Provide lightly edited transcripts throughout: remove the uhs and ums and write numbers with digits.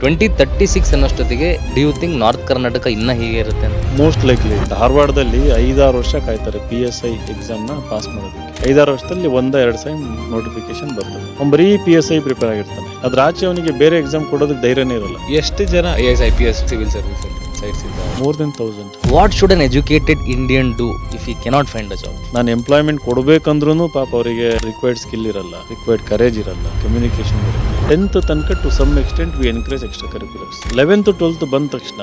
2036 ಅನ್ನೋಷ್ಟೊತ್ತಿಗೆ do you think north Karnataka ಇನ್ನೂ ಹೀಗೆ ಇರುತ್ತೆ ಅಂತ? ಮೋಸ್ಟ್ ಲೈಕ್ಲಿ ಧಾರವಾಡದಲ್ಲಿ 5-6 ವರ್ಷ ಕಾಯ್ತಾರೆ PSI ಎಕ್ಸಾಮ್ನ ಪಾಸ್ ಮಾಡೋದಕ್ಕೆ. 5-6 ವರ್ಷದಲ್ಲಿ 1-2 ಸೈಮ್ ನೋಟಿಫಿಕೇಶನ್ ಬರ್ತದೆ. ಅವ್ನು ಬರೀ PSI ಪ್ರಿಪೇರ್ ಆಗಿರ್ತಾನೆ. ಅದ್ರ ಆಚೆ ಅವನಿಗೆ ಬೇರೆ ಎಕ್ಸಾಮ್ ಕೊಡೋದಕ್ಕೆ ಧೈರ್ಯನೇ ಇರಲ್ಲ. ಎಷ್ಟು ಜನ IAS IPS ಸಿವಿಲ್ ಸರ್ವಿಸ್ ಸೈಟ್ಸ್ ಇದ್ದಾರೆ? More than 1000. What should an educated Indian do if you cannot find a job? ನಾನು ಎಂಪ್ಲಾಯ್ಮೆಂಟ್ ಕೊಡಬೇಕಂದ್ರೂ ಪಾಪ ಅವರಿಗೆ ರಿಕ್ವೈರ್ಡ್ ಸ್ಕಿಲ್ ಇರಲ್ಲ, ರಿಕ್ವೈರ್ಡ್ ಕರೇಜ್ ಇರಲ್ಲ, ಕಮ್ಯುನಿಕೇಶನ್ ಇರಲ್ಲ. 10th ತನಕ to some extent we encourage extracurriculars. 11th 12th ಬಂದ ತಕ್ಷಣ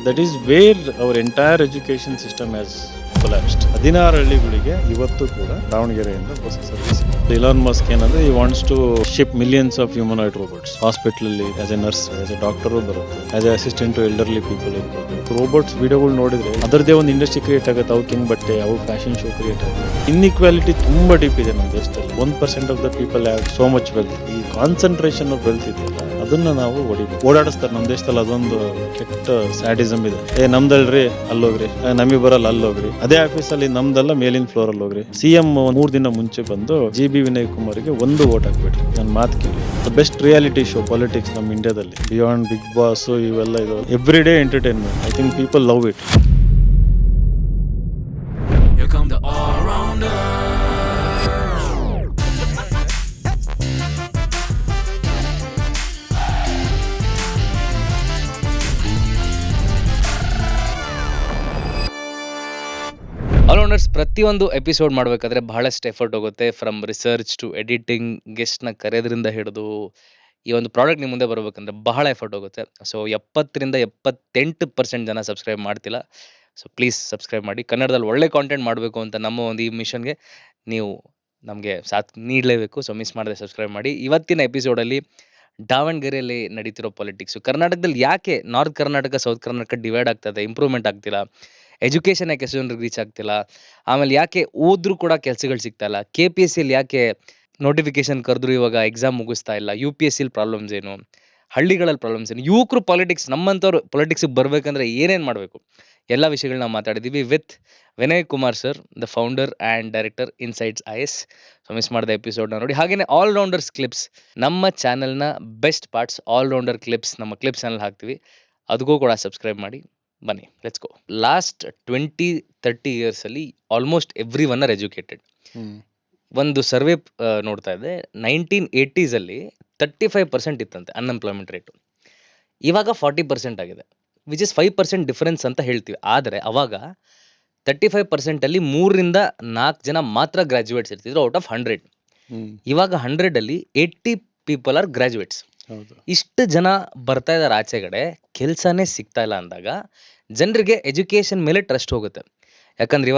that is where our entire education system has collapsed. 16 ಹಳ್ಳಿಗಳಿಗೆ ಇವತ್ತು ಕೂಡ ದಾವಣಗೆರೆಯಿಂದ ಹೊಸ ಸರ್ವಿಸ್. ಇಲಾನ್ ಮಸ್ಕ್ ಏನಂದ್ರೆ ಈ wants to ship millions of humanoid robots. Hospital ಅಲ್ಲಿ as a nurse, as a doctor ಬರುತ್ತೆ, as a assistant to elderly people ಇರ್ಬೋದು. ರೋಬೋಟ್ಸ್ ವಿಡಿಯೋಗಳು ನೋಡಿದ್ರೆ ಅದರದೇ ಒಂದು ಇಂಡಸ್ಟ್ರಿ ಕ್ರಿಯೇಟ್ ಆಗುತ್ತೆ. ಅವು ಕಿಂಗ್ ಬಟ್ಟೆ, ಅವು ಫ್ಯಾಷನ್ ಶೋ ಕ್ರಿಯೇಟ್ ಆಗುತ್ತೆ. ಇನ್ಇಕ್ವಾಲಿಟಿ ತುಂಬಾ ಡೀಪ್ ಇದೆ ನಮ್ಮ ದೇಶದಲ್ಲಿ. 1% of the people have so much wealth. ಈ ಕಾನ್ಸಂಟ್ರೇಷನ್ ಆಫ್ ವೆಲ್ತ್ ಇದೆಯಲ್ಲ ಅದನ್ನ ನಾವು ಓಡಾಡಿಸ್ತಾರೆ ನಮ್ಮ ದೇಶದಲ್ಲಿ. ಅದೊಂದು ಕೆಟ್ಟ ಸ್ಯಾಡಿಸಮ್ ಇದೆ. ನಮ್ದಲ್ರಿ ಅಲ್ಲೋಗ್ರಿ, ನಮಗೆ ಬರಲ್ಲ ಅಲ್ಲೋಗ್ರಿ. ಅದೇ ಆಫೀಸಲ್ಲಿ ನಮ್ದಲ್ಲ ಮೇಲಿನ ಫ್ಲೋರ್ ಅಲ್ಲಿ ಹೋಗ್ರಿ. CM 3 ದಿನ ಮುಂಚೆ ಬಂದು GB ವಿನಯ್ ಕುಮಾರ್ಗೆ 1 ವೋಟ್ ಹಾಕ್ಬಿಟ್ರಿ. ನನ್ನ ಮಾತು ಕೇಳಿ. The best reality show politics ನಮ್ಮ ಇಂಡಿಯಾದಲ್ಲಿ ಬಿಯಾಂಡ್ ಬಿಗ್ ಬಾಸ್ ಇವೆಲ್ಲ ಇದು every day entertainment. I think people love it. Here come the all-rounder. All-rounders ಪ್ರತಿಯೊಂದು ಎಪಿಸೋಡ್ ಮಾಡಬೇಕಾದ್ರೆ ಬಹಳಷ್ಟು ಎಫರ್ಟ್ ಹೋಗುತ್ತೆ. ಫ್ರಮ್ ರಿಸರ್ಚ್ ಟು ಎಡಿಟಿಂಗ್, ಗೆಸ್ಟ್ನ ಕರೆಯೋದ್ರಿಂದ ಹಿಡಿದು ಈ ಒಂದು ಪ್ರಾಡಕ್ಟ್ ನಿಮ್ಮ ಮುಂದೆ ಬರಬೇಕಂದ್ರೆ ಬಹಳ ಎಫರ್ಟ್ ಹೋಗುತ್ತೆ. ಸೊ 70ರಿಂದ 78% ಜನ ಸಬ್ಸ್ಕ್ರೈಬ್ ಮಾಡ್ತಿಲ್ಲ. ಸೊ ಪ್ಲೀಸ್ ಸಬ್ಸ್ಕ್ರೈಬ್ ಮಾಡಿ. ಕನ್ನಡದಲ್ಲಿ ಒಳ್ಳೆ ಕಾಂಟೆಂಟ್ ಮಾಡಬೇಕು ಅಂತ ನಮ್ಮ ಒಂದು ಈ ಮಿಷನ್ಗೆ ನೀವು ನಮಗೆ ಸಾಥ್ ನೀಡಲೇಬೇಕು. ಸೊ ಮಿಸ್ ಮಾಡದೆ ಸಬ್ಸ್ಕ್ರೈಬ್ ಮಾಡಿ. ಇವತ್ತಿನ ಎಪಿಸೋಡಲ್ಲಿ ದಾವಣಗೆರೆಯಲ್ಲಿ ನಡೀತಿರೋ ಪಾಲಿಟಿಕ್ಸು, ಕರ್ನಾಟಕದಲ್ಲಿ ಯಾಕೆ north Karnataka south Karnataka divide ಆಗ್ತದೆ, ಇಂಪ್ರೂವ್ಮೆಂಟ್ ಆಗ್ತಿಲ್ಲ, ಎಜುಕೇಷನ್ ಯಾಕೆ ಎಷ್ಟು ಜನರಿಗೆ ರೀಚ್ ಆಗ್ತಿಲ್ಲ, ಆಮೇಲೆ ಯಾಕೆ ಓದ್ರೂ ಕೂಡ ಕೆಲಸಗಳು ಸಿಗ್ತಾ ಇಲ್ಲ, KPSCಯಲ್ಲಿ ಯಾಕೆ ನೋಟಿಫಿಕೇಶನ್ ಕರೆದ್ರು ಇವಾಗ ಎಕ್ಸಾಮ್ ಮುಗಿಸ್ತಾ ಇಲ್ಲ, UPSCಲಿ ಪ್ರಾಬ್ಲಮ್ಸ್ ಏನು, ಹಳ್ಳಿಗಳಲ್ಲಿ ಪ್ರಾಬ್ಲಮ್ಸ್ ಏನು, ಯುವಕರು ಪಾಲಿಟಿಕ್ಸ್ ನಮ್ಮಂಥವ್ರು ಪಾಲಿಟಿಕ್ಸಿಗೆ ಬರಬೇಕಂದ್ರೆ ಏನೇನು ಮಾಡಬೇಕು, ಎಲ್ಲ ವಿಷಯಗಳನ್ನ ಮಾತಾಡಿದ್ದೀವಿ with Vinay Kumar sir, the founder and director Insights IAS. So miss ಮಾಡಿದ ಎಪಿಸೋಡ್ನ ನೋಡಿ. ಹಾಗೆಯೇ ಆಲ್ರೌಂಡರ್ಸ್ ಕ್ಲಿಪ್ಸ್, ನಮ್ಮ ಚಾನಲ್ನ ಬೆಸ್ಟ್ ಪಾರ್ಟ್ಸ್ ಆಲ್ರೌಂಡರ್ ಕ್ಲಿಪ್ಸ್ ನಮ್ಮ ಕ್ಲಿಪ್ಸ್ ಚಾನಲ್ ಹಾಕ್ತೀವಿ. ಅದಕ್ಕೂ ಕೂಡ ಸಬ್ಸ್ಕ್ರೈಬ್ ಮಾಡಿ. ಬನ್ನಿ, ಲೆಟ್ಸ್ ಗೋ. ಲಾಸ್ಟ್ 20-30 ಇಯರ್ಸಲ್ಲಿ almost every one are educated. ಒಂದು ಸರ್ವೆ ನೋಡ್ತಾ ಇದ್ದೆ, 1980ಸಲ್ಲಿ 35% ಇತ್ತಂತೆ ಅನ್ಎಂಪ್ಲಾಯ್ಮೆಂಟ್ ರೇಟು. ಇವಾಗ 40% ಆಗಿದೆ, ವಿಚ್ ಇಸ್ 5% ಡಿಫರೆನ್ಸ್ ಅಂತ ಹೇಳ್ತೀವಿ. ಆದರೆ ಅವಾಗ 35%ಅಲ್ಲಿ 3-4 ಜನ ಮಾತ್ರ ಗ್ರ್ಯಾಜುಯೇಟ್ಸ್ ಇರ್ತಿದ್ರು ಔಟ್ ಆಫ್ 100. ಇವಾಗ 100ಅಲ್ಲಿ 80 ಪೀಪಲ್ ಆರ್ ಗ್ರ್ಯಾಜುಯೇಟ್ಸ್. ಇಷ್ಟು ಜನ ಬರ್ತಾ ಇದ್ದಾರೆ ಆಚೆಗಡೆ, ಕೆಲಸನೇ ಸಿಗ್ತಾ ಇಲ್ಲ ಅಂದಾಗ ಜನರಿಗೆ ಎಜುಕೇಷನ್ ಮೇಲೆ ಟ್ರಸ್ಟ್ ಹೋಗುತ್ತೆ. ಯಾಕಂದ್ರೆ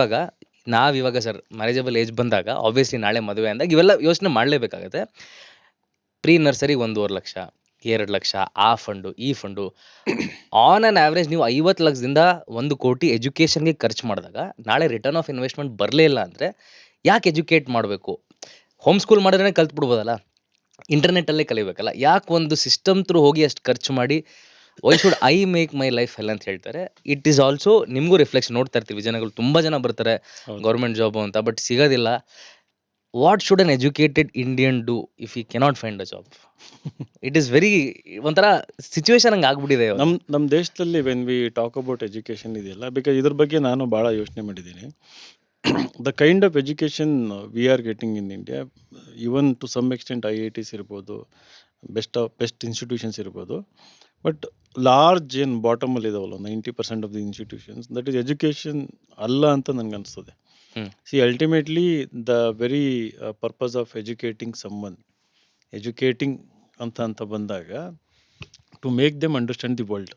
ನಾವಿವಾಗ ಸರ್ ಮ್ಯಾರೇಜಬಲ್ ಏಜ್ ಬಂದಾಗ ಆಬ್ವಿಯಸ್ಲಿ ನಾಳೆ ಮದುವೆ ಅಂದಾಗ ಇವೆಲ್ಲ ಯೋಚನೆ ಮಾಡಲೇಬೇಕಾಗತ್ತೆ. ಪ್ರೀ ನರ್ಸರಿ 1.5 ಲಕ್ಷ, 2 ಲಕ್ಷ, ಆ ಫಂಡು ಈ ಫಂಡು. ಆನ್ ಆನ್ ಆವ್ರೇಜ್ ನೀವು 50 ಲಕ್ಷದಿಂದ 1 ಕೋಟಿ ಎಜುಕೇಷನ್ಗೆ ಖರ್ಚು ಮಾಡಿದಾಗ ನಾಳೆ ರಿಟರ್ನ್ ಆಫ್ ಇನ್ವೆಸ್ಟ್ಮೆಂಟ್ ಬರಲೇ ಇಲ್ಲ ಅಂದರೆ ಯಾಕೆ ಎಜುಕೇಟ್ ಮಾಡಬೇಕು? ಹೋಮ್ ಸ್ಕೂಲ್ ಮಾಡಿದ್ರೆ ಕಲ್ತ್ಬಿಡ್ಬೋದಲ್ಲ, ಇಂಟರ್ನೆಟ್ಟಲ್ಲೇ ಕಲಿಬೇಕಲ್ಲ, ಯಾಕೆ ಒಂದು ಸಿಸ್ಟಮ್ ಥ್ರೂ ಹೋಗಿ ಅಷ್ಟು ಖರ್ಚು ಮಾಡಿ? Why should I make my life hell ಅಂತ ಹೇಳ್ತಾರೆ. ಇಟ್ ಈಸ್ ಆಲ್ಸೋ ನಿಮಗೂ ರಿಫ್ಲೆಕ್ಷನ್ ನೋಡ್ತಾ ಇರ್ತೀವಿ. ಜನಗಳು ತುಂಬ ಜನ ಬರ್ತಾರೆ ಗೌರ್ಮೆಂಟ್ ಜಾಬು ಅಂತ, ಬಟ್ ಸಿಗೋದಿಲ್ಲ. What should an educated Indian do if you cannot find a job? It is very ಒಂಥರ ಸಿಚುವೇಶನ್ ಹಂಗೆ ಆಗ್ಬಿಟ್ಟಿದೆ ನಮ್ಮ ದೇಶದಲ್ಲಿ. When we talk about education ಇದೆಯಲ್ಲ, ಬಿಕಾಸ್ ಇದ್ರ ಬಗ್ಗೆ ನಾನು ಭಾಳ ಯೋಚನೆ ಮಾಡಿದ್ದೀನಿ. The kind of education we are getting in India, even to some extent IITs ಇರ್ಬೋದು, ಬೆಸ್ಟ್ ಇನ್ಸ್ಟಿಟ್ಯೂಷನ್ಸ್ ಇರ್ಬೋದು, ಬಟ್ ಲಾರ್ಜ್ ಏನು ಬಾಟಮಲ್ಲಿ ಇದಾವಲ್ಲ 90% of the institutions, that is education ಅಲ್ಲ ಅಂತ ನನಗೆ ಅನಿಸ್ತದೆ. See ultimately the very purpose of educating someone, educating ಅಂತ ಬಂದಾಗ to make them understand the world,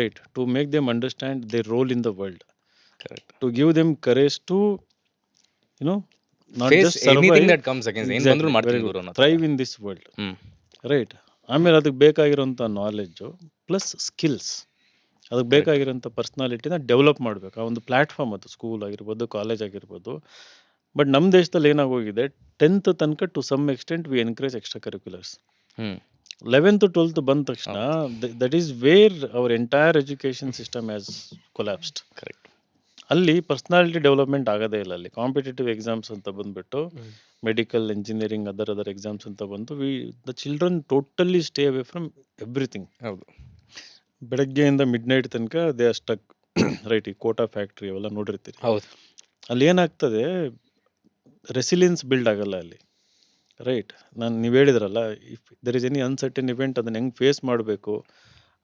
right, to make them understand their role in the world, correct, to give them courage to not Face just survive, anything that comes against. ಏನು ಬಂದರೂ ಮಾಡ್ತೀನಿ ಗುರು ಅನ್ನೋ thrive in this world, right. ಆಮೇಲೆ ಅದಕ್ಕೆ ಬೇಕಾಗಿರೋಂಥ knowledge plus skills, ಅದಕ್ಕೆ ಬೇಕಾಗಿರೋಂಥ ಪರ್ಸ್ನಾಲಿಟಿನ develop ಮಾಡಬೇಕು. ಆ ಒಂದು ಪ್ಲ್ಯಾಟ್ಫಾರ್ಮ್ ಅದು ಸ್ಕೂಲ್ ಆಗಿರ್ಬೋದು, ಕಾಲೇಜ್ ಆಗಿರ್ಬೋದು. ಬಟ್ ನಮ್ಮ ದೇಶದಲ್ಲಿ ಏನಾಗೋಗಿದೆ, 10th ತನಕ to some extent we encourage extracurriculars. 11th 12th ಬಂದ ತಕ್ಷಣ that is where our entire education system has collapsed. Correct. ಅಲ್ಲಿ ಪರ್ಸ್ನಾಲಿಟಿ ಡೆವಲಪ್ಮೆಂಟ್ ಆಗೋದೇ ಇಲ್ಲ. ಅಲ್ಲಿ ಕಾಂಪಿಟೇಟಿವ್ ಎಕ್ಸಾಮ್ಸ್ ಅಂತ ಬಂದ್ಬಿಟ್ಟು ಮೆಡಿಕಲ್, ಇಂಜಿನಿಯರಿಂಗ್, ಅದರ್ ಎಕ್ಸಾಮ್ಸ್ ಅಂತ ಬಂದು the children totally stay away from everything. ಹೌದು. ಬೆಳಗ್ಗೆಯಿಂದ ಮಿಡ್ ನೈಟ್ ತನಕ ದೇ ಆರ್ ಸ್ಟಕ್. ರೈಟ್, ಈ ಕೋಟಾ ಫ್ಯಾಕ್ಟ್ರಿ ಅವೆಲ್ಲ ನೋಡಿರ್ತೀರಿ. ಹೌದು. ಅಲ್ಲಿ ಏನಾಗ್ತದೆ, ರೆಸಿಲಿಯನ್ಸ್ ಬಿಲ್ಡ್ ಆಗಲ್ಲ ಅಲ್ಲಿ. ರೈಟ್, ನೀವು ಹೇಳಿದ್ರಲ್ಲ, if there is any uncertain event ಅದನ್ನು ಹೆಂಗೆ ಫೇಸ್ ಮಾಡಬೇಕು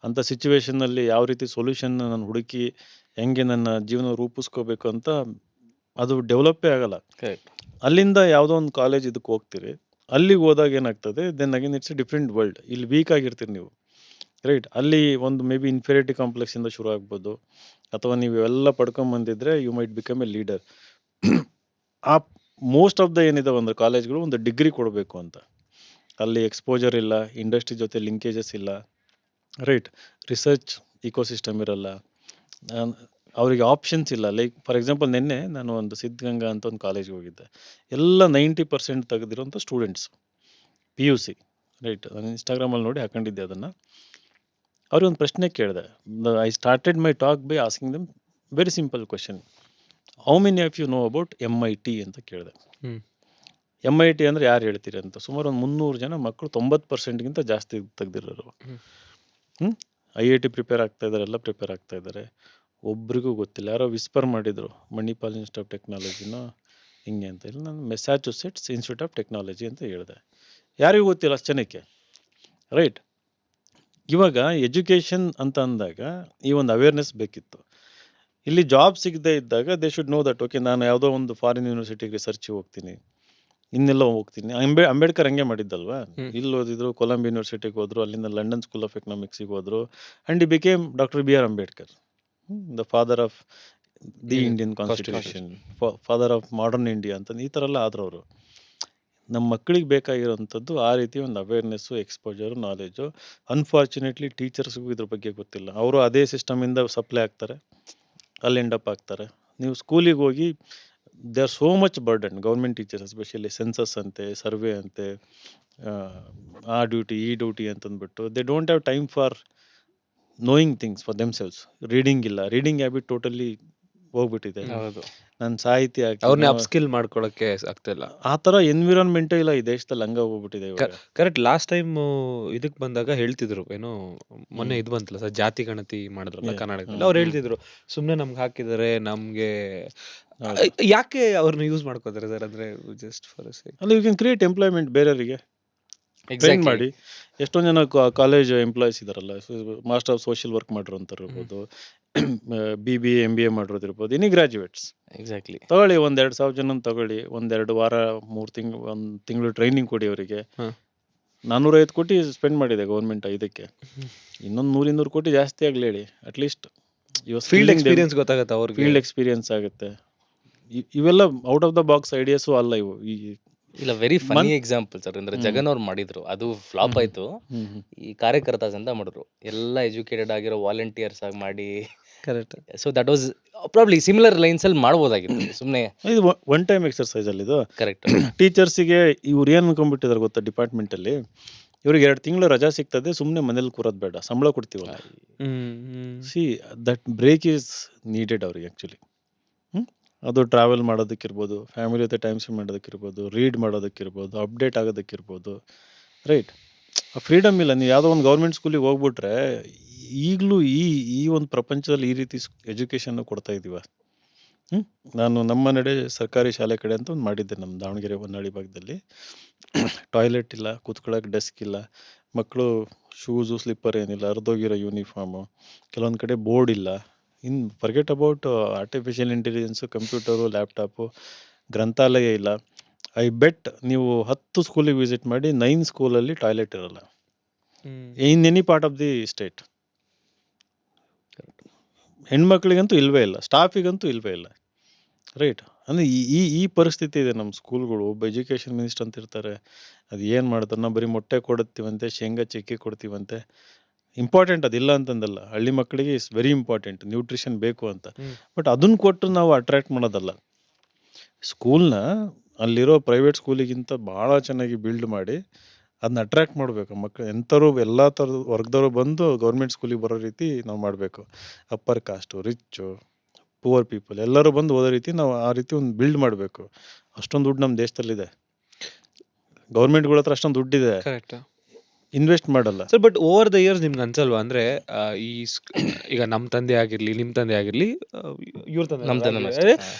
ಅಂಥ ಸಿಚುವೇಶನ್ನಲ್ಲಿ ಯಾವ ರೀತಿ ಸೊಲ್ಯೂಷನ್ ನಾನು ಹುಡುಕಿ ಹೆಂಗೆ ನನ್ನ ಜೀವನ ರೂಪಿಸ್ಕೋಬೇಕು ಅಂತ ಅದು ಡೆವಲಪ್ಪೇ ಆಗಲ್ಲ. ಕರೆಕ್ಟ್. ಅಲ್ಲಿಂದ ಯಾವುದೋ ಒಂದು ಕಾಲೇಜ್ ಇದಕ್ಕೆ ಹೋಗ್ತೀರಿ, ಅಲ್ಲಿಗೆ ಹೋದಾಗ ಏನಾಗ್ತದೆ, then again it's a different world. ಇಲ್ಲಿ ವೀಕ್ ಆಗಿರ್ತೀರಿ ನೀವು. ರೈಟ್, ಅಲ್ಲಿ ಒಂದು ಮೇ ಬಿ ಇನ್ಫೀರಿಯಾರಿಟಿ ಕಾಂಪ್ಲೆಕ್ಸಿಂದ ಶುರು ಆಗ್ಬೋದು, ಅಥವಾ ನೀವು ಎಲ್ಲ ಪಡ್ಕೊಂಬಂದಿದ್ರೆ you might become a leader. ಆ ಮೋಸ್ಟ್ ಆಫ್ ದ ಏನಿದಾವೆ ಅಂದರೆ ಕಾಲೇಜ್ಗಳು ಒಂದು ಡಿಗ್ರಿ ಕೊಡಬೇಕು ಅಂತ. ಅಲ್ಲಿ ಎಕ್ಸ್ಪೋಜರ್ ಇಲ್ಲ, ಇಂಡಸ್ಟ್ರಿ ಜೊತೆ ಲಿಂಕೇಜಸ್ ಇಲ್ಲ, ರೈಟ್, ರಿಸರ್ಚ್ ಇಕೋಸಿಸ್ಟಮ್ ಇರಲ್ಲ, ಅವರಿಗೆ ಆಪ್ಷನ್ಸ್ ಇಲ್ಲ. ಲೈಕ್ ಫಾರ್ ಎಕ್ಸಾಂಪಲ್, ನಿನ್ನೆ ನಾನು ಒಂದು ಸಿದ್ಧಗಂಗಾ ಅಂತ ಒಂದು ಕಾಲೇಜ್ಗೆ ಹೋಗಿದ್ದೆ. ಎಲ್ಲ 90% ತೆಗೆದಿರೋಂಥ ಸ್ಟೂಡೆಂಟ್ಸ್, PUC. ರೈಟ್, ನಾನು ಇನ್ಸ್ಟಾಗ್ರಾಮಲ್ಲಿ ನೋಡಿ ಹಾಕೊಂಡಿದ್ದೆ ಅದನ್ನು. ಅವ್ರಿಗೆ ಒಂದು ಪ್ರಶ್ನೆ ಕೇಳಿದೆ. I started my talk by asking them very simple question: how many of you know about MIT ಅಂತ ಕೇಳಿದೆ. MIT ಅಂದರೆ ಯಾರು ಹೇಳ್ತೀರಿ ಅಂತ. ಸುಮಾರು ಒಂದು 300 ಜನ ಮಕ್ಕಳು, 90%ಗಿಂತ ಜಾಸ್ತಿ ತೆಗೆದಿರೋರು. IIT ಪ್ರಿಪೇರ್ ಆಗ್ತಾ ಇದ್ದಾರೆ, ಎಲ್ಲ ಪ್ರಿಪೇರ್ ಆಗ್ತಾ ಇದ್ದಾರೆ. ಒಬ್ರಿಗೂ ಗೊತ್ತಿಲ್ಲ. ಯಾರೋ ವಿಸ್ಪರ್ ಮಾಡಿದರು, ಮಣಿಪಾಲ್ ಇನ್ಸ್ಟಿಟ್ಯೂಟ್ ಆಫ್ ಟೆಕ್ನಾಲಜಿನೋ ಹಿಂಗೆ ಅಂತ. ಇಲ್ಲ, ನಾನು ಮೆಸ್ಸಾಚುಸೆಟ್ಸ್ ಇನ್ಸ್ಟಿಟ್ಯೂಟ್ ಆಫ್ ಟೆಕ್ನಾಲಜಿ ಅಂತ ಹೇಳಿದೆ. ಯಾರಿಗೂ ಗೊತ್ತಿಲ್ಲ ಅಷ್ಟು ಜನಕ್ಕೆ. ರೈಟ್, ಇವಾಗ ಎಜುಕೇಷನ್ ಅಂತ ಅಂದಾಗ ಈ ಒಂದು ಅವೇರ್ನೆಸ್ ಬೇಕಿತ್ತು. ಇಲ್ಲಿ ಜಾಬ್ ಸಿಗದೆ ಇದ್ದಾಗ they should know that, okay, ನಾನು ಯಾವುದೋ ಒಂದು ಫಾರಿನ್ ಯೂನಿವರ್ಸಿಟಿಗೆ ರಿಸರ್ಚಿಗೆ ಹೋಗ್ತೀನಿ, ಇನ್ನೆಲ್ಲ ಹೋಗ್ತೀನಿ. ಅಂಬೇಡ್ಕರ್ ಹಂಗೆ ಮಾಡಿದ್ದಲ್ವಾ. ಇಲ್ಲಿ ಓದಿದ್ರು, ಕೊಲಂಬಿಯಾ ಯೂನಿವರ್ಸಿಟಿಗೆ ಹೋದ್ರು, ಅಲ್ಲಿಂದ ಲಂಡನ್ ಸ್ಕೂಲ್ ಆಫ್ ಎಕನಾಮಿಕ್ಸಿಗೆ ಹೋದ್ರು, ಆ್ಯಂಡ್ ಈ became doctor BR Ambedkar, the father of the Indian constitution, father of modern India ಅಂತ. ಈ ಥರ ಎಲ್ಲ ಆದ್ರು ಅವರು. ನಮ್ಮ ಮಕ್ಕಳಿಗೆ ಬೇಕಾಗಿರೋಂಥದ್ದು ಆ ರೀತಿ ಒಂದು ಅವೇರ್ನೆಸ್ಸು, ಎಕ್ಸ್ಪೋಜರು, ನಾಲೆಜು. ಅನ್ಫಾರ್ಚುನೇಟ್ಲಿ ಟೀಚರ್ಸ್ಗೂ ಇದ್ರ ಬಗ್ಗೆ ಗೊತ್ತಿಲ್ಲ. ಅವರು ಅದೇ ಸಿಸ್ಟಮಿಂದ ಸಪ್ಲೈ ಆಗ್ತಾರೆ, ಅಲ್ಲಿ ಎಂಡಪ್ ಆಗ್ತಾರೆ. ನೀವು ಸ್ಕೂಲಿಗೆ ಹೋಗಿ, they are so much burden, government teachers especially. Census ಅಂತೆ, ಸರ್ವೆ ಅಂತೆ, ಆ ಡ್ಯೂಟಿ ಈ ಡ್ಯೂಟಿ ಅಂತಂದ್ಬಿಟ್ಟು they don't have time for knowing things for themselves. Reading ಇಲ್ಲ, ರೀಡಿಂಗ್ ಹ್ಯಾಬಿಟ್ ಟೋಟಲಿ ಹೋಗ್ಬಿಟ್ಟಿದೆ. ಹೌದು. ನಾನು ಸಾಹಿತಿ ಅವ್ರನ್ನ ಅಪ್ಸ್ಕಿಲ್ ಮಾಡ್ಕೊಳಕ್ಕೆ ಆಗ್ತಿಲ್ಲ. ಆ ಥರ ಎನ್ವಿರಾನ್ಮೆಂಟೇ ಇಲ್ಲ ಈ ದೇಶದಲ್ಲಿ, ಹಂಗ ಹೋಗ್ಬಿಟ್ಟಿದೆ ಇವಾಗ. ಕರೆಕ್ಟ್. ಲಾಸ್ಟ್ ಟೈಮ್ ಇದಕ್ ಬಂದಾಗ ಹೇಳ್ತಿದ್ರು, ಏನೋ ಮೊನ್ನೆ ಇದು ಬಂತಲ್ಲ ಸರ್, ಜಾತಿ ಗಣತಿ ಮಾಡಿದ್ರಲ್ಲ ಕರ್ನಾಟಕದಲ್ಲಿ. ಅವ್ರು ಹೇಳ್ತಿದ್ರು, ಸುಮ್ನೆ ನಮ್ಗೆ ಹಾಕಿದ್ದಾರೆ, ನಮ್ಗೆ ಯಾಕೆ ಅವ್ರನ್ನ ಯೂಸ್ ಮಾಡ್ಕೋತಾರೆ ಸರ್, ಅಂದ್ರೆ ಜಸ್ಟ್ ಫಾರ್ ಅಲ್ಲ, ಯು ಕ್ಯಾನ್ ಕ್ರಿಯೇಟ್ ಎಂಪ್ಲಾಯ್ಮೆಂಟ್ ಬೇರೆಯವರಿಗೆ ಟ್ರೈನ್ ಮಾಡಿ. ಎಷ್ಟೊಂದು ಜನ ಕಾಲೇಜ್ ಎಂಪ್ಲಾಯೀಸ್ ಇದಾರಲ್ಲ, ಮಾಸ್ಟರ್ ಆಫ್ ಸೋಷಿಯಲ್ ವರ್ಕ್ ಮಾಡಿರೋಂಥವ್ರು ಇರ್ಬೋದು, BBA MBA ಮಾಡಿರೋದಿರ್ಬೋದು, ಎನಿ ಗ್ರಾಜುಯೇಟ್ಸ್. ಎಕ್ಸಾಕ್ಟ್ಲಿ. ತಗೊಳ್ಳಿ, 1-2 ಜನ ತಗೊಳ್ಳಿ, 1-2 ವಾರ 3 ತಿಂಗಳು 1 ತಿಂಗಳು ಟ್ರೈನಿಂಗ್ ಕೊಡಿ ಅವರಿಗೆ. 450 ಕೋಟಿ ಸ್ಪೆಂಡ್ ಮಾಡಿದೆ ಗೌರ್ಮೆಂಟ್ ಇದಕ್ಕೆ. ಇನ್ನೊಂದು 100-200 ಕೋಟಿ ಜಾಸ್ತಿ ಆಗಲಿ ಹೇಳಿ, ಅಟ್ಲೀಸ್ಟ್ ಫೀಲ್ಡ್ ಎಕ್ಸ್ಪೀರಿಯನ್ಸ್ ಗೊತ್ತಾಗುತ್ತೆ ಅವ್ರಿಗೆ. ಫೀಲ್ಡ್ ಎಕ್ಸ್ಪೀರಿಯನ್ಸ್ ಆಗುತ್ತೆ. ಇವೆಲ್ಲ out of the box ideas ಅಲ್ಲ ಇವು. ಇಲ್ಲ, ವೆರಿ ಫನಿ ಎಕ್ಸಾಂಪಲ್ ಸರ್. ಅಂದ್ರೆ ಜಗನ್ ಅವ್ರು ಮಾಡಿದ್ರು, ಅದು ಫ್ಲಾಪ್ ಆಯ್ತು. ಈ ಕಾರ್ಯಕರ್ತಾಸ್ ಅಂತ ಮಾಡಿದ್ರು, ಎಲ್ಲ ಎಜುಕೇಟೆಡ್ ಆಗಿರೋ ವಾಲಂಟಿಯರ್ಸ್ ಆಗಿ ಮಾಡಿ. Correct. So that was probably similar lines ಅಲ್ಲಿ ಮಾಡ್ಬೋದಾಗಿತ್ತು ಸುಮ್ಮನೆ. ಇದು ಒನ್ ಟೈಮ್ ಎಕ್ಸರ್ಸೈಸ್ ಅಲ್ಲಿ ಇದು. ಕರೆಕ್ಟ್. ಟೀಚರ್ಸಿಗೆ ಇವ್ರು ಏನು ಅನ್ಕೊಂಡ್ಬಿಟ್ಟಿದ್ದಾರೆ ಗೊತ್ತಾ, ಡಿಪಾರ್ಟ್ಮೆಂಟಲ್ಲಿ ಇವ್ರಿಗೆ 2 ತಿಂಗಳು ರಜಾ ಸಿಗ್ತದೆ, ಸುಮ್ಮನೆ ಮನೇಲಿ ಕೂರೋದು ಬೇಡ, ಸಂಬಳ ಕೊಡ್ತೀವಲ್ಲ. See that break is needed ಅವ್ರಿಗೆ ಆ್ಯಕ್ಚುಲಿ. ಅದು ಟ್ರಾವೆಲ್ ಮಾಡೋದಕ್ಕಿರ್ಬೋದು, ಫ್ಯಾಮಿಲಿ ಜೊತೆ ಟೈಮ್ ಸ್ಪೆಂಡ್ ಮಾಡೋದಕ್ಕಿರ್ಬೋದು, ರೀಡ್ ಮಾಡೋದಕ್ಕಿರ್ಬೋದು, ಅಪ್ಡೇಟ್ ಆಗೋದಕ್ಕಿರ್ಬೋದು. ರೈಟ್, ಆ ಫ್ರೀಡಮ್ ಇಲ್ಲ. ನೀವು ಯಾವುದೋ ಒಂದು ಗೌರ್ಮೆಂಟ್ ಸ್ಕೂಲಿಗೆ ಹೋಗ್ಬಿಟ್ರೆ, ಈಗಲೂ ಈ ಒಂದು ಪ್ರಪಂಚದಲ್ಲಿ ಈ ರೀತಿ ಎಜುಕೇಷನ್ನು ಕೊಡ್ತಾ ಇದ್ದೀವ. ನಾನು ನಮ್ಮ ನಡೆ ಸರ್ಕಾರಿ ಶಾಲೆ ಕಡೆ ಅಂತ ಒಂದು ಮಾಡಿದ್ದೆ, ನಮ್ಮ ದಾವಣಗೆರೆ ಹೊನ್ನಾಳಿ ಭಾಗದಲ್ಲಿ. ಟಾಯ್ಲೆಟ್ ಇಲ್ಲ, ಕೂತ್ಕೊಳ್ಳೋಕೆ ಡೆಸ್ಕ್ ಇಲ್ಲ, ಮಕ್ಕಳು ಶೂಸು ಸ್ಲಿಪ್ಪರ್ ಏನಿಲ್ಲ, ಹರಿದೋಗಿರೋ ಯೂನಿಫಾರ್ಮು, ಕೆಲವೊಂದು ಕಡೆ ಬೋರ್ಡ್ ಇಲ್ಲ. Forget about artificial intelligence, computer, laptop, ಗ್ರಂಥಾಲಯ ಇಲ್ಲ. ಐ ಬೆಟ್ ನೀವು 10 ಸ್ಕೂಲಿಗೆ ವಿಸಿಟ್ ಮಾಡಿ, 9 ಸ್ಕೂಲಲ್ಲಿ ಟಾಯ್ಲೆಟ್ ಇರಲ್ಲ in any part of the state. ಹೆಣ್ಮಕ್ಳಿಗಂತೂ ಇಲ್ವೇ ಇಲ್ಲ, ಸ್ಟಾಫಿಗಂತೂ ಇಲ್ವೇ ಇಲ್ಲ. ರೈಟ್, ಅಂದರೆ ಈ ಪರಿಸ್ಥಿತಿ ಇದೆ ನಮ್ಮ ಸ್ಕೂಲ್ಗಳು. ಒಬ್ಬ ಎಜುಕೇಷನ್ ಮಿನಿಸ್ಟರ್ ಅಂತ ಇರ್ತಾರೆ, ಅದು ಏನು ಮಾಡ್ತಾರೆ, ನಾವು ಬರೀ ಮೊಟ್ಟೆ ಕೊಡ್ತೀವಂತೆ, ಶೇಂಗಾ ಚಕ್ಕಿ ಕೊಡ್ತೀವಂತೆ. ಇಂಪಾರ್ಟೆಂಟ್, ಅದಿಲ್ಲ ಅಂತಂದಲ್ಲ, ಹಳ್ಳಿ ಮಕ್ಕಳಿಗೆ ಇಸ್ ವೆರಿ ಇಂಪಾರ್ಟೆಂಟ್, ನ್ಯೂಟ್ರಿಷನ್ ಬೇಕು ಅಂತ. ಬಟ್ ಅದನ್ನು ಕೊಟ್ಟು ನಾವು ಅಟ್ರಾಕ್ಟ್ ಮಾಡೋದಲ್ಲ. ಸ್ಕೂಲ್ನ ಅಲ್ಲಿರೋ ಪ್ರೈವೇಟ್ ಸ್ಕೂಲಿಗಿಂತ ಭಾಳ ಚೆನ್ನಾಗಿ ಬಿಲ್ಡ್ ಮಾಡಿ ಅದನ್ನ ಅಟ್ರಾಕ್ಟ್ ಮಾಡಬೇಕು. ಮಕ್ಕಳು ಎಂಥವ್ರು, ಎಲ್ಲ ಥರದ ವರ್ಗದವರು ಬಂದು ಗೌರ್ಮೆಂಟ್ ಸ್ಕೂಲಿಗೆ ಬರೋ ರೀತಿ ನಾವು ಮಾಡಬೇಕು. Upper cost, rich, poor people ಎಲ್ಲರೂ ಬಂದು ಓದೋ ರೀತಿ ನಾವು ಆ ರೀತಿ ಒಂದು ಬಿಲ್ಡ್ ಮಾಡಬೇಕು. ಅಷ್ಟೊಂದು ದುಡ್ಡು ನಮ್ಮ ದೇಶದಲ್ಲಿದೆ, ಗೌರ್ಮೆಂಟ್ಗಳ ಹತ್ರ ಅಷ್ಟೊಂದು ದುಡ್ಡಿದೆ, ಕರೆಕ್ಟ್ ಇನ್ವೆಸ್ಟ್ ಮಾಡಲ್ಲ. Sir. But over the years ನಿಮ್ಗೆ ಅನ್ಸಲ್ವಾ ಅಂದ್ರೆ ಈಗ ನಮ್ಮ ತಂದೆ ಆಗಿರ್ಲಿ, ನಿಮ್ ತಂದೆ ಆಗಿರ್ಲಿ, ಇವ್ರ ನಮ್ಮ ತಂದೆ ತಂದೆ ಆಗಿರ್ಲಿ,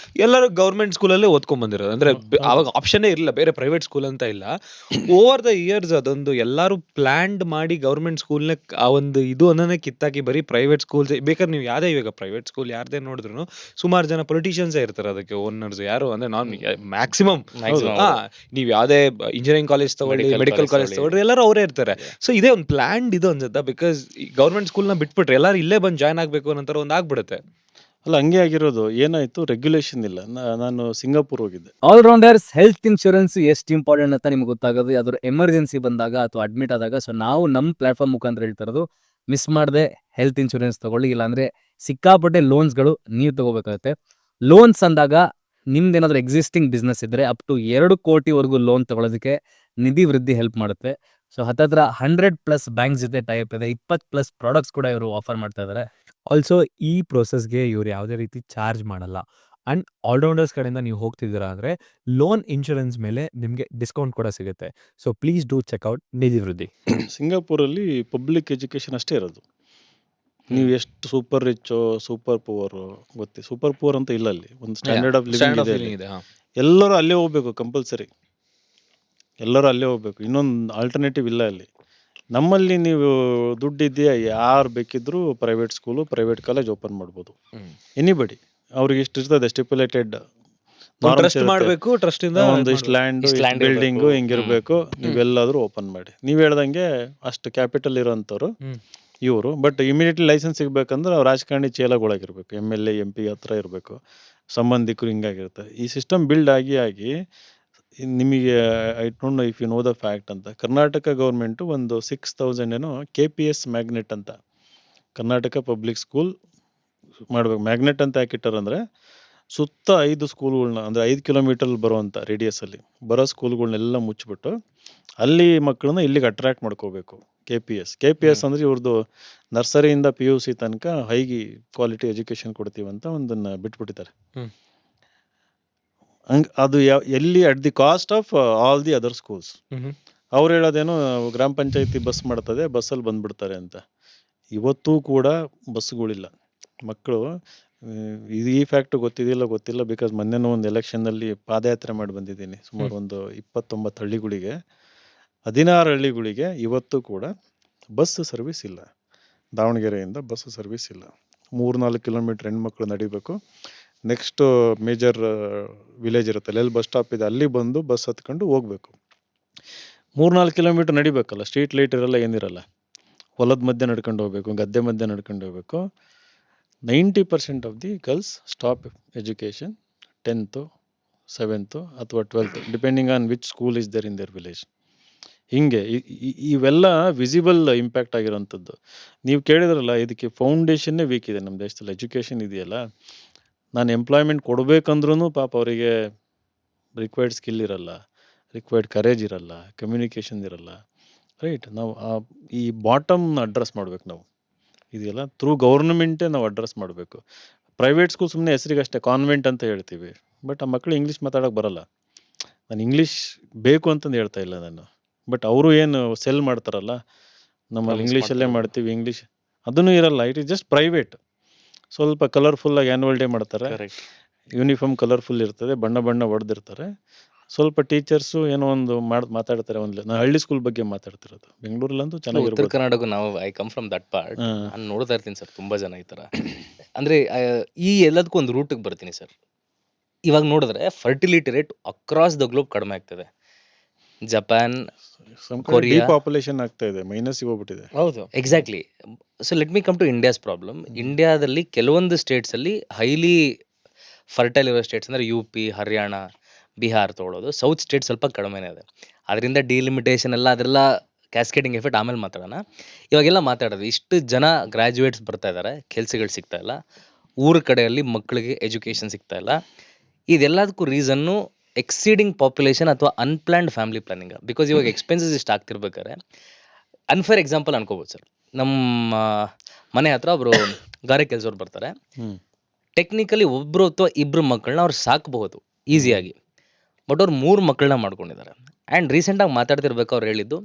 ಎಲ್ಲರೂ ಗವರ್ಮೆಂಟ್ ಸ್ಕೂಲಲ್ಲೇ ಓದ್ಕೊಂಡ್ ಬಂದಿರೋದು. ಅಂದ್ರೆ ಅವಾಗ ಆಪ್ಷನ್ನೇ ಇರಲಿಲ್ಲ ಬೇರೆ ಪ್ರೈವೇಟ್ ಸ್ಕೂಲ್ ಅಂತ ಇಲ್ಲ. ಓವರ್ ದ ಇಯರ್ಸ್ ಅದೊಂದು ಎಲ್ಲರೂ ಪ್ಲಾನ್ಡ್ ಮಾಡಿ ಗವರ್ಮೆಂಟ್ ಸ್ಕೂಲ್ನ ಆ ಒಂದು ಇದು ಅನ್ನೋದೇ ಕಿತ್ತಾಕಿ ಬರೀ ಪ್ರೈವೇಟ್ ಸ್ಕೂಲ್ಸ್. ಬೇಕಾದ್ರೆ ನೀವು ಯಾವ್ದೇ ಇವಾಗ ಪ್ರೈವೇಟ್ ಸ್ಕೂಲ್ ಯಾರ್ದೇ ನೋಡಿದ್ರು ಸುಮಾರು ಜನ ಪೊಲಿಟಿಷಿಯನ್ಸೇ ಇರ್ತಾರೆ ಅದಕ್ಕೆ ಓನರ್ಸ್. ಯಾರು ಅಂದ್ರೆ ಮ್ಯಾಕ್ಸಿಮಮ್ ನೀವು ಯಾವ್ದೇ ಇಂಜಿನಿಯರಿಂಗ್ ಕಾಲೇಜ್ ತಗೊಳ್ಳಿ, ಮೆಡಿಕಲ್ ಕಾಲೇಜ್ ತಗೊಳ್ಳಿ, ಎಲ್ಲರೂ ಅವರೇ ಇರ್ತಾರೆ. ಸೊ ಇದೇ ಒಂದು ಪ್ಲಾನ್ಡ್ ಇದು ಅನ್ಸುತ್ತಾ? ಬಿಕಾಸ್ ಗೌರ್ಮೆಂಟ್ ಸ್ಕೂಲ್ನ ಬಿಟ್ಬಿಟ್ರೆ ಎಲ್ಲರೂ ಇಲ್ಲೇ ಬಂದು ಜಾಯ್ನ್ ಆಗಬೇಕು ಅನ್ನೋ ಒಂದು ಆಗ್ಬಿಡುತ್ತೆ. ಅಲ್ಲ, ಹಂಗೆ ಆಗಿರೋದು. ಏನಾಯ್ತು, ರೆಗ್ಯುಲೇಷನ್ ಇಲ್ಲ. ನಾನು ಸಿಂಗಾಪುರ್ ಹೋಗಿದ್ದೆ. ಆಲ್ರೌಂಡರ್ಸ್ ಹೆಲ್ತ್ ಇನ್ಶೂರೆನ್ಸ್ ಎಷ್ಟು ಇಂಪಾರ್ಟೆಂಟ್ ಅಂತ ನಿಮ್ಗೆ ಗೊತ್ತಾಗೋದು ಯಾವ್ದಾದ್ರು ಎಮರ್ಜೆನ್ಸಿ ಬಂದಾಗ ಅಥವಾ ಅಡ್ಮಿಟ್ ಆದಾಗ. ಸೊ ನಾವು ನಮ್ಮ ಪ್ಲಾಟ್ಫಾರ್ಮ್ ಮುಖಾಂತರ ಹೇಳ್ತಾ ಇರೋದು, ಮಿಸ್ ಮಾಡದೆ ಹೆಲ್ತ್ ಇನ್ಶೂರೆನ್ಸ್ ತಗೊಳ್ಳಿ. ಇಲ್ಲಾಂದ್ರೆ ಸಿಕ್ಕಾಪಟ್ಟೆ ಲೋನ್ಸ್ಗಳು ನೀವು ತಗೋಬೇಕಾಗುತ್ತೆ. ಲೋನ್ಸ್ ಅಂದಾಗ ನಿಮ್ದೇನಾದ್ರೂ ಎಕ್ಸಿಸ್ಟಿಂಗ್ ಬಿಸ್ನೆಸ್ ಇದ್ರೆ ಅಪ್ ಟು 2 ಕೋಟಿವರೆಗೂ ಲೋನ್ ತಗೊಳ್ಳೋದಕ್ಕೆ ನಿಧಿ ವೃದ್ಧಿ ಹೆಲ್ಪ್ ಮಾಡುತ್ತೆ. ಸೊ ಹತ್ತತ್ರ 100+ ಬ್ಯಾಂಕ್ಸ್ ಜೊತೆ ಟೈಪ್ ಇದೆ, 20+ ಪ್ರಾಡಕ್ಟ್ಸ್ ಕೂಡ ಇವರು ಆಫರ್ ಮಾಡ್ತಾ ಇದ್ದಾರೆ. ಆಲ್ಸೋ ಈ ಪ್ರೋಸೆಸ್ಗೆ ಇವ್ರು ಯಾವುದೇ ರೀತಿ ಚಾರ್ಜ್ ಮಾಡಲ್ಲ. ಆ್ಯಂಡ್ ಆಲ್ರೌಂಡರ್ಸ್ ಕಡೆಯಿಂದ ನೀವು ಹೋಗ್ತಿದ್ದೀರಾ ಅಂದರೆ ಲೋನ್ ಇನ್ಶೂರೆನ್ಸ್ ಮೇಲೆ ನಿಮಗೆ ಡಿಸ್ಕೌಂಟ್ ಕೂಡ ಸಿಗುತ್ತೆ. ಸೊ ಪ್ಲೀಸ್ ಡೂ ಚೆಕ್ಔಟ್ ನಿಧಿ ವೃದ್ಧಿ. ಸಿಂಗಾಪುರಲ್ಲಿ ಪಬ್ಲಿಕ್ ಎಜುಕೇಷನ್ ಅಷ್ಟೇ ಇರೋದು. ನೀವು ಎಷ್ಟು super ರಿಚ್ಚೋ super poor ಗೊತ್ತಿ, super poor ಅಂತ ಇಲ್ಲ ಅಲ್ಲಿ. ಒಂದು ಸ್ಟ್ಯಾಂಡರ್ಡ್ ಆಫ್ ಲಿವಿಂಗ್ ಇದೆ ಅಲ್ಲಿ. ಎಲ್ಲರೂ ಅಲ್ಲೇ ಹೋಗ್ಬೇಕು, ಕಂಪಲ್ಸರಿ ಎಲ್ಲರೂ ಅಲ್ಲೇ ಹೋಗ್ಬೇಕು. ಇನ್ನೊಂದು ಆಲ್ಟರ್ನೇಟಿವ್ ಇಲ್ಲ ಅಲ್ಲಿ. ನಮ್ಮಲ್ಲಿ ನೀವು ದುಡ್ಡಿದೆಯಾ, ಯಾರು ಬೇಕಿದ್ರೂ private school, private college open ಮಾಡ್ಬೋದು. ಎನಿಬಡಿ, ಅವ್ರಿಗೆ ಇಷ್ಟು ಇರ್ತದೆ ಸ್ಟಿಪ್ಯುಲೇಟೆಡ್ ಟ್ರಸ್ಟ್ ಮಾಡಬೇಕು, ಟ್ರಸ್ಟ್ ಇಂದ ಒಂದಿಷ್ಟು ಲ್ಯಾಂಡ್, ಬಿಲ್ಡಿಂಗು ಹಿಂಗಿರ್ಬೇಕು, ನೀವೆಲ್ಲಾದ್ರೂ ಓಪನ್ ಮಾಡಿ. ನೀವು ಹೇಳ್ದಂಗೆ ಅಷ್ಟು ಕ್ಯಾಪಿಟಲ್ ಇರೋಂಥವ್ರು ಇವರು. ಬಟ್ ಇಮಿಡಿಯೇಟ್ಲಿ ಲೈಸೆನ್ಸ್ ಸಿಗ್ಬೇಕಂದ್ರೆ ಅವ್ರು ರಾಜಕಾರಣಿ ಚೇಲಗೊಳಗಿರ್ಬೇಕು, MLA MP ಹತ್ರ ಇರಬೇಕು, ಸಂಬಂಧಿಕರು ಹಿಂಗಾಗಿರುತ್ತೆ. ಈ ಸಿಸ್ಟಮ್ ಬಿಲ್ಡ್ ಆಗಿ ನಿಮಗೆ I don't know if you know the fact ಅಂತ, ಕರ್ನಾಟಕ ಗೌರ್ಮೆಂಟು ಒಂದು 6,000 ಏನೋ KPS ಮ್ಯಾಗ್ನೆಟ್ ಅಂತ ಕರ್ನಾಟಕ ಪಬ್ಲಿಕ್ ಸ್ಕೂಲ್ ಮಾಡಬೇಕು. ಮ್ಯಾಗ್ನೆಟ್ ಅಂತ ಯಾಕಿಟ್ಟಾರಂದರೆ ಸುತ್ತ 5 ಸ್ಕೂಲ್ಗಳ್ನ, ಅಂದರೆ 5 ಕಿಲೋಮೀಟರ್ ಬರುವಂಥ ರೇಡಿಯಸಲ್ಲಿ ಬರೋ ಸ್ಕೂಲ್ಗಳ್ನೆಲ್ಲ ಮುಚ್ಚಿಬಿಟ್ಟು ಅಲ್ಲಿ ಮಕ್ಕಳನ್ನ ಇಲ್ಲಿಗೆ ಅಟ್ರ್ಯಾಕ್ಟ್ ಮಾಡ್ಕೋಬೇಕು. KPS ಅಂದರೆ ಇವ್ರದ್ದು ನರ್ಸರಿಯಿಂದ PUC ತನಕ ಹೈ ಕ್ವಾಲಿಟಿ ಎಜುಕೇಷನ್ ಕೊಡ್ತೀವಂತ ಒಂದನ್ನು ಬಿಟ್ಬಿಟ್ಟಿದ್ದಾರೆ. ಹಂಗೆ ಅದು ಎಲ್ಲಿ at the cost of all the other schools. ಅವ್ರು ಹೇಳೋದೇನೋ ಗ್ರಾಮ ಪಂಚಾಯತಿ ಬಸ್ ಮಾಡ್ತದೆ, ಬಸ್ಸಲ್ಲಿ ಬಂದ್ಬಿಡ್ತಾರೆ ಅಂತ. ಇವತ್ತೂ ಕೂಡ ಬಸ್ಗಳಿಲ್ಲ. ಮಕ್ಕಳು ಇದು ಈ ಫ್ಯಾಕ್ಟ್ ಗೊತ್ತಿಲ್ಲ ಬಿಕಾಸ್ ಮೊನ್ನೆನೂ ಒಂದು ಎಲೆಕ್ಷನ್ನಲ್ಲಿ ಪಾದಯಾತ್ರೆ ಮಾಡಿ ಬಂದಿದ್ದೀನಿ. ಸುಮಾರು ಒಂದು 29 ಹಳ್ಳಿಗಳಿಗೆ, 16 ಹಳ್ಳಿಗಳಿಗೆ ಇವತ್ತು ಕೂಡ ಬಸ್ ಸರ್ವಿಸ್ ಇಲ್ಲ. ದಾವಣಗೆರೆಯಿಂದ ಬಸ್ ಸರ್ವಿಸ್ ಇಲ್ಲ. 3-4 ಕಿಲೋಮೀಟ್ರ್ ಹೆಣ್ಮಕ್ಳು ನಡಿಬೇಕು. ನೆಕ್ಸ್ಟ್ ಮೇಜರ್ ವಿಲೇಜ್ ಇರುತ್ತೆ, ಅಲ್ಲಿ ಬಸ್ ಸ್ಟಾಪ್ ಇದೆ, ಅಲ್ಲಿ ಬಂದು ಬಸ್ ಹತ್ಕೊಂಡು ಹೋಗ್ಬೇಕು. 3-4 ಕಿಲೋಮೀಟ್ರ್ ನಡಿಬೇಕಲ್ಲ, ಸ್ಟ್ರೀಟ್ ಲೈಟ್ ಇರಲ್ಲ, ಏನಿರಲ್ಲ. ಹೊಲದ ಮಧ್ಯೆ ನಡ್ಕೊಂಡು ಹೋಗ್ಬೇಕು, ಗದ್ದೆ ಮಧ್ಯೆ ನಡ್ಕೊಂಡು ಹೋಗ್ಬೇಕು. 90% of the girls stop education 10th, 7th ಅಥವಾ 12th depending on which school is there in their village. ಹೀಗೆ ಇವೆಲ್ಲ ವಿಸಿಬಲ್ ಇಂಪ್ಯಾಕ್ಟ್ ಆಗಿರೋಂಥದ್ದು. ನೀವು ಕೇಳಿದ್ರಲ್ಲ, ಇದಕ್ಕೆ ಫೌಂಡೇಶನ್ನೇ ವೀಕ್ ಇದೆ ನಮ್ಮ ದೇಶದಲ್ಲಿ. ಎಜುಕೇಷನ್ ಇದೆಯಲ್ಲ, ನಾನು ಎಂಪ್ಲಾಯ್ಮೆಂಟ್ ಕೊಡಬೇಕಂದ್ರೂ ಪಾಪ ಅವರಿಗೆ ರಿಕ್ವೈರ್ಡ್ ಸ್ಕಿಲ್ ಇರಲ್ಲ, ರಿಕ್ವೈರ್ಡ್ ಕರೇಜ್ ಇರಲ್ಲ, ಕಮ್ಯುನಿಕೇಷನ್ ಇರಲ್ಲ. ರೈಟ್, ನಾವು ಈ ಬಾಟಮ್ನ ಅಡ್ರೆಸ್ ಮಾಡ್ಬೇಕು. ನಾವು ಇದೆಯಲ್ಲ ಥ್ರೂ ಗೌರ್ಮೆಂಟೇ ನಾವು ಅಡ್ರೆಸ್ ಮಾಡಬೇಕು. ಪ್ರೈವೇಟ್ ಸ್ಕೂಲ್ ಸುಮ್ಮನೆ ಹೆಸರಿಗಷ್ಟೇ ಕಾನ್ವೆಂಟ್ ಅಂತ ಹೇಳ್ತೀವಿ, ಬಟ್ ಆ ಮಕ್ಕಳು ಇಂಗ್ಲೀಷ್ ಮಾತಾಡೋಕ್ಕೆ ಬರಲ್ಲ. ನಾನು ಇಂಗ್ಲೀಷ್ ಬೇಕು ಅಂತಂದು ಹೇಳ್ತಾ ಇಲ್ಲ ನಾನು, ಬಟ್ ಅವರು ಏನು ಸೆಲ್ ಮಾಡ್ತಾರಲ್ಲ, ನಮ್ಮಲ್ಲಿ ಇಂಗ್ಲೀಷಲ್ಲೇ ಮಾಡ್ತೀವಿ, ಇಂಗ್ಲೀಷ್ ಅದನ್ನು ಇರಲ್ಲ. It is just private. ಸ್ವಲ್ಪ ಕಲರ್ಫುಲ್ಲಾಗಿ ಆ್ಯನ್ಯುವಲ್ ಡೇ ಮಾಡ್ತಾರೆ, ಯೂನಿಫಾರ್ಮ್ ಕಲರ್ಫುಲ್ ಇರ್ತದೆ, ಬಣ್ಣ ಹೊಡೆದಿರ್ತಾರೆ. ಸ್ವಲ್ಪ ಟೀಚರ್ಸು ಏನೋ ಒಂದು ಮಾತಾಡ್ತಾರೆ. ನಾನು ಹಳ್ಳಿ ಸ್ಕೂಲ್ ಬಗ್ಗೆ ಮಾತಾಡ್ತಿರೋದು. ಬೆಂಗಳೂರಲ್ಲಂತೂ ಉತ್ತರ ಚೆನ್ನಾಗಿರ್ಬೋದು. ಕರ್ನಾಟಕ, ನಾವು I come from that part. ನಾನು ನೋಡ್ತಾ ಇರ್ತೀನಿ ಸರ್ ತುಂಬ ಜನ ಈ ಥರ. ಅಂದರೆ ಈ ಎಲ್ಲದಕ್ಕೂ ಒಂದು ರೂಟಿಗೆ ಬರ್ತೀನಿ ಸರ್. ಇವಾಗ ನೋಡಿದ್ರೆ fertility rate across the globe ಕಡಿಮೆ ಆಗ್ತದೆ. ಜಪಾನ್, ಕೊರಿಯಾ ಪಾಪ್ಯುಲೇಷನ್ ಆಗ್ತಾ ಇದೆ, ಮೈನಸ್ಸಿಗೆ ಹೋಗ್ಬಿಟ್ಟಿದೆ. ಹೌದು, exactly. So let me come to India's problem. ಇಂಡಿಯಾದಲ್ಲಿ ಕೆಲವೊಂದು ಸ್ಟೇಟ್ಸಲ್ಲಿ ಹೈಲಿ ಫರ್ಟೈಲ್ ಇರೋ ಸ್ಟೇಟ್ಸ್ ಅಂದರೆ UP, ಹರಿಯಾಣ, ಬಿಹಾರ್ ತೊಗೊಳ್ಳೋದು. ಸೌತ್ ಸ್ಟೇಟ್ ಸ್ವಲ್ಪ ಕಡಿಮೆನೇ ಇದೆ. ಅದರಿಂದ ಡಿಲಿಮಿಟೇಷನ್ ಎಲ್ಲ ಅದೆಲ್ಲ ಕ್ಯಾಸ್ಕೇಡಿಂಗ್ ಎಫೆಕ್ಟ್ ಆಮೇಲೆ ಮಾತಾಡೋಣ. ಇವಾಗೆಲ್ಲ ಮಾತಾಡೋದು, ಇಷ್ಟು ಜನ ಗ್ರ್ಯಾಜುಯೇಟ್ಸ್ ಬರ್ತಾ ಇದ್ದಾರೆ, ಕೆಲಸಗಳು ಸಿಗ್ತಾ ಇಲ್ಲ, ಊರ ಕಡೆಯಲ್ಲಿ ಮಕ್ಕಳಿಗೆ ಎಜುಕೇಷನ್ ಸಿಗ್ತಾ ಇಲ್ಲ. ಇದೆಲ್ಲದಕ್ಕೂ ರೀಸನ್ನು ಎಕ್ಸೀಡಿಂಗ್ ಪಾಪ್ಯುಲೇಷನ್ ಅಥವಾ ಅನ್ಪ್ಲ್ಯಾನ್ಡ್ ಫ್ಯಾಮಿಲಿ ಪ್ಲಾನಿಂಗ್. ಬಿಕಾಸ್ ಇವಾಗ ಎಕ್ಸ್ಪೆನ್ಸಸ್ ಇಷ್ಟು ಆಗ್ತಿರ್ಬೇಕಾದ್ರೆ, ಅನ್ಫೇರ್ ಎಕ್ಸಾಂಪಲ್ ಅನ್ಕೋಬೋದು ಸರ್. ನಮ್ಮ ಮನೆ ಹತ್ರ ಒಬ್ಬರು ಗಾರೆ ಕೆಲಸವ್ರು ಬರ್ತಾರೆ. ಟೆಕ್ನಿಕಲಿ ಒಬ್ಬರು ಅಥವಾ ಇಬ್ಬರು ಮಕ್ಕಳನ್ನ ಅವ್ರು ಸಾಕಬಹುದು ಈಸಿಯಾಗಿ. ಬಟ್ ಅವ್ರು 3 ಮಕ್ಕಳನ್ನ ಮಾಡ್ಕೊಂಡಿದ್ದಾರೆ. ಆ್ಯಂಡ್ ರೀಸೆಂಟಾಗಿ ಮಾತಾಡ್ತಿರ್ಬೇಕು ಅವ್ರು ಹೇಳಿದ್ದು,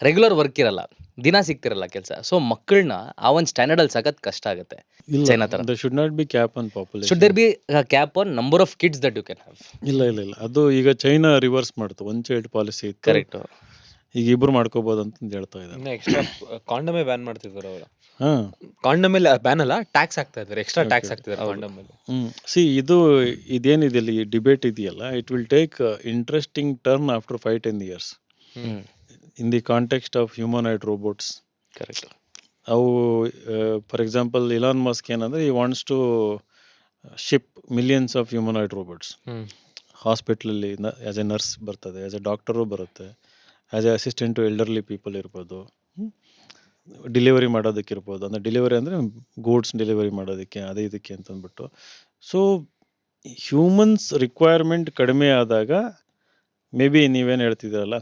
ರೆಗ್ಯುಲರ್ ವರ್ಕ್ ಇರಲ್ಲ, ದಿನ ಸಿಗ್ತಿರಲ್ಲ ಕೆಲಸ. ಸೊ ಮಕ್ಕಳನ್ನ ಆ ಒಂದು ಸ್ಟ್ಯಾಂಡರ್ಡಲ್ಲಿ ಸಾಕೋದು ಕಷ್ಟ ಆಗುತ್ತೆ. ಚೈನಾ ಥರ. There should not be cap on population. Should there be cap on number of kids that you can have. ಇಲ್ಲ ಅದು ಈಗ ಚೈನಾ ರಿವರ್ಸ್ ಮಾಡ್ತು, ಒನ್ ಚೈಲ್ಡ್ ಪಾಲಿಸಿ ಇತ್ತು, ಕರೆಕ್ಟ್. ಈಗ ಇಬ್ರು ಮಾಡ್ಕೋಬಹುದು ಅಂತ ಹೇಳ್ತಾ ಇದ್ದಾರೆ. ಇನ್ನು ಎಕ್ಸ್ಟ್ರಾ ಕಾಂಡಮೇ ಬ್ಯಾನ್ ಮಾಡ್ತಿದ್ದಾರೆ ಅವರು. ಹಾ ಕಾಂಡಮ್ ಮೇಲೆ ಬ್ಯಾನ್ ಅಲ್ಲ, ಟ್ಯಾಕ್ಸ್ ಹಾಕ್ತಾ ಇದ್ದಾರೆ, ಎಕ್ಸ್ಟ್ರಾ Okay, ಟ್ಯಾಕ್ಸ್ okay. ಹಾಕ್ತಿದ್ದಾರೆ ಕಾಂಡಮ್ ಮೇಲೆ. ಇದೇನಿದೆ ಈ ಡಿಬೇಟ್ ಇದೆಯಲ್ಲ, it will take interesting turn after 5-10 years in the context of humanoid robots. Correct. ಅವು ಫಾರ್ ಎಕ್ಸಾಂಪಲ್ ಇಲಾನ್ ಮಸ್ಕ್ ಏನಂದ್ರೆ ಈ wants to ship millions of humanoid robots. ಹಾಸ್ಪಿಟ್ಲಲ್ಲಿ as a nurse ಬರ್ತದೆ, ಆ್ಯಸ್ ಎ ಡಾಕ್ಟರು ಬರುತ್ತೆ, as a assistant to elderly people ಇರ್ಬೋದು, delivery ಮಾಡೋದಕ್ಕಿರ್ಬೋದು. ಅಂದರೆ delivery ಅಂದರೆ ಗೂಡ್ಸ್ ಡೆಲಿವರಿ ಮಾಡೋದಕ್ಕೆ ಅದೇ ಇದಕ್ಕೆ ಅಂತಂದ್ಬಿಟ್ಟು. ಸೊ ಹ್ಯೂಮನ್ಸ್ ರಿಕ್ವೈರ್ಮೆಂಟ್ ಕಡಿಮೆ ಆದಾಗ ಮೇ ಬಿ ನೀವೇನು ಹೇಳ್ತಿದ್ದೀರಲ್ಲ,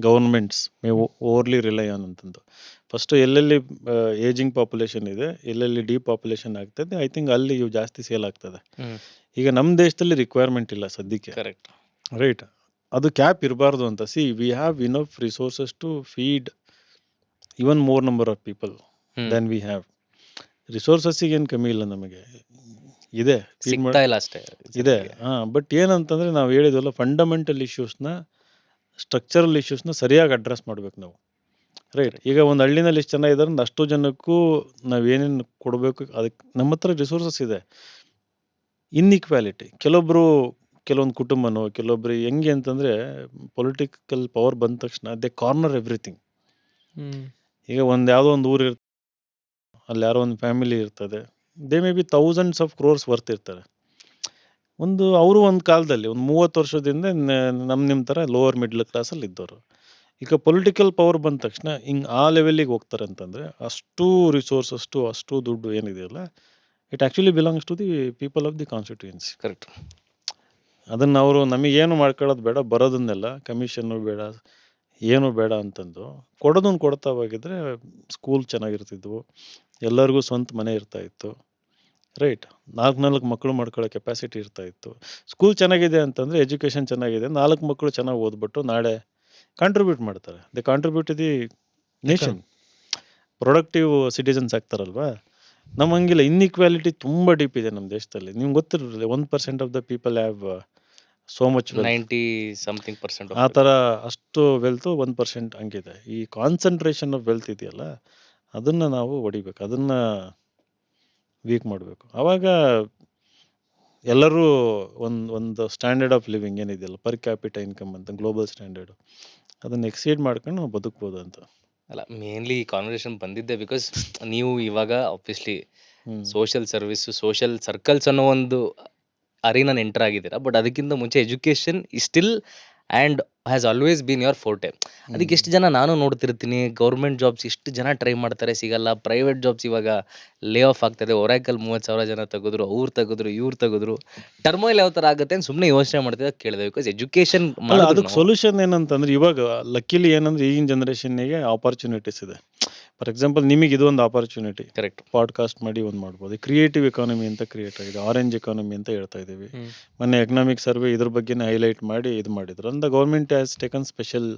governments may overly rely on ಅಂತಂದು. ಫಸ್ಟು ಎಲ್ಲೆಲ್ಲಿ ಏಜಿಂಗ್ ಪಾಪ್ಯುಲೇಷನ್ ಇದೆ, ಎಲ್ಲೆಲ್ಲಿ ಡಿಪಾಪ್ಯುಲೇಷನ್ ಆಗ್ತದೆ, ಐ ಥಿಂಕ್ ಅಲ್ಲಿ ಇವು ಜಾಸ್ತಿ ಸೇಲ್ ಆಗ್ತದೆ. ಈಗ ನಮ್ಮ ದೇಶದಲ್ಲಿ ರಿಕ್ವೈರ್ಮೆಂಟ್ ಇಲ್ಲ ಸದ್ಯಕ್ಕೆ, ಕರೆಕ್ಟ್. ರೈಟ್? ಅದು ಕ್ಯಾಪ್ ಇರಬಾರ್ದು ಅಂತ. We have enough resources to feed even more number of people than we have. ರಿಸೋರ್ಸಸ್ಸಿಗೆ ಏನು ಕಮ್ಮಿ ಇಲ್ಲ, ನಮಗೆ ಇದೆ, feed ಸಿಗ್ತಾ ಇಲ್ಲ ಅಷ್ಟೇ. ಇದೆ. ಬಟ್ ಏನಂತಂದರೆ ನಾವು ಹೇಳಿದ್ವಲ್ಲ, ಫಂಡಮೆಂಟಲ್ ಇಶ್ಯೂಸ್ನ, ಸ್ಟ್ರಕ್ಚರಲ್ ಇಶ್ಯೂಸ್ನ ಸರಿಯಾಗಿ ಅಡ್ರೆಸ್ ಮಾಡ್ಬೇಕು ನಾವು, ರೈಟ್? ಈಗ ಒಂದು ಹಳ್ಳಿನಲ್ಲಿ ಎಷ್ಟು ಜನ ಇದ್ದಾರೆ, ಅಷ್ಟು ಜನಕ್ಕೂ ನಾವೇನೇನು ಕೊಡಬೇಕು, ಅದಕ್ಕೆ ನಮ್ಮ ಹತ್ರ ರಿಸೋರ್ಸಸ್ ಇದೆ. ಇನ್ಇಕ್ವಾಲಿಟಿ, ಕೆಲವೊಂದು ಕುಟುಂಬನೋ, ಕೆಲವೊಬ್ರು ಹೆಂಗೆ ಅಂತಂದರೆ ಪೊಲಿಟಿಕಲ್ ಪವರ್ ಬಂದ ತಕ್ಷಣ ದೇ ಕಾರ್ನರ್ ಎವ್ರಿಥಿಂಗ್. ಈಗ ಯಾವುದೋ ಒಂದು ಊರು ಇರ್ತದೆ, ಅಲ್ಲಿ ಯಾರೋ ಒಂದು ಫ್ಯಾಮಿಲಿ ಇರ್ತದೆ, they may be thousands of crores worth ಇರ್ತಾರೆ. ಅವರು ಒಂದು ಕಾಲದಲ್ಲಿ ಒಂದು 30 ವರ್ಷದಿಂದ ನಿಮ್ಮ ಥರ ಲೋವರ್ ಮಿಡ್ಲ್ ಕ್ಲಾಸಲ್ಲಿ ಇದ್ದವರು. ಈಗ ಪೊಲಿಟಿಕಲ್ ಪವರ್ ಬಂದ ತಕ್ಷಣ ಹಿಂಗೆ ಆ ಲೆವೆಲ್ಲಿಗೆ ಹೋಗ್ತಾರೆ ಅಂತಂದರೆ, ಅಷ್ಟು ರಿಸೋರ್ಸಸ್, ಅಷ್ಟು ದುಡ್ಡು ಏನಿದೆಯಲ್ಲ, it actually belongs to the people of the constituency. Correct. ಅದನ್ನು ಅವರು ನಮಗೇನು ಮಾಡ್ಕೊಳ್ಳೋದು ಬೇಡ, ಬರೋದನ್ನೆಲ್ಲ ಕಮಿಷನ್ನು ಬೇಡ, ಏನೂ ಬೇಡ ಅಂತಂದು ಕೊಡೋದನ್ನು ಕೊಡ್ತಾ ಹೋಗಿದ್ರೆ ಸ್ಕೂಲ್ ಚೆನ್ನಾಗಿರ್ತಿದ್ವು, ಎಲ್ಲರಿಗೂ ಸ್ವಂತ ಮನೆ ಇರ್ತಾಯಿತ್ತು, ರೈಟ್? 4 ಮಕ್ಕಳು ಮಾಡ್ಕೊಳ್ಳೋ ಕೆಪಾಸಿಟಿ ಇರ್ತಾಯಿತ್ತು. ಸ್ಕೂಲ್ ಚೆನ್ನಾಗಿದೆ ಅಂತಂದರೆ, ಎಜುಕೇಷನ್ ಚೆನ್ನಾಗಿದೆ, 4 ಮಕ್ಕಳು ಚೆನ್ನಾಗಿ ಓದ್ಬಿಟ್ಟು ನಾಳೆ ಕಾಂಟ್ರಿಬ್ಯೂಟ್ ಮಾಡ್ತಾರೆ. They contribute the nation, productive citizens ಆಗ್ತಾರಲ್ವಾ. ನಮ್ಮ ಹಂಗಿಲ್ಲ, ಇನ್ಇಕ್ವಾಲಿಟಿ ತುಂಬ ಡೀಪ್ ಇದೆ ನಮ್ಮ ದೇಶದಲ್ಲಿ. ನಿಮ್ಗೆ ಗೊತ್ತಿರಲಿಲ್ಲ, 1% of the people have so much wealth. 90% ಆ ಥರ ಅಷ್ಟು ವೆಲ್ತು 1% ಹಂಗಿದೆ. ಈ ಕಾನ್ಸಂಟ್ರೇಷನ್ ಆಫ್ ವೆಲ್ತ್ ಇದೆಯಲ್ಲ, ಅದನ್ನು ನಾವು ಹೊಡಿಬೇಕು, ಅದನ್ನು ವೀಕ್ ಮಾಡಬೇಕು. ಆವಾಗ ಎಲ್ಲರೂ ಒಂದು ಸ್ಟ್ಯಾಂಡರ್ಡ್ ಆಫ್ ಲಿವಿಂಗ್ ಏನಿದೆಯಲ್ಲ, ಪರ್ ಕ್ಯಾಪಿಟ ಇನ್ಕಮ್ ಅಂತ ಗ್ಲೋಬಲ್ ಸ್ಟ್ಯಾಂಡರ್ಡು, ಅದನ್ನು ಎಕ್ಸೀಡ್ ಮಾಡ್ಕೊಂಡು ನಾವು ಬದುಕ್ಬೋದು ಅಂತ. ಅಲ್ಲ, ಮೇನ್ಲಿ ಈ ಕಾನ್ವರ್ಸೇಷನ್ ಬಂದಿದ್ದೆ ಬಿಕಾಸ್ ನೀವು ಇವಾಗ obviously social service, social circles ಅನ್ನೋ ಒಂದು ಅರೀನಾನ ಎಂಟರ್ ಆಗಿದ್ದೀರಾ. ಬಟ್ ಅದಕ್ಕಿಂತ ಮುಂಚೆ education still and has always been your forte. ಅದಕ್ಕೆ ಎಷ್ಟು ಜನ ನಾನು ನೋಡ್ತಿರ್ತೀನಿ, ಗೌರ್ಮೆಂಟ್ ಜಾಬ್ಸ್ ಎಷ್ಟು ಜನ ಟ್ರೈ ಮಾಡ್ತಾರೆ, ಸಿಗಲ್ಲ. ಪ್ರೈವೇಟ್ ಜಾಬ್ಸ್ ಇವಾಗ ಲೇ ಆಫ್ ಆಗ್ತದೆ. ಒರಾಕಲ್ 30,000 ಜನ ತೆಗೆದ್ರು, ಅವ್ರು ತೆಗೆದ್ರು, ಇವ್ರು ತೆಗೆದ್ರು. ಟರ್ಮೋಯಿಲ್ ಯಾವ ಥರ ಆಗುತ್ತೆ ಅಂತ ಸುಮ್ಮನೆ ಯೋಚನೆ ಮಾಡ್ತಿದ್ದೆ, ಕೇಳಿದೆ. ಬಿಕಾಸ್ ಎಜುಕೇಷನ್ ಅದಕ್ಕೆ ಸೊಲ್ಯೂಷನ್ ಏನಂತಂದ್ರೆ, ಇವಾಗ ಲಕ್ಕಿಲಿ ಏನಂದ್ರೆ ಈಗಿನ ಜನ್ರೇಷನ್ನಿಗೆ ಆಪರ್ಚುನಿಟೀಸ್ ಇದೆ. ಫಾರ್ ಎಕ್ಸಾಂಪಲ್ ನಿಮಗೆ ಇದೊಂದು ಆಪರ್ಚುನಿಟಿ, ಕರೆಕ್ಟ್. ಪಾಡ್ಕಾಸ್ಟ್ ಮಾಡಿ ಒಂದು ಮಾಡ್ಬೋದು. ಕ್ರಿಯೇಟಿವ್ ಎಕಾನಮಿ ಅಂತ ಕ್ರಿಯೇಟ್ ಆಗಿದೆ, ಆರೆಂಜ್ ಎಕಾನಮಿ ಅಂತ ಹೇಳ್ತಾ ಇದ್ದೀವಿ. ಮೊನ್ನೆ ಎಕನಾಮಿಕ್ ಸರ್ವೆ ಇದ್ರ ಬಗ್ಗೆನೇ ಹೈಲೈಟ್ ಮಾಡಿ ಇದು ಮಾಡಿದ್ರು. ಅಂದ government has taken special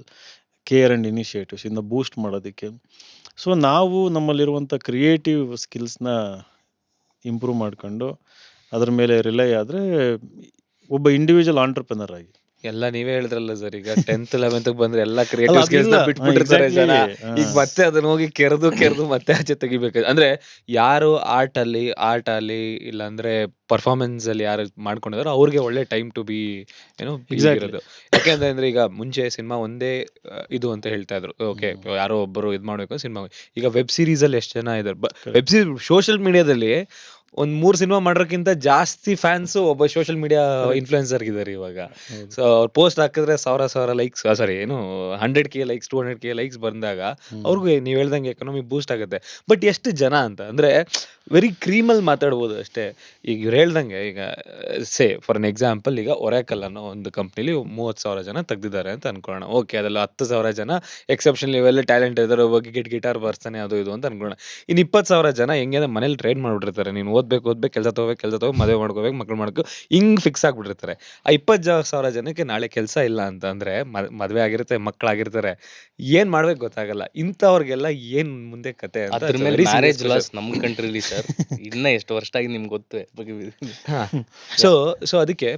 care and initiatives ಇನ್ನು ಬೂಸ್ಟ್ ಮಾಡೋದಕ್ಕೆ. ಸೊ ನಾವು ನಮ್ಮಲ್ಲಿರುವಂಥ ಕ್ರಿಯೇಟಿವ್ ಸ್ಕಿಲ್ಸ್ನ ಇಂಪ್ರೂವ್ ಮಾಡ್ಕೊಂಡು ಅದ್ರ ಮೇಲೆ ರಿಲೈ ಆದರೆ ಒಬ್ಬ ಇಂಡಿವಿಜುವಲ್ ಆಂಟ್ರಪ್ರನರ್ ಆಗಿ. ಎಲ್ಲ ನೀವೇ ಹೇಳಿದ್ರಲ್ಲ ಸರ್, ಈಗ 10th 11th ಬಂದ್ರೆ ಎಲ್ಲ ಕ್ರಿಯೇಟಿವ್ ಸ್ಕಿಲ್ಸ್ ಬಿಟ್ಬಿಟ್ಟಿರ್ತಾರೆ ಜನ. ಈಗ ಮತ್ತೆ ಅದನ್ನ ಹೋಗಿ ಕೆರೆದು ಮತ್ತೆ ಆಚೆ ತೆಗಿಬೇಕು. ಅಂದ್ರೆ ಯಾರು ಆರ್ಟ್ ಅಲ್ಲಿ ಇಲ್ಲಾಂದ್ರೆ ಪರ್ಫಾರ್ಮೆನ್ಸ್ ಅಲ್ಲಿ ಯಾರು ಮಾಡ್ಕೊಂಡಿದಾರೋ ಅವ್ರಿಗೆ ಒಳ್ಳೆ ಟೈಮ್ ಟು ಬಿ ಇರೋದು. ಯಾಕೆಂದ್ರೆ ಈಗ ಮುಂಚೆ ಸಿನಿಮಾ ಒಂದೇ ಇದು ಅಂತ ಹೇಳ್ತಾ ಇದ್ರು. ಓಕೆ, ಯಾರೋ ಒಬ್ಬರು ಇದು ಮಾಡ್ಬೇಕು ಸಿನಿಮಾ. ಈಗ ವೆಬ್ ಸೀರೀಸ್ ಅಲ್ಲಿ ಎಷ್ಟು ಜನ ಇದಾರೆ. ವೆಬ್ ಸೀರೀಸ್ ಸೋಷಿಯಲ್ ಮೀಡಿಯಾದಲ್ಲಿ ಒಂದ್ 3 ಸಿನಿಮಾ ಮಾಡೋಕ್ಕಿಂತ ಜಾಸ್ತಿ ಫ್ಯಾನ್ಸ್ ಒಬ್ಬ ಸೋಷಿಯಲ್ ಮೀಡಿಯಾ ಇನ್ಫ್ಲುಯೆನ್ಸರ್ ಇದ್ದಾರೆ ಇವಾಗ. ಸೊ ಅವ್ರು ಪೋಸ್ಟ್ ಹಾಕಿದ್ರೆ 1,000 likes, 100K likes, 200K likes ಬಂದಾಗ ಅವ್ರಿಗೂ ನೀವು ಹೇಳ್ದಂಗೆ ಎಕನಾಮಿ ಬೂಸ್ಟ್ ಆಗುತ್ತೆ. ಬಟ್ ಎಷ್ಟು ಜನ ಅಂತ ಅಂದ್ರೆ ವೆರಿ ಕ್ರೀಮಲ್ಲಿ ಮಾತಾಡ್ಬೋದು ಅಷ್ಟೇ. ಈಗ ಇವ್ರು ಹೇಳ್ದಂಗೆ, ಈಗ ಫಾರ್ ಅನ್ ಎಕ್ಸಾಂಪಲ್, ಈಗ ಒರಾಕಲ್ ಅನ್ನೋ ಒಂದು ಕಂಪ್ನಿಲಿ 30,000 ಜನ ತೆಗ್ದಿದ್ದಾರೆ ಅಂತ ಅನ್ಕೊಳ್ಳೋಣ. ಓಕೆ, ಅದೆಲ್ಲ 10,000 ಜನ ಎಕ್ಸೆಪ್ಷನ್ ಲೆವೆಲ್ ಟ್ಯಾಲೆಂಟ್ ಇದ್ದಾರೆ, ಹೋಗಿ ಗಿಟಾರ್ ಬರ್ತಾನೆ ಅದು ಇದು ಅಂತ ಅನ್ಕೊಳ್ಳೋಣ. ಇನ್ನು 20,000 ಜನ ಹೆಂಗೆ ಮನೇಲಿ ಟ್ರೈನ್ ಮಾಡ್ಬಿಟ್ಟಿರ್ತಾರೆ. ನೀನು ಓದ್ಬೇಕು ಕೆಲಸ ತಗೋಬೇಕು ಮದುವೆ ಮಾಡ್ಕೋಬೇಕು ಮಕ್ಳು ಮಾಡ್ಕೋ ಹಿಂಗ್ ಫಿಕ್ಸ್ ಆಗ್ಬಿಟ್ಟಿರ್ತಾರೆ. ಆ 20,000 ಜನಕ್ಕೆ ನಾಳೆ ಕೆಲಸ ಇಲ್ಲ ಅಂತ ಅಂದ್ರೆ ಮದ್ವೆ ಆಗಿರುತ್ತೆ, ಮಕ್ಕಳಾಗಿರ್ತಾರೆ, ಏನ್ ಮಾಡ್ಬೇಕು ಗೊತ್ತಾಗಲ್ಲ. ಇಂಥವ್ರಿಗೆಲ್ಲ ಏನ್ ಮುಂದೆ ಕತೆ ಅಂತ ಅದ್ರ it's a ಮೇಲೆ very serious marriage question. Loss ನಮ್ಮ ಕಂಟ್ರಿಲಿ ಸರ್ ಇನ್ನ ಎಷ್ಟು ವರ್ಷ ಆಗಿ ನಿಮ್ಗೆ ಗೊತ್ತೇ ಹಾ. ಸೊ ಅದಕ್ಕೆ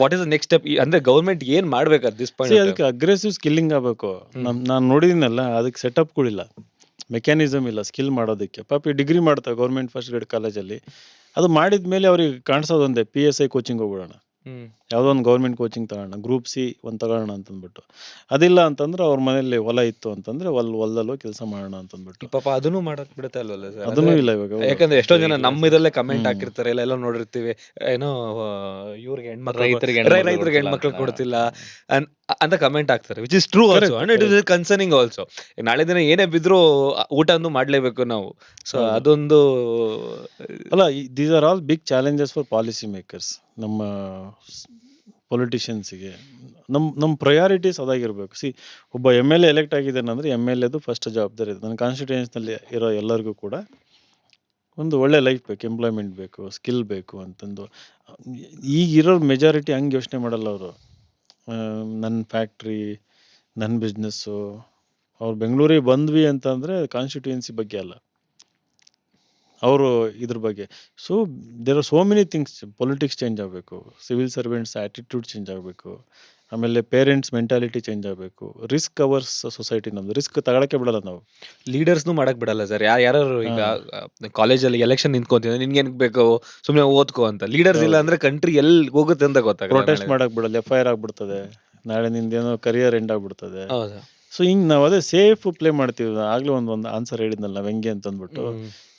what is the next step ಅಂದ್ರೆ ಗೌರ್ಮೆಂಟ್ ಏನ್ ಮಾಡ್ಬೇಕು ಅಟ್ ದಿಸ್ See, ಪಾಯಿಂಟ್? ಅದಕ್ಕೆ ಅಗ್ರೆಸಿವ್ ಸ್ಕಿಲ್ಲಿಂಗ್ ಆಗಬೇಕು. ನಾನು ನೋಡಿದ್ದೀನಲ್ಲ, ಅದಕ್ಕೆ ಸೆಟಪ್ಗಳಿಲ್ಲ, ಮೆಕ್ಯಾನಿಸಮ್ ಇಲ್ಲ ಸ್ಕಿಲ್ ಮಾಡೋದಕ್ಕೆ. ಪಾಪ ಡಿಗ್ರಿ ಮಾಡ್ತಾರೆ ಗೌರ್ಮೆಂಟ್ ಫಸ್ಟ್ ಗ್ರೇಡ್ ಕಾಲೇಜಲ್ಲಿ. ಅದು ಮಾಡಿದ ಮೇಲೆ ಅವ್ರಿಗೆ ಕಾಣಿಸೋದು ಒಂದೇ, PSI ಕೋಚಿಂಗ್ ಹೋಗ್ಬಿಡೋಣ, ಯಾವುದೋ ಒಂದು ಗೌರ್ಮೆಂಟ್ ಕೋಚಿಂಗ್ ತಗೋಣ, ಗ್ರೂಪ್ ಸಿ ಒಂದು ತಗೋಣ ಅಂತಂದ್ಬಿಟ್ಟು. ಅದಿಲ್ಲ ಅಂತಂದ್ರೆ ಅವ್ರ ಮನೇಲಿ ಹೊಲ ಇತ್ತು ಅಂತಂದ್ರೆ ಹೊಲದಲ್ಲೂ ಕೆಲಸ ಮಾಡೋಣ ಅಂತಂದ್ಬಿಟ್ಟು. ಪಾಪ ಅದನ್ನು ಮಾಡಕ್ ಬಿಡುತ್ತೆ ಅಲ್ವಲ್ಲ ಸರ್? ಅದನ್ನೂ ಇಲ್ಲ ಇವಾಗ. ಯಾಕಂದ್ರೆ ಎಷ್ಟೋ ಜನ ನಮ್ಮ ಇದರಲ್ಲೇ ಕಮೆಂಟ್ ಹ್ಮ್. ಹಾಕಿರ್ತಾರೆ, ಎಲ್ಲ ನೋಡಿರ್ತೀವಿ, ಏನೋ ಇವ್ರಿಗೆ ರೈತರಿಗೆ ರೈತರಿಗೆ ಹೆಣ್ಮಕ್ಳು ಕೊಡ್ತಿಲ್ಲ ಅಂತ ಕಮೆಂಟ್ ಹಾಕ್ತಾರೆ, which is true also and it is concerning also. ನಾಳೆ ದಿನ ಏನೇ ಬಿದ್ರು ಊಟ ಅಂದು ಮಾಡ್ಲೇಬೇಕು ನಾವು. ಸೊ ಹೌದು. ಅದೊಂದು ಅಲ್ಲ, these are all big challenges for policy makers. ನಮ್ಮ ಪೊಲಿಟಿಷಿಯನ್ಸಿಗೆ ನಮ್ಮ ಪ್ರಯಾರಿಟೀಸ್ ಅದಾಗಿರ್ಬೇಕು. ಒಬ್ಬ MLA ಎಲೆಕ್ಟ್ ಆಗಿದ್ದಾನಂದ್ರೆ MLAದು ಫಸ್ಟ್ ಜವಾಬ್ದಾರಿ ಇದೆ. ನನ್ನ ಕಾನ್ಸ್ಟಿಟ್ಯೂಯನ್ಸ್ನಲ್ಲಿ ಇರೋ ಎಲ್ಲರಿಗೂ ಕೂಡ ಒಂದು ಒಳ್ಳೆ ಲೈಫ್ ಬೇಕು, ಎಂಪ್ಲಾಯ್ಮೆಂಟ್ ಬೇಕು, ಸ್ಕಿಲ್ ಬೇಕು ಅಂತಂದು. ಈಗಿರೋ ಮೆಜಾರಿಟಿ ಹಂಗೆ ಯೋಚನೆ ಮಾಡಲ್ಲ ಅವರು. ನನ್ನ ಫ್ಯಾಕ್ಟ್ರಿ, ನನ್ನ ಬಿಸ್ನೆಸ್ಸು, ಅವ್ರು ಬೆಂಗಳೂರಿಗೆ ಬಂದ್ವಿ ಅಂತಂದರೆ ಕಾನ್ಸ್ಟಿಟ್ಯೂಯನ್ಸಿ ಬಗ್ಗೆ ಅಲ್ಲ, ಅವರು ಇದ್ರ ಬಗ್ಗೆ. So there are so many things. Politics change ಆಗಬೇಕು, ಸಿವಿಲ್ ಸರ್ವೆಂಟ್ಸ್ ಆ್ಯಟಿಟ್ಯೂಡ್ ಚೇಂಜ್ ಆಗಬೇಕು, ಆಮೇಲೆ ಪೇರೆಂಟ್ಸ್ ಮೆಂಟಾಲಿಟಿ ಚೇಂಜ್ ಆಗಬೇಕು. ರಿಸ್ಕ್ ಅವರ್ಸ್ ಸೊಸೈಟಿ ನಮ್ಮದು, ರಿಸ್ಕ್ ತಗೊಳಕ್ಕೆ ಬಿಡಲ್ಲ ನಾವು. ಲೀಡರ್ಸ್ನು ಮಾಡಕ್ ಬಿಡಲ್ಲ ಸರ್. ಯಾರು ಈಗ ಕಾಲೇಜಲ್ಲಿ ಎಲೆಕ್ಷನ್ ನಿಂತ್ಕೊಂತಿದ್ರೆ ನಿನ್ಗೇನ್ ಬೇಕು, ಸುಮ್ನೆ ಓದ್ಕೋ ಅಂತ. ಲೀಡರ್ಸ್ ಇಲ್ಲ ಅಂದ್ರೆ ಕಂಟ್ರಿ ಎಲ್ಲಿ ಹೋಗುತ್ತೆ ಅಂತ ಗೊತ್ತಾಗಲ್ಲ. ಪ್ರೊಟೆಸ್ಟ್ ಮಾಡಕ್ಕೆ ಬಿಡಲ್ಲ, FIR ಆಗ್ಬಿಡ್ತದೆ, ನಾಳೆ ನಿಂದೇನೋ ಕರಿಯರ್ ಎಂಡ್ ಆಗ್ಬಿಡ್ತದೆ. ಹೌದಾ? ಸೊ ಹಿಂಗೆ ನಾವು ಅದೇ ಸೇಫ್ ಪ್ಲೇ ಮಾಡ್ತೀವಿ. ಆಗಲೇ ಒಂದು ಆನ್ಸರ್ ಹೇಳಿದ್ನಲ್ಲ ನಾವು ಹೆಂಗೆ ಅಂತಂದ್ಬಿಟ್ಟು.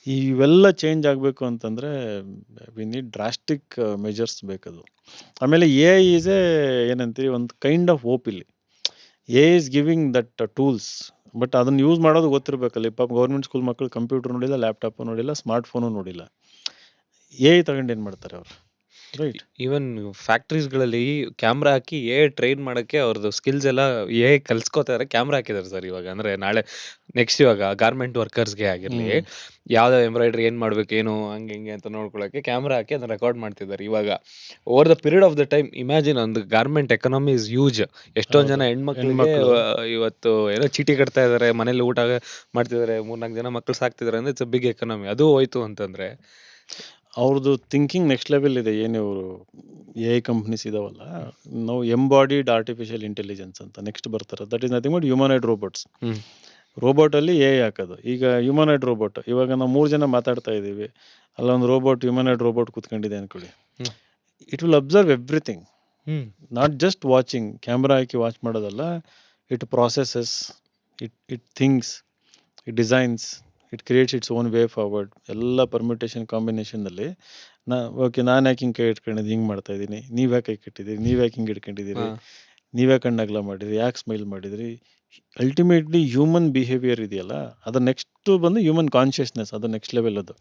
ಇವೆಲ್ಲ ಚೇಂಜ್ ಆಗಬೇಕು ಅಂತಂದರೆ ವಿ ನೀಡ್ ಡ್ರಾಸ್ಟಿಕ್ ಮೆಜರ್ಸ್ ಬೇಕದು. ಆಮೇಲೆ AI ಈಸ್ ಏನಂತೀವಿ, ಒಂದು ಕೈಂಡ್ ಆಫ್ ಹೋಪ್ ಇಲ್ಲಿ. AI is giving that tools, but ಅದನ್ನು ಯೂಸ್ ಮಾಡೋದು ಗೊತ್ತಿರಬೇಕಲ್ಲ. ಪಾಪ ಗೌರ್ಮೆಂಟ್ ಸ್ಕೂಲ್ ಮಕ್ಕಳು ಕಂಪ್ಯೂಟರ್ ನೋಡಿಲ್ಲ, ಲ್ಯಾಪ್ಟಾಪು ನೋಡಿಲ್ಲ, ಸ್ಮಾರ್ಟ್ ಫೋನು ನೋಡಿಲ್ಲ. AI ತಗೊಂಡು ಏನು ಮಾಡ್ತಾರೆ ಅವರು? ರೈಟ್. ಈವನ್ ಫ್ಯಾಕ್ಟ್ರೀಸ್ಗಳಲ್ಲಿ ಕ್ಯಾಮ್ರಾ ಹಾಕಿ ಟ್ರೈನ್ ಮಾಡಕ್ಕೆ ಅವ್ರದ್ದು ಸ್ಕಿಲ್ಸ್ ಎಲ್ಲ ಕಲ್ಸ್ಕೊತಾರೆ. ಕ್ಯಾಮ್ರಾ ಹಾಕಿದ್ದಾರೆ ಸರ್ ಇವಾಗ. ಅಂದ್ರೆ ನಾಳೆ ನೆಕ್ಸ್ಟ್ ಇವಾಗ ಗಾರ್ಮೆಂಟ್ ವರ್ಕರ್ಸ್ಗೆ ಆಗಿರ್ಲಿ, ಯಾವ್ದೋ ಎಂಬ್ರಾಯ್ಡ್ರಿ ಏನ್ ಮಾಡ್ಬೇಕು, ಏನು ಹಂಗೆ ಹಿಂಗೆ ಅಂತ ನೋಡ್ಕೊಳಕ್ಕೆ ಕ್ಯಾಮ್ರಾ ಹಾಕಿ ಅದನ್ನ ರೆಕಾರ್ಡ್ ಮಾಡ್ತಿದ್ದಾರೆ ಇವಾಗ. Over the period of the time imagine, ಒಂದು ಗಾರ್ಮೆಂಟ್ ಎಕನಾಮಿ ಇಸ್ ಹ್ಯೂಜ್. ಎಷ್ಟೊಂದ್ ಜನ ಹೆಣ್ಮಕ್ಳಿಗೆ ಇವತ್ತು ಏನೋ ಚೀಟಿ ಕಟ್ತಾ ಇದಾರೆ, ಮನೇಲಿ ಊಟ ಮಾಡ್ತಿದ್ದಾರೆ, 3-4 ಜನ ಮಕ್ಳು ಸಾಕ್ತಿದಾರೆ ಅಂದ್ರೆ ಇಟ್ಸ್ ಅ ಬಿಗ್ ಎಕನಾಮಿ. ಅದು ಹೋಯ್ತು ಅಂತಂದ್ರೆ ಅವ್ರದ್ದು ಥಿಂಕಿಂಗ್ ನೆಕ್ಸ್ಟ್ ಲೆವೆಲ್ ಇದೆ. ಏನು ಇವರು AI ಕಂಪ್ನೀಸ್ ಇದಾವಲ್ಲ, ನಾವು ಎಂಬಾಡಿಡ್ ಆರ್ಟಿಫಿಷಿಯಲ್ ಇಂಟೆಲಿಜೆನ್ಸ್ ಅಂತ ನೆಕ್ಸ್ಟ್ ಬರ್ತಾರೆ. That is nothing but humanoid robots. ರೋಬೋಟಲ್ಲಿ AI ಹಾಕೋದು. ಈಗ ಹ್ಯೂಮನಾಯ್ಡ್ ರೋಬೋಟ್, ಇವಾಗ ನಾವು 3 ಜನ ಮಾತಾಡ್ತಾ ಇದ್ದೀವಿ, ಅಲ್ಲೊಂದು ರೋಬೋಟ್, ಹ್ಯೂಮನಾಯ್ಡ್ ರೋಬೋಟ್ ಕೂತ್ಕೊಂಡಿದೆ ಅನ್ಕೊಳ್ಳಿ. It will observe everything, not just watching. Camera ಹಾಕಿ ವಾಚ್ ಮಾಡೋದಲ್ಲ, it processes, it thinks, it designs, it creates its own way forward. ಎಲ್ಲ ಪರ್ಮ್ಯುಟೇಷನ್ ಕಾಂಬಿನೇಷನಲ್ಲಿ ನಾನು ಯಾಕೆ ಹಿಂಗೆ ಕೈ ಇಟ್ಕೊಂಡಿದ್ದು, ಹಿಂಗೆ ಮಾಡ್ತಾ ಇದ್ದೀನಿ, ನೀವು ಯಾಕೆ ಕೈ ಕಟ್ಟಿದ್ದೀರಿ, ನೀವು ಯಾಕೆ ಹಿಂಗೆ ಇಟ್ಕೊಂಡಿದ್ದೀರಿ, ನೀವೇ ಕಣ್ಣಾಗಲ ಮಾಡಿದ್ರಿ, ಯಾಕೆ ಸ್ಮೈಲ್ ಮಾಡಿದ್ರಿ. ಅಲ್ಟಿಮೇಟ್ಲಿ ಹ್ಯೂಮನ್ ಬಿಹೇವಿಯರ್ ಇದೆಯಲ್ಲ, ಅದು ನೆಕ್ಸ್ಟು ಬಂದು ಹ್ಯೂಮನ್ ಕಾನ್ಷಿಯಸ್ನೆಸ್, ಅದು ನೆಕ್ಸ್ಟ್ ಲೆವೆಲ್. ಅದು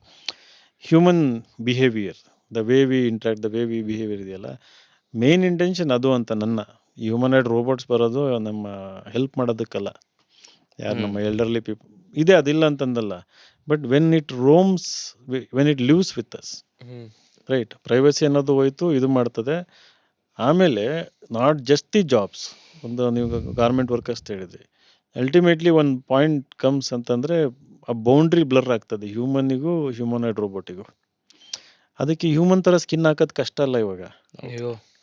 human behaviour, the way we interact, the way we behaviour ಇದೆಯಲ್ಲ, ಮೇನ್ ಇಂಟೆನ್ಷನ್ ಅದು ಅಂತ. ನನ್ನ ಹ್ಯೂಮನಾಯ್ಡ್ ರೋಬೋಟ್ಸ್ ಬರೋದು ನಮ್ಮ ಹೆಲ್ಪ್ ಮಾಡೋದಕ್ಕಲ್ಲ, ಯಾರು ನಮ್ಮ ಎಲ್ಡರ್ಲಿ ಪೀಪಲ್ ಇದೆ, ಅದಿಲ್ಲ ಅಂತಂದಲ್ಲ. But when it roams, when it lives with us, right. Privacy ಅನ್ನೋದು ಹೋಯ್ತು, ಇದು ಮಾಡ್ತದೆ. ಆಮೇಲೆ ನಾಟ್ ಜಸ್ಟ್ ದಿ ಜಾಬ್ಸ್, ಒಂದು ನೀವು ಗಾರ್ಮೆಂಟ್ ವರ್ಕರ್ಸ್ ಹೇಳಿದ್ರಿ, ಅಲ್ಟಿಮೇಟ್ಲಿ ಒಂದು ಪಾಯಿಂಟ್ ಕಮ್ಸ್ ಅಂತಂದರೆ ಆ ಬೌಂಡ್ರಿ ಬ್ಲರ್ ಆಗ್ತದೆ ಹ್ಯೂಮನ್ನಿಗೂ ಹ್ಯೂಮನಾಯ್ಡ್ ರೋಬೋಟಿಗೂ. ಅದಕ್ಕೆ ಹ್ಯೂಮನ್ ಥರ ಸ್ಕಿನ್ ಹಾಕೋದು ಕಷ್ಟ ಅಲ್ಲ ಇವಾಗ,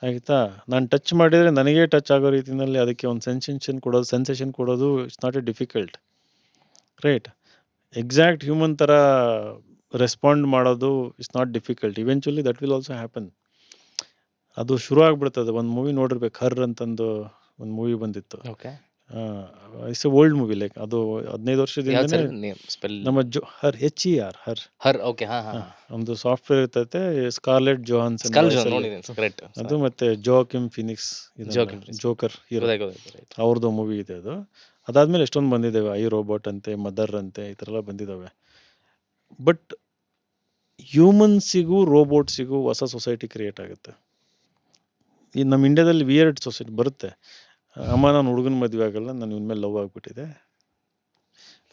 ಆಯಿತಾ. ನಾನು ಟಚ್ ಮಾಡಿದರೆ ನನಗೇ ಟಚ್ ಆಗೋ ರೀತಿಯಲ್ಲಿ ಅದಕ್ಕೆ ಒಂದು ಸೆನ್ಸೇಷನ್ ಕೊಡೋದು it's not A difficult, right. Exact human ಥರ ರೆಸ್ಪಾಂಡ್ ಮಾಡೋದು it's not difficult. Eventually that will also happen. ಅದು ಶುರು ಆಗ್ಬಿಡ್ತದೆ. ಒಂದು ಮೂವಿ ನೋಡಿರ್ಬೇಕು, ಹರ್ ಅಂತಂದು ಒಂದು ಮೂವಿ ಬಂದಿತ್ತು. It's A old movie, like ಅದು 15 ವರ್ಷದಿಂದ ನಮ್ಮ ಹರ್ HER ಹರ್ ಒಂದು ಸಾಫ್ಟ್ವೇರ್ ಇರ್ತೈತೆ, ಸ್ಕಾರ್ಲೆಟ್ ಜೋಹಾನ್ಸನ್ ಅದು, ಮತ್ತೆ ಜೋಕಿಮ್ ಫಿನಿಕ್ಸ್, ಜೋಕರ್ ಹೀರೋ, ಅವ್ರದ್ದು ಮೂವಿ ಇದೆ ಅದು. ಅದಾದ್ಮೇಲೆ ಎಷ್ಟೊಂದು ಬಂದಿದ್ದಾವೆ, ಐ ರೋಬೋಟ್ ಅಂತೆ, ಮದರ್ ಅಂತೆ, ಈ ಥರ ಎಲ್ಲ ಬಂದಿದ್ದಾವೆ. ಬಟ್ ಹ್ಯೂಮನ್ಸಿಗೂ ರೋಬೋಟ್ಸಿಗೂ ಹೊಸ ಸೊಸೈಟಿ ಕ್ರಿಯೇಟ್ ಆಗುತ್ತೆ. ಈ ನಮ್ಮ ಇಂಡಿಯಾದಲ್ಲಿ ವಿಯರ್ಡ್ ಸೊಸೈಟಿ ಬರುತ್ತೆ. ಅಮ್ಮ, ನಾನು ಹುಡುಗನ ಮದುವೆ ಆಗಲ್ಲ, ನಾನು ಇವನ ಮೇಲೆ ಲವ್ ಆಗಿಬಿಟ್ಟಿದೆ,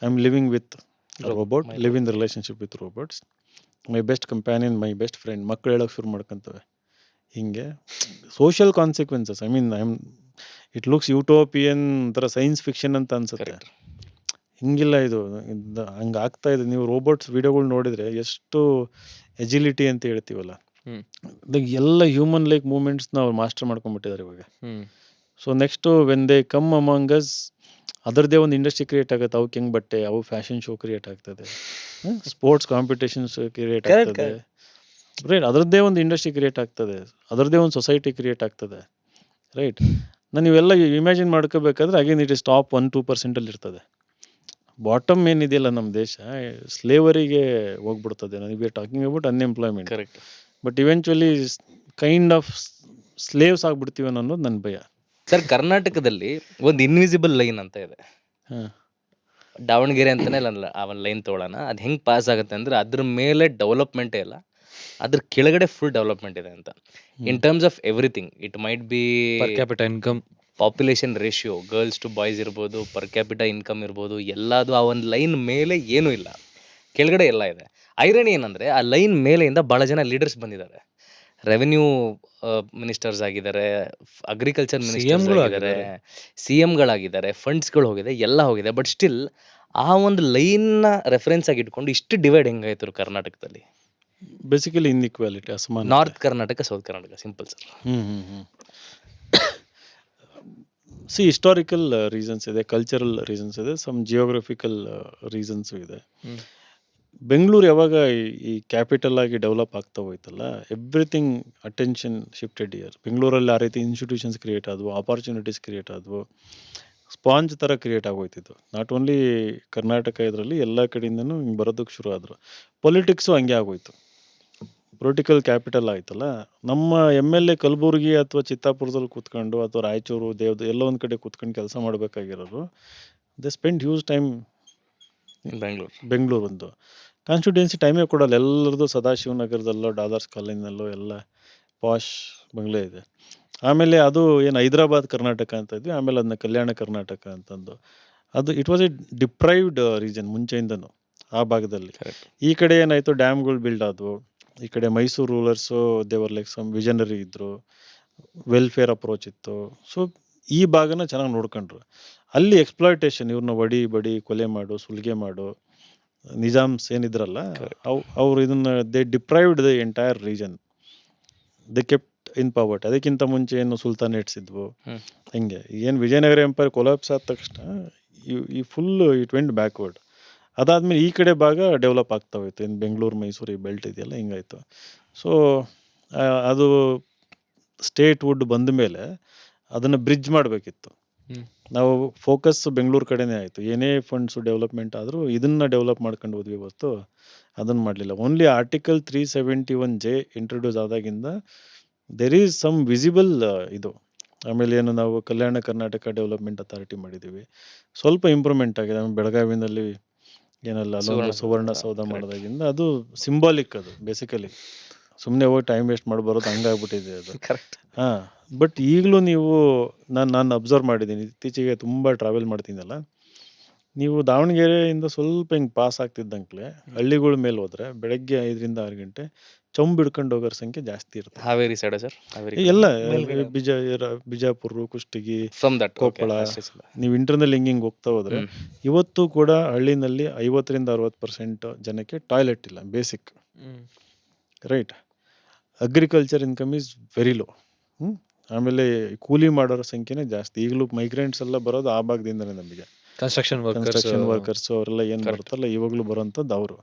I am living with robot, live in the relationship with robots. My best companion, my best friend, ಮಕ್ಕಳು ಹೇಳೋಕೆ ಶುರು ಮಾಡ್ಕೊತವೆ. ಹಿಂಗೆ social consequences, I mean it looks utopian ಥರ ಸೈನ್ಸ್ ಫಿಕ್ಷನ್ ಅಂತ ಅನ್ಸುತ್ತೆ. ಕರೆಕ್ಟ್. ಹಿಂಗಿಲ್ಲ ಇದು, ಹಂಗೆ ಆಗ್ತಾ ಇದೆ. ನೀವು ರೋಬೋಟ್ಸ್ ವಿಡಿಯೋಗಳು ನೋಡಿದರೆ ಎಷ್ಟು ಎಜಿಲಿಟಿ ಅಂತ ಹೇಳ್ತೀವಲ್ಲ, ಹ್ಮ್. ಎಲ್ಲ ಹ್ಯೂಮನ್ ಲೈಕ್ ಮೂಮೆಂಟ್ಸ್ನ ಅವ್ರು ಮಾಸ್ಟರ್ ಮಾಡ್ಕೊಂಡ್ಬಿಟ್ಟಿದ್ದಾರೆ ಇವಾಗ. Hmm. So next when they come among us, ಅದರದ್ದೇ ಒಂದು ಇಂಡಸ್ಟ್ರಿ ಕ್ರಿಯೇಟ್ ಆಗುತ್ತೆ. ಅವಕ್ಕೆ ಹೆಂಗೆ ಬಟ್ಟೆ, ಅವು ಫ್ಯಾಷನ್ ಶೋ ಕ್ರಿಯೇಟ್ ಆಗ್ತದೆ, ಸ್ಪೋರ್ಟ್ಸ್ ಕಾಂಪಿಟೇಷನ್ಸ್ ಕ್ರಿಯೇಟ್ Correct, ಆಗ್ತದೆ, ರೈಟ್. ಅದರದ್ದೇ ಒಂದು ಇಂಡಸ್ಟ್ರಿ ಕ್ರಿಯೇಟ್ ಆಗ್ತದೆ, ಅದರದ್ದೇ ಒಂದು ಸೊಸೈಟಿ ಕ್ರಿಯೇಟ್ ಆಗ್ತದೆ, ರೈಟ್. ನಾನು ಇವೆಲ್ಲ ಇಮ್ಯಾಜಿನ್ ಮಾಡ್ಕೋಬೇಕಾದ್ರೆ ಅಗೇನ್ ಇಟ್ ಇಸ್ ಟಾಪ್ 1-2% ಇರ್ತದೆ. ಬಾಟಮ್ ಏನಿದೆಯಲ್ಲ ನಮ್ಮ ದೇಶ, ಸ್ಲೇವರಿಗೆ ಹೋಗ್ಬಿಡ್ತದೆ. ನನಗೆ talking about unemployment, correct. But eventually kind of slaves ಆಗ್ಬಿಡ್ತೀವಿ ಅನ್ನೋದು ನನ್ನ ಭಯ. ಸರ್, ಕರ್ನಾಟಕದಲ್ಲಿ ಒಂದು ಇನ್ವಿಸಿಬಲ್ ಲೈನ್ ಅಂತ ಇದೆ. ಹಾಂ, ದಾವಣಗೆರೆ ಅಂತಾನೆ ಇಲ್ಲ, ಆ ಒಂದು ಲೈನ್ ತೊಗೊಳೋಣ. ಅದು ಹೆಂಗೆ ಪಾಸ್ ಆಗುತ್ತೆ ಅಂದರೆ ಅದ್ರ ಮೇಲೆ ಡೆವಲಪ್ಮೆಂಟೇ ಇಲ್ಲ, ಅದ್ರ ಕೆಳಗಡೆ ಫುಲ್ ಡೆವಲಪ್ಮೆಂಟ್ ಇದೆ ಅಂತ. In terms of everything, it might be per capital income, population ratio, girls to boys ಇರ್ಬೋದು, ಪರ್ ಕ್ಯಾಪಿಟಾ ಇನ್ಕಮ್ ಇರ್ಬೋದು, ಎಲ್ಲದು ಆ ಒಂದು ಲೈನ್ ಮೇಲೆ ಏನೂ ಇಲ್ಲ, ಕೆಳಗಡೆ ಎಲ್ಲ ಇದೆ. ಐರನಿ ಏನಂದರೆ ಆ ಲೈನ್ ಮೇಲೆಯಿಂದ ಭಾಳ ಜನ ಲೀಡರ್ಸ್ ಬಂದಿದ್ದಾರೆ. ರೆವೆನ್ಯೂ ಮಿನಿಸ್ಟರ್ಸ್ ಆಗಿದ್ದಾರೆ, ಅಗ್ರಿಕಲ್ಚರ್ ಮಿನಿಸ್ಟರ್ಸ್ CM ಗಳು ಆಗಿದ್ದಾರೆ, CMಗಳಾಗಿದ್ದಾರೆ, ಫಂಡ್ಸ್ಗಳು ಹೋಗಿದೆ, ಎಲ್ಲ ಹೋಗಿದೆ. ಬಟ್ ಸ್ಟಿಲ್ ಆ ಒಂದು ಲೈನ್ನ ರೆಫರೆನ್ಸ್ ಆಗಿ ಇಟ್ಕೊಂಡು ಇಷ್ಟು ಡಿವೈಡ್ ಹೆಂಗಾಯ್ತು ಕರ್ನಾಟಕದಲ್ಲಿ? ಬೇಸಿಕಲಿ ಇನ್ಇಕ್ವಾಲಿಟಿ, ಅಸಮಾನ. North Karnataka, south Karnataka, simple sir. See historical reasons ಇದೆ, ಕಲ್ಚರಲ್ ರೀಸನ್ಸ್ ಇದೆ, ಸಮ್ ಜಿಯೋಗ್ರಫಿಕಲ್ ರೀಸನ್ಸು ಇದೆ. ಹ್ಮ್. ಬೆಂಗಳೂರು ಯಾವಾಗ ಈ ಕ್ಯಾಪಿಟಲ್ ಆಗಿ ಡೆವಲಪ್ ಆಗ್ತಾ ಹೋಯ್ತಲ್ಲ, ಎವ್ರಿಥಿಂಗ್ ಅಟೆನ್ಷನ್ ಶಿಫ್ಟೆಡ್ ಇಯರ್. ಬೆಂಗಳೂರಲ್ಲಿ ಆ ರೀತಿ ಇನ್ಸ್ಟಿಟ್ಯೂಷನ್ಸ್ ಕ್ರಿಯೇಟ್ ಆದವು, ಆಪರ್ಚುನಿಟೀಸ್ ಕ್ರಿಯೇಟ್ ಆದವು, ಸ್ಪಾಂಜ್ ಥರ ಕ್ರಿಯೇಟ್ ಆಗೋಯ್ತಿತ್ತು. ನಾಟ್ ಓನ್ಲಿ ಕರ್ನಾಟಕ, ಇದರಲ್ಲಿ ಎಲ್ಲ ಕಡೆಯಿಂದನೂ ಹಿಂಗೆ ಬರೋದಕ್ಕೆ ಶುರು ಆದರು. ಪೊಲಿಟಿಕ್ಸು ಹಂಗೆ ಆಗೋಯ್ತು, ಪೊಲಿಟಿಕಲ್ ಕ್ಯಾಪಿಟಲ್ ಆಯ್ತಲ್ಲ. ನಮ್ಮ MLA ಕಲಬುರ್ಗಿ ಅಥವಾ ಚಿತ್ತಾಪುರದಲ್ಲಿ ಕೂತ್ಕೊಂಡು, ಅಥವಾ ರಾಯಚೂರು, ಎಲ್ಲೋ ಒಂದು ಕಡೆ ಕೂತ್ಕೊಂಡು ಕೆಲಸ ಮಾಡಬೇಕಾಗಿರೋರು, they spend huge time Bengaluru. ಒಂದು ಕಾನ್ಸ್ಟಿಟ್ಯೂನ್ಸಿ ಟೈಮೇ ಕೊಡಲ್ಲ. ಎಲ್ಲರದ್ದು ಸದಾಶಿವನಗರದಲ್ಲೋ, ಡಾಲರ್ಸ್ ಕಾಲೇಜ್ನಲ್ಲೋ ಎಲ್ಲ ಪಾಶ್ ಬಂಗ್ಲೆ ಇದೆ. ಆಮೇಲೆ ಅದು ಏನು ಹೈದರಾಬಾದ್ ಕರ್ನಾಟಕ ಅಂತ ಇದ್ವಿ, ಆಮೇಲೆ ಅದನ್ನ ಕಲ್ಯಾಣ ಕರ್ನಾಟಕ ಅಂತಂದು. ಅದು it was a deprived region ಮುಂಚೆಯಿಂದನೂ ಆ ಭಾಗದಲ್ಲಿ. ಈ ಕಡೆ ಏನಾಯಿತು, ಡ್ಯಾಮ್ಗಳು ಬಿಲ್ಡ್ ಆದವು. ಈ ಕಡೆ ಮೈಸೂರು ರೂಲರ್ಸು ದೇವರ್ ಲೈಕ್ ಸಮ್ ವಿಷನರಿ ಇದ್ದರು, ವೆಲ್ಫೇರ್ ಅಪ್ರೋಚ್ ಇತ್ತು. ಸೊ ಈ ಭಾಗನ ಚೆನ್ನಾಗಿ ನೋಡ್ಕೊಂಡ್ರು. ಅಲ್ಲಿ ಎಕ್ಸ್ಪ್ಲಾಯ್ಟೇಷನ್, ಇವ್ರನ್ನ ಬಡಿ ಕೊಲೆ ಮಾಡು, ಸುಲಿಗೆ ಮಾಡು, ನಿಜಾಮ್ಸ್ ಏನಿದ್ರಲ್ಲ, ಅವ್ರು ಇದನ್ನು they deprived the entire region, they kept in ಪವರ್ಟಿ. ಅದಕ್ಕಿಂತ ಮುಂಚೆ ಏನು ಸುಲ್ತಾನೇಟ್ಸ್ ಇದ್ವು, ಹಿಂಗೆ ಏನು ವಿಜಯನಗರ ಎಂಪೈರ್ ಕೊಲಾಪ್ಸ್ ಆದ ತಕ್ಷಣ ಈ ಫುಲ್ ಇಟ್ ವೆಂಟ್ ಬ್ಯಾಕ್ವರ್ಡ್. ಅದಾದಮೇಲೆ ಈ ಕಡೆ ಭಾಗ ಡೆವಲಪ್ ಆಗ್ತಾ ಹೋಯ್ತು. ಏನು ಬೆಂಗಳೂರು ಮೈಸೂರು ಈ ಬೆಲ್ಟ್ ಇದೆಯಲ್ಲ, ಹಿಂಗಾಯಿತು. ಸೊ ಅದು ಸ್ಟೇಟ್ ವುಡ್ ಬಂದ ಮೇಲೆ ಅದನ್ನು ಬ್ರಿಡ್ಜ್ ಮಾಡಬೇಕಿತ್ತು. ನಾವು ಫೋಕಸ್ ಬೆಂಗಳೂರು ಕಡೆನೇ ಆಯಿತು. ಏನೇ ಫಂಡ್ಸು ಡೆವಲಪ್ಮೆಂಟ್ ಆದರೂ ಇದನ್ನು ಡೆವಲಪ್ ಮಾಡ್ಕೊಂಡು ಹೋದ್ವಿ ಹೊತ್ತು ಅದನ್ನು ಮಾಡಲಿಲ್ಲ. ಓನ್ಲಿ ಆರ್ಟಿಕಲ್ 371J ಇಂಟ್ರೊಡ್ಯೂಸ್ ಆದಾಗಿಂದ ದೆರ್ ಈಸ್ ಸಮ್ ವಿಸಿಬಲ್ ಇದು. ಆಮೇಲೆ ಏನು ನಾವು ಕಲ್ಯಾಣ ಕರ್ನಾಟಕ ಡೆವಲಪ್ಮೆಂಟ್ ಅಥಾರಿಟಿ ಮಾಡಿದ್ದೀವಿ, ಸ್ವಲ್ಪ ಇಂಪ್ರೂವ್ಮೆಂಟ್ ಆಗಿದೆ. ಆಮೇಲೆ ಬೆಳಗಾವಿನಲ್ಲಿ ಏನಲ್ಲ ಅಲ್ಲೊಂದು ಸುವರ್ಣ ಸೌಧ ಮಾಡಿದಾಗಿಂದ ಅದು ಸಿಂಬಾಲಿಕ್, ಅದು ಬೇಸಿಕಲಿ ಸುಮ್ಮನೆ ಹೋಗಿ ಟೈಮ್ ವೇಸ್ಟ್ ಮಾಡಿ ಬರೋದು ಹಂಗಾಗ್ಬಿಟ್ಟಿದೆ ಅದು. ಕರೆಕ್ಟ್. ಹಾಂ, ಬಟ್ ಈಗಲೂ ನೀವು ನಾನು ಅಬ್ಸರ್ವ್ ಮಾಡಿದ್ದೀನಿ, ಇತ್ತೀಚೆಗೆ ತುಂಬ ಟ್ರಾವೆಲ್ ಮಾಡ್ತೀನಲ್ಲ, ನೀವು ದಾವಣಗೆರೆಯಿಂದ ಸ್ವಲ್ಪ ಹಿಂಗೆ ಪಾಸ್ ಆಗ್ತಿದ್ದಂಗೆ ಹಳ್ಳಿಗಳ ಮೇಲೆ ಹೋದರೆ ಬೆಳಗ್ಗೆ 5ರಿಂದ 6 ಗಂಟೆ ಚೊಂಬು ಹಿಡ್ಕೊಂಡು ಹೋಗೋರ ಸಂಖ್ಯೆ ಜಾಸ್ತಿ ಇರುತ್ತೆ. ಹಾವೇರಿ ಸೈಡ್ ಸರ್, ಎಲ್ಲ ಬಿಜಾಪುರ, ಕುಷ್ಟಗಿ, ಫ್ರಮ್ ದಟ್ ಕೊಪ್ಪಳ, ನೀವು ಇಂಟರ್ನಲ್ ಹಿಂಗೆ ಹೋಗ್ತಾ ಹೋದರೆ ಇವತ್ತು ಕೂಡ ಹಳ್ಳಿನಲ್ಲಿ 50ರಿಂದ 60% ಜನಕ್ಕೆ ಟಾಯ್ಲೆಟ್ ಇಲ್ಲ, basic, right. Agriculture income is very low. ಆಮೇಲೆ ಕೂಲಿ ಮಾಡೋರ ಸಂಖ್ಯೆನೇ ಜಾಸ್ತಿ. ಈಗಲೂ ಮೈಗ್ರೆಂಟ್ಸ್ ಎಲ್ಲ ಬರೋದು ಆ ಭಾಗದಿಂದನೇ. ನಮಗೆ ಕನ್ಸ್ಟ್ರಕ್ಷನ್ ವರ್ಕರ್ಸು ಅವರೆಲ್ಲ ಏನು ಬರುತ್ತಲ್ಲ ಇವಾಗಲೂ ಬರೋಂಥದ್ದು ಅವರು.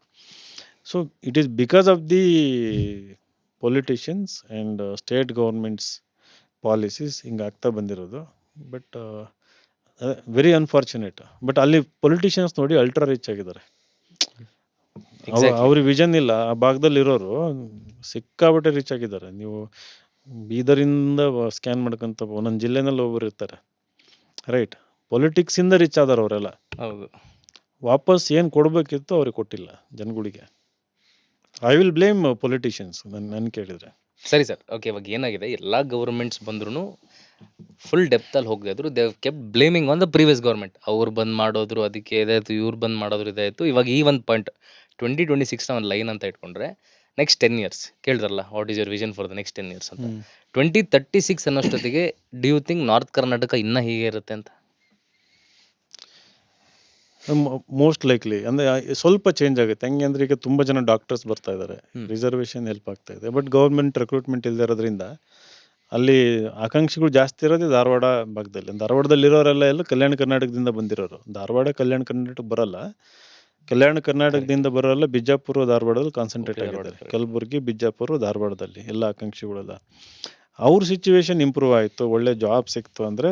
So it is because of the politicians and state governments policies ಹಿಂಗೆ ಆಗ್ತಾ ಬಂದಿರೋದು. But very unfortunate. ಬಟ್ ಅಲ್ಲಿ ಪೊಲಿಟಿಷಿಯನ್ಸ್ ನೋಡಿ ಅಲ್ಟ್ರಾ ರಿಚ್ ಆಗಿದ್ದಾರೆ. ಅವ್ರಿಗೆ ವಿಷನ್ ಇಲ್ಲ. ಆ ಭಾಗದಲ್ಲಿ ಇರೋರು ಸಿಕ್ಕಾಬಟ್ಟೆ ರಿಚ್ ಆಗಿದ್ದಾರೆ. ನೀವು ಬೀದರಿಂದ ಸ್ಕ್ಯಾನ್ ಮಾಡ್ಕೊಂತ ಒಂದೊಂದು ಜಿಲ್ಲೆನಲ್ಲಿ ಒಬ್ಬರು ಇರ್ತಾರೆ, ರೈಟ್. ಪೊಲಿಟಿಕ್ಸಿಂದ ರಿಚ್ ಆದಾರ ಅವರೆಲ್ಲ. ಹೌದು. ವಾಪಸ್ ಏನು ಕೊಡಬೇಕಿತ್ತು ಅವ್ರಿಗೆ ಕೊಟ್ಟಿಲ್ಲ ಜನಗಳಿಗೆ. ಐ ವಿಲ್ ಬ್ಲೇಮ್ ಪೊಲಿಟಿಷಿಯನ್ಸ್ ನನ್ನ ಕೇಳಿದರೆ. ಸರಿ ಸರ್, ಓಕೆ. ಇವಾಗ ಏನಾಗಿದೆ, ಎಲ್ಲ ಗೌರ್ಮೆಂಟ್ಸ್ ಬಂದ್ರೂ ಫುಲ್ ಡೆಪ್ತಲ್ಲಿ ಹೋಗದಿದ್ರು they keep blaming on the previous government. ಅವ್ರು ಬಂದ್ ಮಾಡೋದ್ರು ಅದಕ್ಕೆ ಇದಾಯಿತು, ಇವ್ರು ಬಂದ್ ಮಾಡೋದ್ರು ಇದಾಯಿತು. ಇವಾಗ ಈ ಒಂದು ಪಾಯಿಂಟ್ 2026ನ ಒಂದು ಲೈನ್ ಅಂತ ಇಟ್ಕೊಂಡ್ರೆ ನೆಕ್ಸ್ಟ್ 10 ಇಯರ್ಸ್ ಕೇಳಿದ್ರಲ್ಲ, what is your vision for the next 10 years ಅಂತ. 2036 ಅನ್ನೋಷ್ಟೊತ್ತಿಗೆ do you think north Karnataka ಇನ್ನೂ ಹೀಗೆ ಇರುತ್ತೆ ಅಂತ? ಮೋಸ್ಟ್ ಲೈಕ್ಲಿ ಅಂದರೆ ಸ್ವಲ್ಪ ಚೇಂಜ್ ಆಗುತ್ತೆ. ಹೆಂಗೆ ಅಂದರೆ ಈಗ ತುಂಬ ಜನ ಡಾಕ್ಟರ್ಸ್ ಬರ್ತಾ ಇದ್ದಾರೆ, ಹ್ಮ್. ರಿಸರ್ವೇಷನ್ ಹೆಲ್ಪ್ ಆಗ್ತಾ ಇದೆ. ಬಟ್ ಗೌರ್ಮೆಂಟ್ ರಿಕ್ರೂಟ್ಮೆಂಟ್ ಇಲ್ಲದೆ ಇರೋದ್ರಿಂದ ಅಲ್ಲಿ ಆಕಾಂಕ್ಷಿಗಳು ಜಾಸ್ತಿ ಇರೋದು ಧಾರವಾಡ ಭಾಗದಲ್ಲಿ. ಧಾರವಾಡದಲ್ಲಿರೋರೆಲ್ಲ ಎಲ್ಲ ಕಲ್ಯಾಣ ಕರ್ನಾಟಕದಿಂದ ಬಂದಿರೋರು. ಧಾರವಾಡ ಕಲ್ಯಾಣ ಕರ್ನಾಟಕ ಬರಲ್ಲ, ಕಲ್ಯಾಣ ಕರ್ನಾಟಕದಿಂದ ಬರೋಲ್ಲ. ಬಿಜಾಪುರ ಧಾರವಾಡದಲ್ಲಿ ಕಾನ್ಸಂಟ್ರೇಟ್ ಧಾರವಾಡ ಆಗಿದ್ದಾರೆ. correct. ಕಲಬುರಗಿ, ಬಿಜಾಪುರ, ಧಾರವಾಡದಲ್ಲಿ ಎಲ್ಲ ಆಕಾಂಕ್ಷಿಗಳೆಲ್ಲ. ಅವ್ರ ಸಿಚುವೇಶನ್ ಇಂಪ್ರೂವ್ ಆಯಿತು, ಒಳ್ಳೆ ಜಾಬ್ ಸಿಕ್ತು ಅಂದರೆ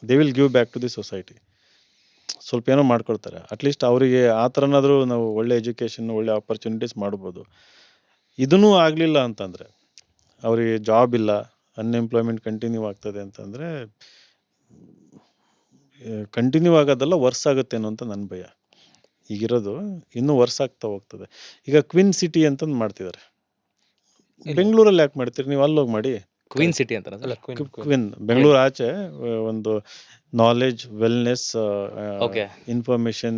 they will give back to the society. ಸ್ವಲ್ಪ ಏನೋ ಮಾಡ್ಕೊಳ್ತಾರೆ. ಅಟ್ಲೀಸ್ಟ್ ಅವರಿಗೆ ಆ ಥರನಾದರೂ ನಾವು ಒಳ್ಳೆ ಎಜುಕೇಷನ್, ಒಳ್ಳೆ ಆಪರ್ಚುನಿಟೀಸ್ ಮಾಡ್ಬೋದು. ಇದನ್ನೂ ಆಗಲಿಲ್ಲ ಅಂತಂದರೆ, ಅವರಿಗೆ ಜಾಬ್ ಇಲ್ಲ, ಅನ್ಎಂಪ್ಲಾಯ್ಮೆಂಟ್ ಕಂಟಿನ್ಯೂ ಆಗ್ತದೆ ಅಂತಂದರೆ, ಕಂಟಿನ್ಯೂ ಆಗೋದಲ್ಲ ವರ್ಸ್ ಆಗುತ್ತೇನೋ ಅಂತ ನನ್ನ ಭಯ. ಈಗಿರೋದು ಇನ್ನೂ ವರ್ಸ್ ಆಗ್ತಾ ಹೋಗ್ತದೆ. ಈಗ ಕ್ವಿನ್ ಸಿಟಿ ಅಂತಂದು ಮಾಡ್ತಿದ್ದಾರೆ. ಬೆಂಗಳೂರಲ್ಲಿ ಯಾಕೆ ಮಾಡ್ತೀರಿ ನೀವು? ಅಲ್ಲೋಗಿ ಮಾಡಿ. ಕ್ವೀನ್ ಸಿಟಿ ಅಂತ ಅಲ್ಲ ಕ್ವೀನ್ ಕ್ವಿನ್ ಬೆಂಗಳೂರು ಆಚೆ ಒಂದು knowledge, wellness, Okay. Information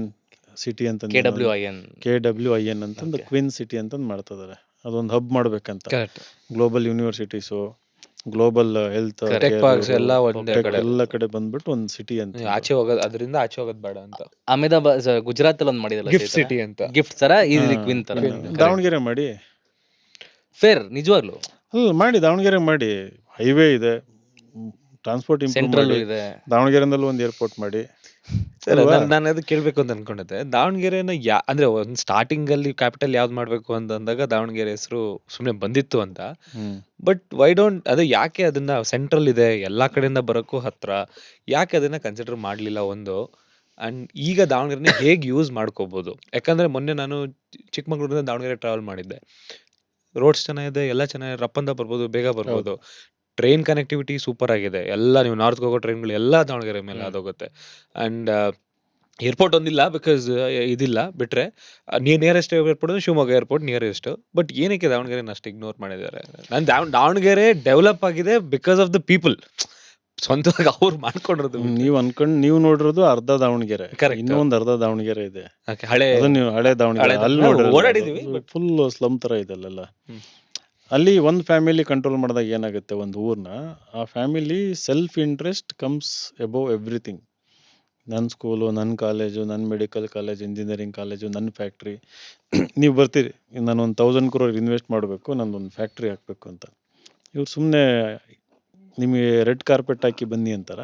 city ಅಂತ KWIN. KWIN ಅಂತಂದು Okay. ಕ್ವಿನ್ ಸಿಟಿ ಅಂತಂದು ಮಾಡ್ತಿದ್ದಾರೆ. ಅದೊಂದು ಹಬ್ ಮಾಡ್ಬೇಕಂತ. Correct. Global universities, global health, tech parks ಎಲ್ಲ ಒಂದೇ ಕಡೆ. ಎಲ್ಲ ಕಡೆ ಬಂದ್ಬಿಟ್ಟು ಒಂದು ಸಿಟಿ ಅಂತ. ಆಚೆ ಹೋಗೋದು, ಅದರಿಂದ ಆಚೆ ಹೋಗೋದು ಬೇಡ ಅಂತ. ಅಹಮದಾಬಾದ್ ಗುಜರಾತ್ ಅಲ್ಲಿ ಒಂದು ಮಾಡಿದಲ್ಲ ಗಿಫ್ಟ್ ಸಿಟಿ ಅಂತ. ಗಿಫ್ಟ್ ತರ, ಇದು ಹಾ. ಕ್ವೀನ್ ತರ. Queen. ದಾವಣಗೆರೆ ಮಾಡಿ. ಫೇರ್, ನಿಜವಾಗ್ಲು ಅಲ್ಲ ಮಾಡಿ, ದಾವಣಗೆರೆ ಮಾಡಿ. ಹೈವೇ ಇದೆ, ಟ್ರಾನ್ಸ್ಪೋರ್ಟ್ ಇಂಪ್ರೂವ್ ಸೆಂಟ್ರಲ್ ಮಾಡಿ. ಇದೆ. ದಾವಣಗೆರೆನಲ್ಲಿ ಒಂದು ಏರ್ಪೋರ್ಟ್ ಮಾಡಿ. ಸರ್, ಅಲ್ವಾ? ನಾನು ಅದು ಕೇಳಬೇಕು ಅಂತ ಅನ್ಕೊಂಡಿದ್ದೆ. ದಾವಣಗೆರೆನ ಅಂದ್ರೆ ಒಂದು ಸ್ಟಾರ್ಟಿಂಗ್ ಅಲ್ಲಿ ಕ್ಯಾಪಿಟಲ್ ಯಾವ್ದು ಮಾಡಬೇಕು ಅಂತ ಅಂದಾಗ ದಾವಣಗೆರೆ ಹೆಸರು ಸುಮ್ಮನೆ ಬಂದಿತ್ತು ಅಂತ. ಬಟ್ ವೈ ಡೋಂಟ್, ಅದು ಯಾಕೆ ಅದನ್ನ ಸೆಂಟ್ರಲ್ ಇದೆ, ಎಲ್ಲಾ ಕಡೆಯಿಂದ ಬರೋಕ್ಕೂ ಹತ್ರ, ಯಾಕೆ ಅದನ್ನ ಕನ್ಸಿಡರ್ ಮಾಡಲಿಲ್ಲ ಒಂದು? ಅಂಡ್ ಈಗ ದಾವಣಗೆರೆನ ಹೇಗೆ ಯೂಸ್ ಮಾಡ್ಕೋಬಹುದು? ಯಾಕಂದ್ರೆ ಮೊನ್ನೆ ನಾನು ಚಿಕ್ಕಮಗಳೂರಿಂದ ದಾವಣಗೆರೆ ಟ್ರಾವೆಲ್ ಮಾಡಿದ್ದೆ. ರೋಡ್ಸ್ ಚೆನ್ನಾಗಿದೆ, ಎಲ್ಲ ಚೆನ್ನಾಗಿದೆ, ರಪ್ಪಂದ ಬರ್ಬೋದು, ಬೇಗ ಬರ್ಬೋದು. ಟ್ರೈನ್ ಕನೆಕ್ಟಿವಿಟಿ ಸೂಪರ್ ಆಗಿದೆ. ಎಲ್ಲ ನೀವು ನಾರ್ತ್ ಹೋಗೋ ಟ್ರೈನ್ಗಳು ಎಲ್ಲ ದಾವಣಗೆರೆ ಮೇಲೆ ಅದೋಗುತ್ತೆ. ಅಂಡ್ ಏರ್ಪೋರ್ಟ್ ಒಂದಿಲ್ಲ, ಬಿಕಾಸ್ ಇದಿಲ್ಲ ಬಿಟ್ರೆ ನಿಯರೆಸ್ಟ್ ಏರ್ಪೋರ್ಟ್ ಅಂದ್ರೆ ಶಿವಮೊಗ್ಗ ಏರ್ಪೋರ್ಟ್ ನಿಯರೆಸ್ಟ್. ಬಟ್ ಏನಕ್ಕೆ ದಾವಣಗೆರೆನ ಅಷ್ಟು ಇಗ್ನೋರ್ ಮಾಡಿದ್ದಾರೆ? ನಾನು ದಾವಣಗೆರೆ ಡೆವಲಪ್ ಆಗಿದೆ ಬಿಕಾಸ್ ಆಫ್ ದ ಪೀಪಲ್, ಸ್ವಂತವಾಗಿ ಅವ್ರು ಮಾಡ್ಕೊಂಡಿರೋದು. ನೀವು ನೋಡಿರೋದು ಅರ್ಧ ದಾವಣಗೆರೆ. Correct. ಇನ್ನೂ ಒಂದು ಅರ್ಧ ದಾವಣಗೆರೆ ಇದೆ. Okay, ಹಳೆ ಅದು ನೀವು ಹಳೆ ದಾವಣಗೆರೆ ಹಳೆ ಅಲ್ಲಿ ದಾವಣಗೆರೆ ಓಡಾಡಿದೀವಿ, but- ಫುಲ್ ಸ್ಲಮ್ ತರ ಇದೆ ಅಲ್ಲೆಲ್ಲ. ಹ್ಮ್. ಅಲ್ಲಿ ಒಂದು ಫ್ಯಾಮಿಲಿ ಕಂಟ್ರೋಲ್ ಮಾಡಿದಾಗ ಏನಾಗುತ್ತೆ, ಒಂದು ಊರ್ನ, ಆ family self interest comes above everything. ನನ್ನ ಸ್ಕೂಲು, ನನ್ನ ಕಾಲೇಜು, ನನ್ನ ಮೆಡಿಕಲ್ ಕಾಲೇಜ್, ಇಂಜಿನಿಯರಿಂಗ್ ಕಾಲೇಜು, ನನ್ನ ಫ್ಯಾಕ್ಟ್ರಿ. ನೀವು ಬರ್ತೀರಿ, ನಾನು ಒಂದು 1000 crore ಇನ್ವೆಸ್ಟ್ ಮಾಡಬೇಕು, ನಂದೊಂದು ಫ್ಯಾಕ್ಟ್ರಿ ಹಾಕಬೇಕು ಅಂತ. ಇವ್ರು ಸುಮ್ಮನೆ ನಿಮಗೆ ರೆಡ್ ಕಾರ್ಪೆಟ್ ಹಾಕಿ ಬನ್ನಿ ಅಂತಾರ?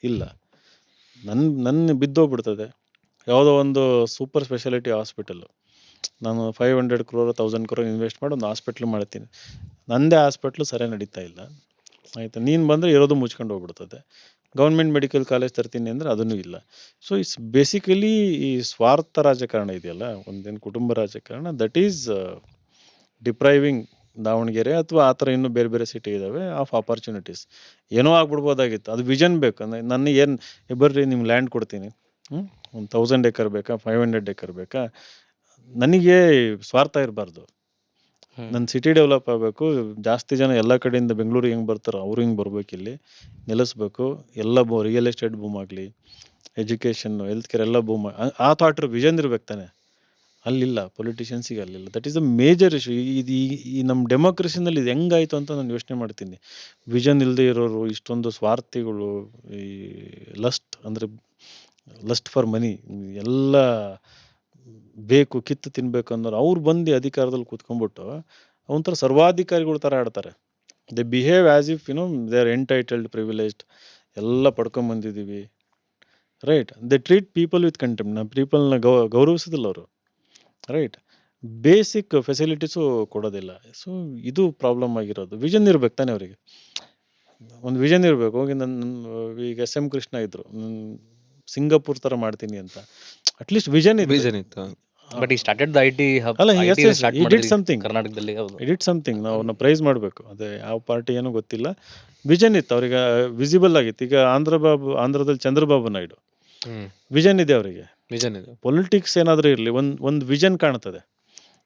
ಇಲ್ಲ, ನನ್ನ ಬಿದ್ದೋಗ್ಬಿಡ್ತದೆ. ಯಾವುದೋ ಒಂದು ಸೂಪರ್ ಸ್ಪೆಷಾಲಿಟಿ ಹಾಸ್ಪಿಟಲ್ಲು, ನಾನು 500 crore 1000 crore ಇನ್ವೆಸ್ಟ್ ಮಾಡಿ ಒಂದು ಹಾಸ್ಪಿಟ್ಲ್ ಮಾಡ್ತೀನಿ. ನನ್ನದೇ ಹಾಸ್ಪಿಟ್ಲು ಸರಿಯಾಗಿ ನಡೀತಾ ಇಲ್ಲ, ಆಯಿತಾ? ನೀನು ಬಂದರೆ ಇರೋದು ಮುಚ್ಕೊಂಡು ಹೋಗ್ಬಿಡ್ತದೆ. ಗೌರ್ಮೆಂಟ್ ಮೆಡಿಕಲ್ ಕಾಲೇಜ್ ತರ್ತೀನಿ ಅಂದರೆ ಅದನ್ನೂ ಇಲ್ಲ. ಸೊ ಇಟ್ಸ್ ಬೇಸಿಕಲಿ ಈ ಸ್ವಾರ್ಥ ರಾಜಕಾರಣ ಇದೆಯಲ್ಲ, ಒಂದೇನು ಕುಟುಂಬ ರಾಜಕಾರಣ, ದಟ್ ಈಸ್ ಡಿಪ್ರೈವಿಂಗ್ ದಾವಣಗೆರೆ ಅಥವಾ ಆ ಥರ ಇನ್ನೂ ಬೇರೆ ಬೇರೆ ಸಿಟಿ ಇದ್ದಾವೆ ಆಫ್ ಆಪರ್ಚುನಿಟೀಸ್. ಏನೋ ಆಗ್ಬಿಡ್ಬೋದಾಗಿತ್ತು, ಅದು ವಿಷನ್ ಬೇಕು. ನನಗೆ ಏನು, ಬರ್ರಿ ನಿಮ್ಗೆ ಲ್ಯಾಂಡ್ ಕೊಡ್ತೀನಿ, ಒಂದು 1000 acre ಬೇಕಾ, 500 acre ಬೇಕಾ? ನನಗೆ ಸ್ವಾರ್ಥ ಇರಬಾರ್ದು. ನನ್ನ ಸಿಟಿ ಡೆವಲಪ್ ಆಗಬೇಕು, ಜಾಸ್ತಿ ಜನ ಎಲ್ಲ ಕಡೆಯಿಂದ ಬೆಂಗಳೂರಿಗೆ ಹೆಂಗೆ ಬರ್ತಾರೋ ಅವ್ರು ಹಿಂಗೆ ಬರ್ಬೇಕು, ಇಲ್ಲಿ ನೆಲೆಸ್ಬೇಕು, ಎಲ್ಲ ರಿಯಲ್ ಎಸ್ಟೇಟ್ ಬೂಮ್ ಆಗಲಿ, ಎಜುಕೇಷನ್ನು, ಹೆಲ್ತ್ ಕೇರ್ ಎಲ್ಲ ಬೂಮ್. ಆ ಥಾಟ್ ವಿಷನ್ ಇರ್ಬೇಕು ತಾನೆ. ಅಲ್ಲಿಲ್ಲ, ಪೊಲಿಟಿಷಿಯನ್ಸಿಗೆ ಅಲ್ಲಿಲ್ಲ. That is the major issue. ಇದು ಈ ನಮ್ಮ ಡೆಮೋಕ್ರಸಿನಲ್ಲಿ ಇದು ಹೆಂಗಾಯಿತು ಅಂತ ನಾನು ಯೋಚನೆ ಮಾಡ್ತೀನಿ. ವಿಷನ್ ಇಲ್ಲದೆ ಇರೋರು, ಇಷ್ಟೊಂದು ಸ್ವಾರ್ಥಿಗಳು, ಈ ಲಸ್ಟ್ ಫಾರ್ ಮನಿ, ಎಲ್ಲ ಬೇಕು, ಕಿತ್ತು ತಿನ್ಬೇಕು ಅನ್ನೋರು, ಅವ್ರು ಬಂದು ಅಧಿಕಾರದಲ್ಲಿ ಕೂತ್ಕೊಂಡ್ಬಿಟ್ಟು ಒಂಥರ ಸರ್ವಾಧಿಕಾರಿಗಳ ಥರ ಆಡ್ತಾರೆ. They behave as if they are entitled, privileged, ಎಲ್ಲ ಪಡ್ಕೊಂಬಂದಿದ್ದೀವಿ, right? They treat people with contempt. ನಮ್ಮ ಪೀಪಲ್ನ ಗೌರವಿಸೋದಿಲ್ಲ ಅವರು, ರೈಟ್? ಬೇಸಿಕ್ ಫೆಸಿಲಿಟೀಸು ಕೊಡೋದಿಲ್ಲ. ಸೊ ಇದು ಪ್ರಾಬ್ಲಮ್ ಆಗಿರೋದು. ವಿಷನ್ ಇರ್ಬೇಕು ತಾನೆ ಅವರಿಗೆ, ಒಂದು ವಿಷನ್ ಇರಬೇಕು. ಹೋಗಿ ಈಗ SM ಕೃಷ್ಣ ಇದ್ದರು, ಸಿಂಗಾಪುರ್ ಥರ ಮಾಡ್ತೀನಿ ಅಂತ. ಅಟ್ಲೀಸ್ಟ್ ವಿಷನ್ ಇತ್ತು. ಬಟ್ ಈ ಸ್ಟಾರ್ಟೆಡ್ ದ ಐಟಿ ಹಬ್, ಅಲ್ಲ, ಐಟಿ ಸ್ಟಾರ್ಟ್ he did ಮಾಡಿದ್ರಿ something. ಕರ್ನಾಟಕದಲ್ಲಿ. ಹೌದು, ಇಟ್ ಸಮಥಿಂಗ್. ನಾವು ಅವ್ರನ್ನ ಪ್ರೈಸ್ ಮಾಡಬೇಕು. ಅದೇ ಯಾವ ಪಾರ್ಟಿ ಏನೋ ಗೊತ್ತಿಲ್ಲ, ವಿಷನ್ ಇತ್ತು ಅವ್ರಿಗೆ, ವಿಸಿಬಲ್ ಆಗಿತ್ತು. ಈಗ ಆಂಧ್ರದಲ್ಲಿ ಚಂದ್ರಬಾಬು ನಾಯ್ಡು, ವಿಷನ್ ಇದೆ ಅವರಿಗೆ. ವಿಷನ್ ಇದೆ. ಪೊಲಿಟಿಕ್ಸ್ ಏನಾದರೂ ಇರಲಿ, ಒಂದು ವಿಷನ್ ಕಾಣ್ತದೆ,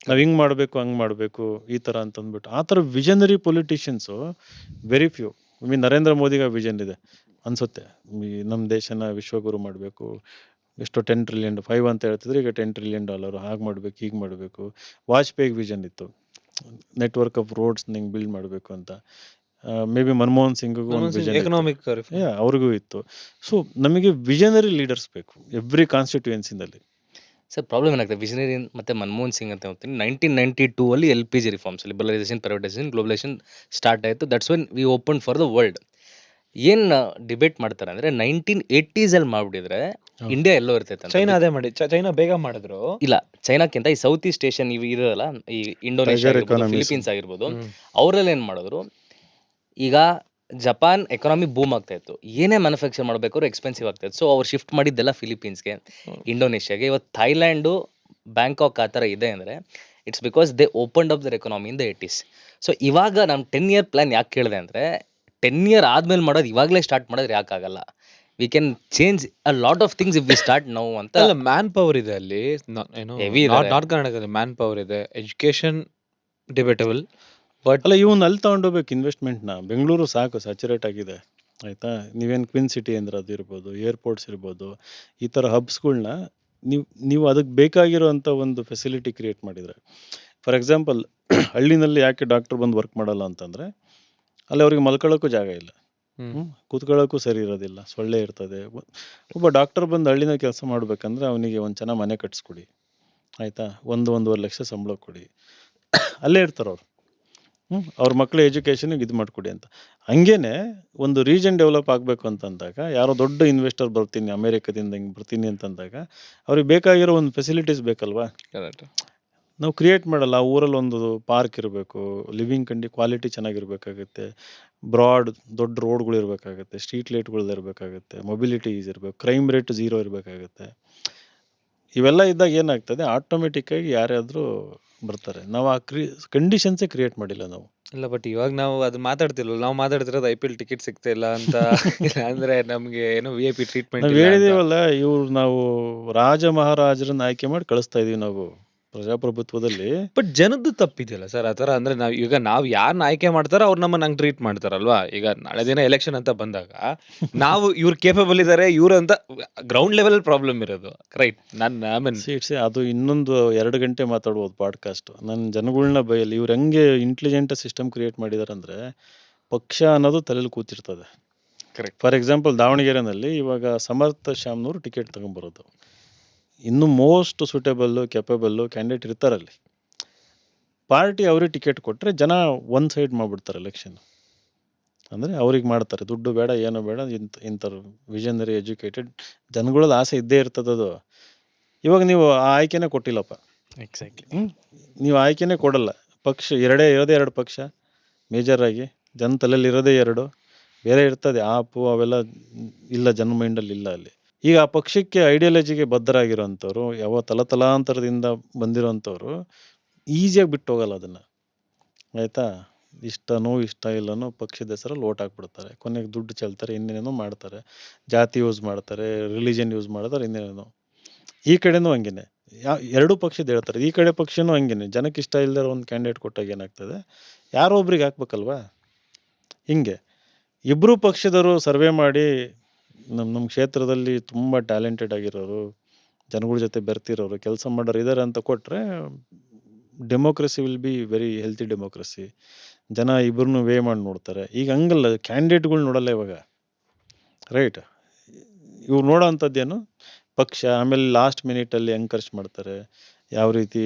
ನಾವು ಹಿಂಗೆ ಮಾಡಬೇಕು, ಹಂಗೆ ಮಾಡಬೇಕು, ಈ ಥರ ಅಂತಂದ್ಬಿಟ್ಟು. ಆ ಥರ visionary politicians very few. Narendra ಮೋದಿಗೆ ವಿಷನ್ ಇದೆ ಅನಿಸುತ್ತೆ, ನಮ್ಮ ದೇಶನ ವಿಶ್ವಗುರು ಮಾಡಬೇಕು, ಎಷ್ಟೋ 10 ಟ್ರಿಲಿಯನ್ 5 ಅಂತ ಹೇಳ್ತಿದ್ರೆ ಈಗ $10 ಟ್ರಿಲಿಯನ್ ಹಾಗೆ ಮಾಡಬೇಕು ಹೀಗೆ ಮಾಡಬೇಕು. ವಾಜಪೇಯಿ ವಿಷನ್ ಇತ್ತು, ನೆಟ್ವರ್ಕ್ ಆಫ್ ರೋಡ್ಸ್ ನಿಂಗೆ ಬಿಲ್ಡ್ ಮಾಡಬೇಕು ಅಂತ. ಮೇ ಬಿ ಮನಮೋಹನ್ ಸಿಂಗ್ಗೂ ಒಂದು ವಿಷನ್ ಎಕನಾಮಿಕ್ ಅವ್ರಿಗೂ ಇತ್ತು. ಸೊ ನಮಗೆ ವಿಷನರಿ ಲೀಡರ್ಸ್ ಬೇಕು ಎವ್ರಿ ಕಾನ್ಸ್ಟಿಟ್ಯೂಯೆನ್ಸಿನಲ್ಲಿ. ಸರ್ ಪ್ರಾಬ್ಲಮ್ ಏನಾಗ್ತದೆ ವಿಷನರಿ ಮತ್ತು ಮನಮೋಹನ್ ಸಿಂಗ್ ಅಂತ ಹೇಳ್ತೀನಿ 1992 ಅಲ್ಲಿ LPG reforms, liberalisation, privatisation, globalisation start ಆಯಿತು. That's when we open for the world. ಏನು ಡಿಬೇಟ್ ಮಾಡ್ತಾರೆ ಅಂದರೆ 1980s ಅಲ್ಲಿ ಮಾಡಿಬಿಟ್ಟಿದ್ರೆ ಇಂಡಿಯಾ ಎಲ್ಲೋ ಇರ್ತೈತೆ ಚೈನಾ ಅಂತ. ಅದೇ ಮಾಡಿ ಚೈನಾ ಬೇಗ ಮಾಡಿದ್ರು. ಇಲ್ಲ, ಚೈನಾಕ್ಕಿಂತ ಈ ಸೌತ್ ಈಸ್ಟ್ ಏಷ್ಯನ್ ಇವು ಇರೋಲ್ಲ, ಈ ಇಂಡೋನೇಷ್ಯಾ Tiger ಆಗಿರ್ಬೋದು, economies. ಫಿಲಿಪೀನ್ಸ್ ಆಗಿರ್ಬೋದು, ಅವರಲ್ಲಿ ಏನು ಮಾಡಿದ್ರು, ಈಗ ಜಪಾನ್ ಎಕಾನಮಿ ಬೂಮ್ ಆಗ್ತಾ ಇತ್ತು, ಏನೇ ಮ್ಯಾನುಫ್ಯಾಕ್ಚರ್ ಮಾಡಬೇಕಾದ್ರೂ ಎಕ್ಸ್ಪೆನ್ಸಿವ್ ಆಗ್ತಾ ಇತ್ತು. ಸೊ ಅವ್ರು ಶಿಫ್ಟ್ ಮಾಡಿದ್ದೆಲ್ಲ ಫಿಲಿಪೀನ್ಸ್ಗೆ, ಇಂಡೋನೇಷ್ಯಾಗೆ. ಇವತ್ತು ಥೈಲ್ಯಾಂಡು, ಬ್ಯಾಂಕಾಕ್ ಆ ಥರ ಇದೆ ಅಂದರೆ it's because they opened up their economy in the 80s. So ಇವಾಗ ನಮ್ಮ 10 year ಪ್ಲ್ಯಾನ್ ಯಾಕೆ ಕೇಳಿದೆ ಅಂದರೆ 10 year ಆದ್ಮೇಲೆ ಮಾಡೋದು ಇವಾಗಲೇ ಸ್ಟಾರ್ಟ್ ಮಾಡಿದ್ರೆ ಯಾಕಾಗಲ್ಲ? We can change a lot of things if we start now ಅಂತ. ಅಲ್ಲ, ಮ್ಯಾನ್ ಪವರ್ ಇದೆ ಅಲ್ಲಿ, ಏನು Heavy ಇದಾರೆ. ನಾರ್ತ್ ಕರ್ನಾಟಕದಲ್ಲಿ ಮ್ಯಾನ್ ಪವರ್ ಇದೆ, ಎಜುಕೇಶನ್ ಡಿಬೇಟಬಲ್. ಅಲ್ಲ, ಇವನ್ ಅಲ್ಲಿ ತಗೊಂಡೋಗ್ಬೇಕು ಇನ್ವೆಸ್ಟ್ಮೆಂಟ್ನ. ಬೆಂಗಳೂರು ಸಾಕು ಸ್ಯಾಚುರೇಟ್ ಆಗಿದೆ, ಆಯಿತಾ. ನೀವೇನು ಕ್ವಿನ್ ಸಿಟಿ ಅಂದ್ರೆ ಅದು ಇರ್ಬೋದು, ಏರ್ಪೋರ್ಟ್ಸ್ ಇರ್ಬೋದು, ಈ ಥರ ಹಬ್ಸ್ಗಳ್ನ ನೀವು ಅದಕ್ಕೆ ಬೇಕಾಗಿರೋಂಥ ಒಂದು ಫೆಸಿಲಿಟಿ ಕ್ರಿಯೇಟ್ ಮಾಡಿದರೆ. ಫಾರ್ ಎಕ್ಸಾಂಪಲ್ ಹಳ್ಳಿನಲ್ಲಿ ಯಾಕೆ ಡಾಕ್ಟ್ರ್ ಬಂದು ವರ್ಕ್ ಮಾಡಲ್ಲ ಅಂತಂದರೆ ಅಲ್ಲಿ ಅವ್ರಿಗೆ ಮಲ್ಕೊಳ್ಳೋಕ್ಕೂ ಜಾಗ ಇಲ್ಲ, ಕೂತ್ಕೊಳ್ಳೋಕ್ಕೂ ಸರಿ ಇರೋದಿಲ್ಲ, ಸೊಳ್ಳೆ ಇರ್ತದೆ. ಒಬ್ಬ ಡಾಕ್ಟರ್ ಬಂದು ಹಳ್ಳಿನ ಕೆಲಸ ಮಾಡಬೇಕಂದ್ರೆ ಅವನಿಗೆ ಒಂದು ಚೆನ್ನಾಗಿ ಮನೆ ಕಟ್ಸ್ಕೊಡಿ, ಆಯಿತಾ, 1-1.5 ಲಕ್ಷ ಸಂಬಳ ಕೊಡಿ, ಅಲ್ಲೇ ಇರ್ತಾರೆ ಅವ್ರು. ಅವ್ರ ಮಕ್ಕಳ ಎಜುಕೇಷನಿಗೆ ಇದು ಮಾಡಿಕೊಡಿ ಅಂತ. ಹಂಗೇನೆ ಒಂದು ರೀಜನ್ ಡೆವಲಪ್ ಆಗಬೇಕು ಅಂತಂದಾಗ ಯಾರೋ ದೊಡ್ಡ ಇನ್ವೆಸ್ಟರ್ ಬರ್ತೀನಿ ಅಮೇರಿಕದಿಂದ ಹಿಂಗೆ ಬರ್ತೀನಿ ಅಂತಂದಾಗ ಅವ್ರಿಗೆ ಬೇಕಾಗಿರೋ ಒಂದು ಫೆಸಿಲಿಟೀಸ್ ಬೇಕಲ್ವಾ. ನಾವು ಕ್ರಿಯೇಟ್ ಮಾಡಲ್ಲ. ಆ ಊರಲ್ಲಿ ಒಂದು ಪಾರ್ಕ್ ಇರಬೇಕು, ಲಿವಿಂಗ್ ಕ್ವಾಲಿಟಿ ಚೆನ್ನಾಗಿರ್ಬೇಕಾಗುತ್ತೆ, ಬ್ರಾಡ್ ದೊಡ್ಡ ರೋಡ್ಗಳು ಇರಬೇಕಾಗುತ್ತೆ, ಸ್ಟ್ರೀಟ್ ಲೈಟ್ಗಳು ಇರಬೇಕಾಗುತ್ತೆ, ಮೊಬಿಲಿಟಿ ಈಸ್ ಇರಬೇಕು, ಕ್ರೈಮ್ ರೇಟ್ 0 ಇರಬೇಕಾಗುತ್ತೆ. ಇವೆಲ್ಲ ಇದ್ದಾಗ ಏನಾಗ್ತದೆ, ಆಟೋಮೆಟಿಕ್ಕಾಗಿ ಯಾರಾದರೂ ಬರ್ತಾರೆ. ನಾವು ಆ ಕಂಡೀಷನ್ಸೇ ಕ್ರಿಯೇಟ್ ಮಾಡಿಲ್ಲ ನಾವು. ಇಲ್ಲ, ಬಟ್ ಇವಾಗ ನಾವು ಅದು ಮಾತಾಡ್ತಿಲ್ವಲ್ಲ, ನಾವು ಮಾತಾಡ್ತಿರೋದು IPL ಟಿಕೆಟ್ ಸಿಗ್ತಾ ಇಲ್ಲ ಅಂತ ಅಂದ್ರೆ ನಮ್ಗೆ ಏನೋ VIP ಟ್ರೀಟ್ಮೆಂಟ್ ನಾವು ಹೇಳಿದೀವಲ್ಲ, ಇವ್ರು ನಾವು ರಾಜ ಮಹಾರಾಜರನ್ನ ಆಯ್ಕೆ ಮಾಡಿ ಕಳಿಸ್ತಾ ಇದೀವಿ ನಾವು ಪ್ರಜಾಪ್ರಭುತ್ವದಲ್ಲಿ. ಬಟ್ ಜನದ್ದು ತಪ್ಪಿದೆಯಲ್ಲ ಸರ್ ಆ ಥರ. ಅಂದ್ರೆ ನಾವು ಯಾರನ್ನ ಆಯ್ಕೆ ಮಾಡ್ತಾರೋ ಅವ್ರು ನಮ್ಮನ್ನ ಹಂಗೆ ಟ್ರೀಟ್ ಮಾಡ್ತಾರಲ್ವಾ. ಈಗ ನಾಳೆ ದಿನ ಎಲೆಕ್ಷನ್ ಅಂತ ಬಂದಾಗ ನಾವು ಇವ್ರು ಕೇಪಬಲ್ ಇದ್ದಾರೆ ಇವ್ರು ಅಂತ ಗ್ರೌಂಡ್ ಲೆವೆಲ್ ಪ್ರಾಬ್ಲಮ್ ಇರೋದು, ರೈಟ್? ಅದು ಇನ್ನೊಂದು 2 ಗಂಟೆ ಮಾತಾಡ್ಬೋದು ಪಾಡ್ಕಾಸ್ಟ್. ನನ್ನ ಜನಗಳನ್ನ ಬೈಯಲ್ಲಿ ಇವ್ರು ಹೆಂಗೆ ಇಂಟೆಲಿಜೆಂಟ್ ಸಿಸ್ಟಮ್ ಕ್ರಿಯೇಟ್ ಮಾಡಿದ್ದಾರೆ ಅಂದರೆ ಪಕ್ಷ ಅನ್ನೋದು ತಲೆಯಲ್ಲಿ ಕೂತಿರ್ತದೆ. ಕರೆಕ್ಟ್. ಫಾರ್ ಎಕ್ಸಾಂಪಲ್ ದಾವಣಗೆರೆನಲ್ಲಿ ಇವಾಗ ಸಮರ್ಥ ಶ್ಯಾಮ್ನವರು ಟಿಕೆಟ್ ತೊಗೊಂಬರೋದು, ಇನ್ನೂ ಮೋಸ್ಟ್ ಸೂಟೇಬಲ್ಲು ಕೆಪಬಲ್ಲು ಕ್ಯಾಂಡಿಡೇಟ್ ಇರ್ತಾರಲ್ಲಿ. ಪಾರ್ಟಿ ಅವ್ರಿಗೆ ಟಿಕೆಟ್ ಕೊಟ್ಟರೆ ಜನ ಒಂದು ಸೈಡ್ ಮಾಡಿಬಿಡ್ತಾರೆ ಎಲೆಕ್ಷನ್. ಅಂದರೆ ಅವ್ರಿಗೆ ಮಾಡ್ತಾರೆ, ದುಡ್ಡು ಬೇಡ ಏನೋ ಬೇಡ, ಇಂಥವ್ರು ವಿಷನರಿ ಎಜುಕೇಟೆಡ್ ಜನಗಳಲ್ಲಿ ಆಸೆ ಇದ್ದೇ ಇರ್ತದದು. ಇವಾಗ ನೀವು ಆ ಆಯ್ಕೆನೇ ಕೊಟ್ಟಿಲ್ಲಪ್ಪ, ಎಕ್ಸಾಕ್ಟ್ಲಿ. ನೀವು ಆಯ್ಕೆನೇ ಕೊಡಲ್ಲ. ಪಕ್ಷ ಇರೋದೇ 2 ಪಕ್ಷ ಮೇಜರಾಗಿ, ಜನ ತಲೆಯಲ್ಲಿ ಇರೋದೇ 2, ಬೇರೆ ಇರ್ತದೆ ಆಪು ಅವೆಲ್ಲ ಇಲ್ಲ, ಜನ ಮೈಂಡಲ್ಲಿ ಇಲ್ಲ ಅಲ್ಲಿ. ಈಗ ಆ ಪಕ್ಷಕ್ಕೆ ಐಡಿಯಾಲಜಿಗೆ ಬದ್ಧರಾಗಿರೋಂಥವ್ರು, ಯಾವ ತಲತಲಾಂತರದಿಂದ ಬಂದಿರೋಂಥವ್ರು ಈಸಿಯಾಗಿ ಬಿಟ್ಟು ಹೋಗಲ್ಲ ಅದನ್ನು, ಆಯಿತಾ. ಇಷ್ಟನೋ ಇಷ್ಟ ಇಲ್ಲನೋ ಪಕ್ಷದ ಹೆಸರಲ್ಲಿ ಓಟ್ ಹಾಕ್ಬಿಡ್ತಾರೆ, ಕೊನೆಗೆ ದುಡ್ಡು ಚೆಲ್ತಾರೆ, ಇನ್ನೇನೇನೋ ಮಾಡ್ತಾರೆ, ಜಾತಿ ಯೂಸ್ ಮಾಡ್ತಾರೆ, ರಿಲಿಜನ್ ಯೂಸ್ ಮಾಡ್ತಾರೆ, ಇನ್ನೇನೇನೋ. ಈ ಕಡೆನೂ ಹಂಗೇನೆ, 2 ಪಕ್ಷದ ಹೇಳ್ತಾರೆ, ಈ ಕಡೆ ಪಕ್ಷನೂ ಹಂಗೇನೆ. ಜನಕ್ಕೆ ಇಷ್ಟ ಇಲ್ಲದೆ ಒಂದು ಕ್ಯಾಂಡಿಡೇಟ್ ಕೊಟ್ಟಾಗ ಏನಾಗ್ತದೆ, ಯಾರೋ ಒಬ್ರಿಗೆ ಹಾಕ್ಬೇಕಲ್ವಾ. ಹಿಂಗೆ ಇಬ್ಬರು ಪಕ್ಷದವರು ಸರ್ವೆ ಮಾಡಿ ನಮ್ಮ ಕ್ಷೇತ್ರದಲ್ಲಿ ತುಂಬ ಟ್ಯಾಲೆಂಟೆಡ್ ಆಗಿರೋರು, ಜನಗಳ ಜೊತೆ ಬೆರ್ತಿರೋರು, ಕೆಲಸ ಮಾಡೋರು ಇದ್ದಾರೆ ಅಂತ ಕೊಟ್ಟರೆ democracy will be very healthy democracy. ಜನ ಇಬ್ಬರನ್ನೂ ವೇ ಮಾಡಿ ನೋಡ್ತಾರೆ. ಈಗ ಹಂಗಲ್ಲ, ಕ್ಯಾಂಡಿಡೇಟ್ಗಳು ನೋಡಲ್ಲ ಇವಾಗ, ರೈಟ್. ಇವ್ರು ನೋಡೋ ಅಂಥದ್ದೇನು ಪಕ್ಷ, ಆಮೇಲೆ ಲಾಸ್ಟ್ ಮಿನಿಟಲ್ಲಿ ಹೆಂಗೆ ಖರ್ಚು ಮಾಡ್ತಾರೆ, ಯಾವ ರೀತಿ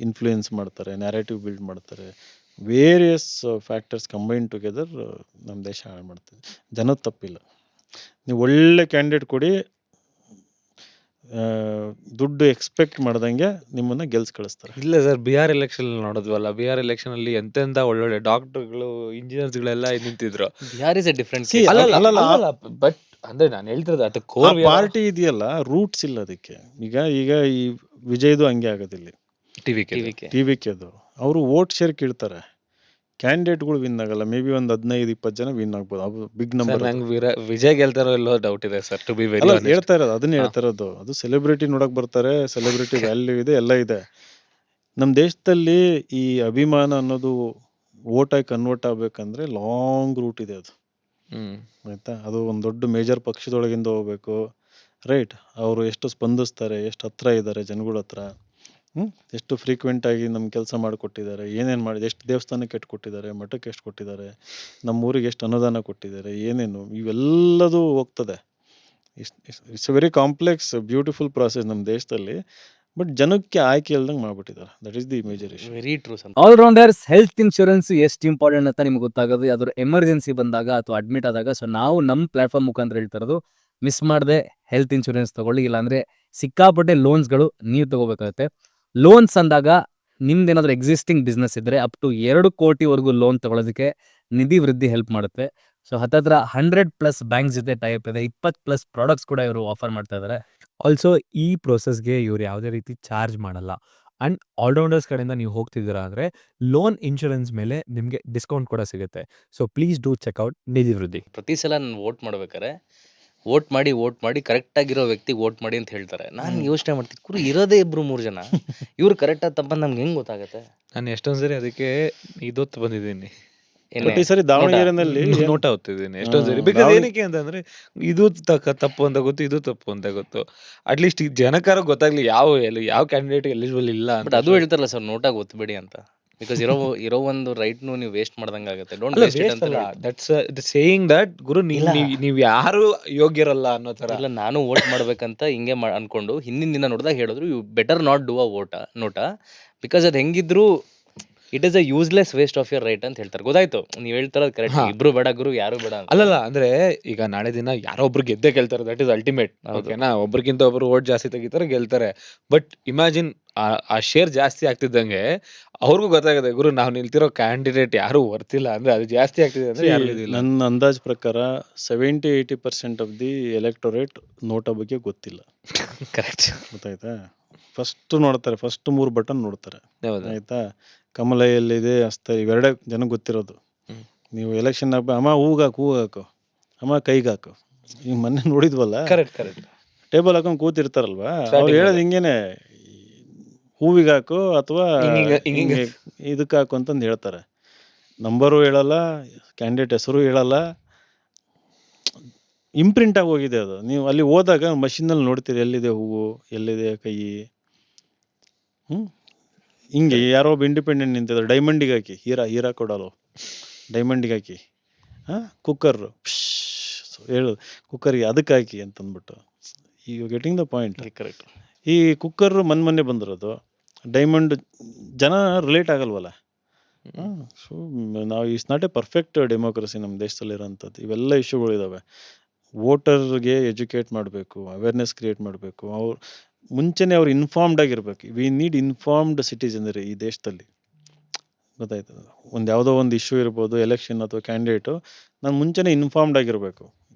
ಇನ್ಫ್ಲೂಯೆನ್ಸ್ ಮಾಡ್ತಾರೆ, ನ್ಯಾರೇಟಿವ್ ಬಿಲ್ಡ್ ಮಾಡ್ತಾರೆ, ವೇರಿಯಸ್ ಫ್ಯಾಕ್ಟರ್ಸ್ ಕಂಬೈನ್ ಟುಗೆದರ್ ನಮ್ಮ ದೇಶ ಹಾಳು ಮಾಡ್ತದೆ. ಜನದ ತಪ್ಪಿಲ್ಲ. ನೀವು ಒಳ್ಳೆ ಕ್ಯಾಂಡಿಡೇಟ್ ಕೊಡಿ, ದುಡ್ಡು ಎಕ್ಸ್ಪೆಕ್ಟ್ ಮಾಡ್ದಂಗೆ ನಿಮ್ಮನ್ನ ಗೆಲ್ಸ್ ಕಳಿಸ್ತಾರೆ. ಇಲ್ಲ ಸರ್, ಬಿಹಾರ್ ಎಲೆಕ್ಷನ್ ನೋಡಿದ್ವಲ್ಲ, ಬಿಹಾರ್ ಎಲೆಕ್ಷನ್ ಅಲ್ಲಿ ಎಂತೆಂತ ಒಳ್ಳೊಳ್ಳೆ ಡಾಕ್ಟರ್ಗಳು, ಇಂಜಿನಿಯರ್ಸ್ಗಳೆಲ್ಲ ನಿಂತಿದ್ರು. Bihar is a different. But ಅಂದ್ರೆ ನಾನು ಹೇಳ್ತಿರೋದು ಅದು ಪಾರ್ಟಿ ಇದೆಯಲ್ಲ, ರೂಟ್ಸ್ ಇಲ್ಲ ಅದಕ್ಕೆ. ಈಗ ಈ ವಿಜಯ್ದು ಹಂಗೆ ಆಗೋದಿಲ್ಲ. ಟಿವಿಕೆದು ಅವರು ವೋಟ್ ಶೇರ್ ಕೇಳ್ತಾರೆ, ಕ್ಯಾಂಡಿಡೇಟ್ಗಳು ವಿನ್ ಆಗಲ್ಲ. ಮೇ ಬಿ ಒಂದು 15-20 ಜನ ವಿನ್ ಆಗ್ಬೋದು, ಅದು ಬಿಗ್ ನಂಬರ್. ವಿಜಯ್ ಗೆಲ್ತಾರೋ ಇಲ್ಲೋ ಡೌಟ್ ಇದೆ sir, to be very honest. ಹೇಳ್ತಾ ಇರೋದು ಅದನ್ನೇ ಹೇಳ್ತಾ ಇರೋದು. ಅದು ಸೆಲೆಬ್ರಿಟಿ ನೋಡಕ್ ಬರ್ತಾರೆ, ಸೆಲೆಬ್ರಿಟಿ ವ್ಯಾಲ್ಯೂ ಇದೆ, ಎಲ್ಲ ಇದೆ. ನಮ್ಮ ದೇಶದಲ್ಲಿ ಈ ಅಭಿಮಾನ ಅನ್ನೋದು ವೋಟಾಗಿ ಕನ್ವರ್ಟ್ ಆಗ್ಬೇಕಂದ್ರೆ ಲಾಂಗ್ ರೂಟ್ ಇದೆ ಅದು, ಆಯ್ತಾ. ಅದು ಒಂದು ದೊಡ್ಡ ಮೇಜರ್ ಪಕ್ಷದೊಳಗಿಂದ ಹೋಗ್ಬೇಕು, ರೈಟ್. ಅವರು ಎಷ್ಟು ಸ್ಪಂದಿಸ್ತಾರೆ, ಎಷ್ಟು ಹತ್ರ ಇದ್ದಾರೆ ಜನಗಳ ಹತ್ರ, ಎಷ್ಟು ಫ್ರೀಕ್ವೆಂಟಾಗಿ ನಮ್ಮ ಕೆಲಸ ಮಾಡಿಕೊಟ್ಟಿದ್ದಾರೆ, ಏನೇನು ಮಾಡಿದೆ, ಎಷ್ಟು ದೇವಸ್ಥಾನಕ್ಕೆ ಎಷ್ಟು ಕೊಟ್ಟಿದ್ದಾರೆ, ಮಠಕ್ಕೆ ಎಷ್ಟು ಕೊಟ್ಟಿದ್ದಾರೆ, ನಮ್ಮ ಊರಿಗೆ ಎಷ್ಟು ಅನುದಾನ ಕೊಟ್ಟಿದ್ದಾರೆ, ಏನೇನು ಇವೆಲ್ಲದೂ ಹೋಗ್ತದೆ. It's very complex beautiful process ನಮ್ಮ ದೇಶದಲ್ಲಿ. ಬಟ್ ಜನಕ್ಕೆ ಆಯ್ಕೆ ಇಲ್ದಂಗೆ ಮಾಡ್ಬಿಟ್ಟಿದ್ದಾರೆ. That is the major issue. Very true sir. Allrounders health insurance ಎಷ್ಟು ಇಂಪಾರ್ಟೆಂಟ್ ಅಂತ ನಿಮ್ಗೆ ಗೊತ್ತಾಗೋದು ಯಾವ್ದಾದ್ರು ಎಮರ್ಜೆನ್ಸಿ ಬಂದಾಗ ಅಥವಾ ಅಡ್ಮಿಟ್ ಆದಾಗ. ಸೊ ನಾವು ನಮ್ಮ ಪ್ಲಾಟ್ಫಾರ್ಮ್ ಮುಖಾಂತರ ಹೇಳ್ತಾ ಇರೋದು, ಮಿಸ್ ಮಾಡದೆ ಹೆಲ್ತ್ ಇನ್ಶೂರೆನ್ಸ್ ತಗೊಳ್ಳಿ. ಇಲ್ಲಾಂದ್ರೆ ಸಿಕ್ಕಾಪಟ್ಟೆ ಲೋನ್ಸ್ಗಳು ನೀವು ತಗೋಬೇಕಾಗುತ್ತೆ. ಲೋನ್ಸ್ ಅಂದಾಗ ನಿಮ್ದೇನಾದ್ರೂ ಎಕ್ಸಿಸ್ಟಿಂಗ್ ಬಿಸ್ನೆಸ್ ಇದ್ರೆ ಅಪ್ ಟು 2 ಕೋಟಿವರೆಗೂ ಲೋನ್ ತಗೊಳ್ಳೋದಕ್ಕೆ ನಿಧಿ ವೃದ್ಧಿ ಹೆಲ್ಪ್ ಮಾಡುತ್ತೆ. ಸೊ ಹತ್ತತ್ರ 100+ ಬ್ಯಾಂಕ್ಸ್ ಜೊತೆ ಟೈಪ್ ಇದೆ, 20+ ಪ್ರಾಡಕ್ಟ್ಸ್ ಕೂಡ ಇವರು ಆಫರ್ ಮಾಡ್ತಾ ಇದ್ದಾರೆ. ಆಲ್ಸೋ ಈ ಪ್ರೋಸೆಸ್ಗೆ ಇವ್ರು ಯಾವುದೇ ರೀತಿ ಚಾರ್ಜ್ ಮಾಡಲ್ಲ. ಆ್ಯಂಡ್ ಆಲ್ರೌಂಡರ್ಸ್ ಕಡೆಯಿಂದ ನೀವು ಹೋಗ್ತಿದ್ದೀರಾ ಅಂದರೆ ಲೋನ್ ಇನ್ಶೂರೆನ್ಸ್ ಮೇಲೆ ನಿಮಗೆ ಡಿಸ್ಕೌಂಟ್ ಕೂಡ ಸಿಗುತ್ತೆ. ಸೊ ಪ್ಲೀಸ್ ಡೂ ಚೆಕ್ಔಟ್ ನಿಧಿ ವೃದ್ಧಿ. ಪ್ರತಿ ಸಲ ನಾನು ವೋಟ್ ಮಾಡ್ಬೇಕಾರೆ ವೋಟ್ ಮಾಡಿ ಕರೆಕ್ಟಾಗಿರೋ ವ್ಯಕ್ತಿಗೆ ವೋಟ್ ಮಾಡಿ ಅಂತ ಹೇಳ್ತಾರೆ. ನಾನು ಯೋಚನೆ ಮಾಡ್ತೀನಿ, ಕುರು ಇರೋದೇ 2-3 ಜನ, ಇವ್ರು ಕರೆಕ್ಟಾಗಿ ತಪ್ಪ ನಮ್ಗೆ ಹೆಂಗೆ ಗೊತ್ತಾಗುತ್ತೆ? ನಾನು ಎಷ್ಟೊಂದು ಸರಿ ಅದಕ್ಕೆ ಇದೊತ್ತು ಬಂದಿದ್ದೀನಿ, ಬಟ್ ಈ ಸರಿ ದಾವಣಗೆರೆನಲ್ಲಿ ನೋಟ ಓದ್ತಿದ್ದೀನಿ ಎಷ್ಟೊಂದು ಸರಿ. ಬಿಕಾಸ್ ಏನಕ್ಕೆ ಅಂತಂದ್ರೆ ಇದು ತಪ್ಪು ಅಂತ ಗೊತ್ತು, ಇದು ತಪ್ಪು ಅಂತ ಗೊತ್ತು. ಅಟ್ಲೀಸ್ಟ್ ಈ ಜನಕಾರ ಗೊತ್ತಾಗ್ಲಿ ಯಾವ ಕ್ಯಾಂಡಿಡೇಟ್ ಎಲಿಜಿಬಲ್ ಇಲ್ಲ ಅಂತ. ಬಟ್ ಅದು ಹೇಳ್ತಾರಲ್ಲ ಸರ್, ನೋಟಾಗಿ ಒತ್ತಬೇಡಿ ಅಂತ. ಬಿಕಾಸ್ ಇರೋ ಒಂದು ರೈಟ್ನು ನೀವು ವೇಸ್ಟ್ ಮಾಡ್ದಂಗೆ ಆಗುತ್ತೆ. ಡೋಂಟ್ ವೇಸ್ಟ್ ಇಟ್ ಅಂತ. ದಟ್ಸ್ ಸೇಯಿಂಗ್ ದಟ್ ಗುರು ನೀವು ಯಾರು ಯೋಗ್ಯರಲ್ಲ ಅನ್ನೋ ತರ. ಇಲ್ಲ, ನಾನು ವೋಟ್ ಮಾಡ್ಬೇಕಂತ ಹಿಂಗೆ ಅನ್ಕೊಂಡು ಹಿಂದಿನ ದಿನ ನೋಡಿದಾಗ ಹೇಳಿದ್ರು, you better not do a NOTA, because ಅದು ಹೆಂಗಿದ್ರು it is a useless waste of your right ಅಂತ ಹೇಳ್ತಾರೆ. ಗೊತ್ತಾಯ್ತು ನೀವು ಹೇಳ್ತಾರ ಕರೆಕ್ಟ್. ಇಬ್ರು ಬೇಡ ಗುರು, ಯಾರು ಬೇಡ ಅಂತ. ಅಲ್ಲಲ್ಲ, ಅಂದ್ರೆ ಈಗ ನಾಳೆ ದಿನ ಯಾರೋ ಒಬ್ರು ಗೆದ್ದೆ ಗೆಲ್ತಾರೆ, ದಟ್ ಇಸ್ ಅಲ್ಟಿಮೇಟ್. ಓಕೆನಾ, ಒಬ್ರಿಗಿಂತ ಒಬ್ರು ವೋಟ್ ಜಾಸ್ತಿ ತೆಗಿತಾರೆ, ಗೆಲ್ತಾರೆ. ಬಟ್ ಇಮ್ಯಾಜಿನ್ ಆ ಶೇರ್ ಜಾಸ್ತಿ ಆಗ್ತಿದ್ದಂಗೆ ಅವ್ರಿಗೂ ಗೊತ್ತಾಗುತ್ತೆ, ಗುರು ನಾವು ನಿಲ್ತಿರೋ ಕ್ಯಾಂಡಿಡೇಟ್ ಯಾರು ವರ್ತಿಲ್ಲ ಅಂದ್ರೆ ಅದು ಜಾಸ್ತಿ ಆಗ್ತಿದೆ ಅಂದ್ರೆ ಯಾರು ಇದಿಲ್ಲ. ನನ್ನ ಅಂದಾಜ್ ಪ್ರಕಾರ 70-80% ಆಫ್ ದಿ ಎಲೆಕ್ಟೋರೇಟ್ ನೋಟ ಬಗ್ಗೆ ಗೊತ್ತಿಲ್ಲ. ಕರೆಕ್ಟ್. ಗೊತ್ತಾಯ್ತಾ? ಫಸ್ಟ್ ನೋಡ್ತಾರೆ, ಫಸ್ಟ್ 3 ಬಟನ್ ನೋಡ್ತಾರೆ. ಹೌದಾ? ಆಯ್ತಾ? ಕಮಲ ಎಲ್ಲಿದೆ, ಹಸ್ತ, ಇವೆರಡೇ ಜನಕ್ಕೆ ಗೊತ್ತಿರೋದು. ನೀವು ಎಲೆಕ್ಷನ್ ಅಮ್ಮ ಹೂಗಾಕು, ಅಮ್ಮ ಕೈಗಾಕು, ಈಗ ಮೊನ್ನೆ ನೋಡಿದ್ವಲ್ಲ, ಕರೆಕ್ಟ್. ಟೇಬಲ್ ಹಾಕೊಂಡು ಕೂತಿರ್ತಾರಲ್ವಾ, ಅವ್ರು ಹೇಳೋದು ಹಿಂಗೇನೆ, ಹೂವಿಗೆ ಹಾಕು ಅಥವಾ ಇದಕ್ಕೆ ಹಾಕು ಅಂತಂದು ಹೇಳ್ತಾರೆ. ನಂಬರು ಹೇಳಲ್ಲ, ಕ್ಯಾಂಡಿಡೇಟ್ ಹೆಸರು ಹೇಳಲ್ಲ, ಇಂಪ್ರಿಂಟ್ ಆಗಿ ಹೋಗಿದೆ ಅದು. ನೀವು ಅಲ್ಲಿ ಹೋದಾಗ ಮಷಿನಲ್ಲಿ ನೋಡ್ತೀರಿ ಎಲ್ಲಿದೆ ಹೂವು, ಎಲ್ಲಿದೆ ಕೈ. ಹಿಂಗೆ ಯಾರೋ ಒಬ್ಬ ಇಂಡಿಪೆಂಡೆಂಟ್ ನಿಂತಿದ್ದಾರೆ, ಡೈಮಂಡಿಗೆ ಹಾಕಿ, ಹೀರಾ ಕೊಡಲ್ಲ, ಡೈಮಂಡಿಗೆ ಹಾಕಿ, ಕುಕ್ಕರ್ ಹೇಳು ಕುಕ್ಕರ್ಗೆ ಅದಕ್ಕೆ ಹಾಕಿ ಅಂತಂದ್ಬಿಟ್ಟು. You getting the point. Correct. ಈ ಕುಕ್ಕರ್ ಮೊನ್ನೆ ಬಂದಿರೋದು, ಡೈಮಂಡ್ ಜನ ರಿಲೇಟ್ ಆಗಲ್ವಲ್ಲ. ಸೊ ನಾವು it's not a perfect democracy ನಮ್ಮ ದೇಶದಲ್ಲಿರೋಂಥದ್ದು. ಇವೆಲ್ಲ ಇಶ್ಯೂಗಳಿದ್ದಾವೆ. ವೋಟರ್ಗೆ ಎಜುಕೇಟ್ ಮಾಡಬೇಕು, ಅವೇರ್ನೆಸ್ ಕ್ರಿಯೇಟ್ ಮಾಡಬೇಕು. ಮುಂಚೆನೇ ಅವ್ರು ಇನ್ಫಾರ್ಮ್ಡ್ ಆಗಿರ್ಬೇಕು. ವಿ ನೀಡ್ ಇನ್ಫಾರ್ಮ್ಡ್ ಸಿಟಿಸನರಿ ಈ ದೇಶದಲ್ಲಿ. ಗೊತ್ತಾಯ್ತು? ಯಾವುದೋ ಒಂದು ಇಶ್ಯೂ ಇರ್ಬೋದು, ಎಲೆಕ್ಷನ್ ಅಥವಾ ಕ್ಯಾಂಡಿಡೇಟು, ನಾನು ಮುಂಚೆನೇ ಇನ್ಫಾರ್ಮ್ಡ್ ಆಗಿರಬೇಕು,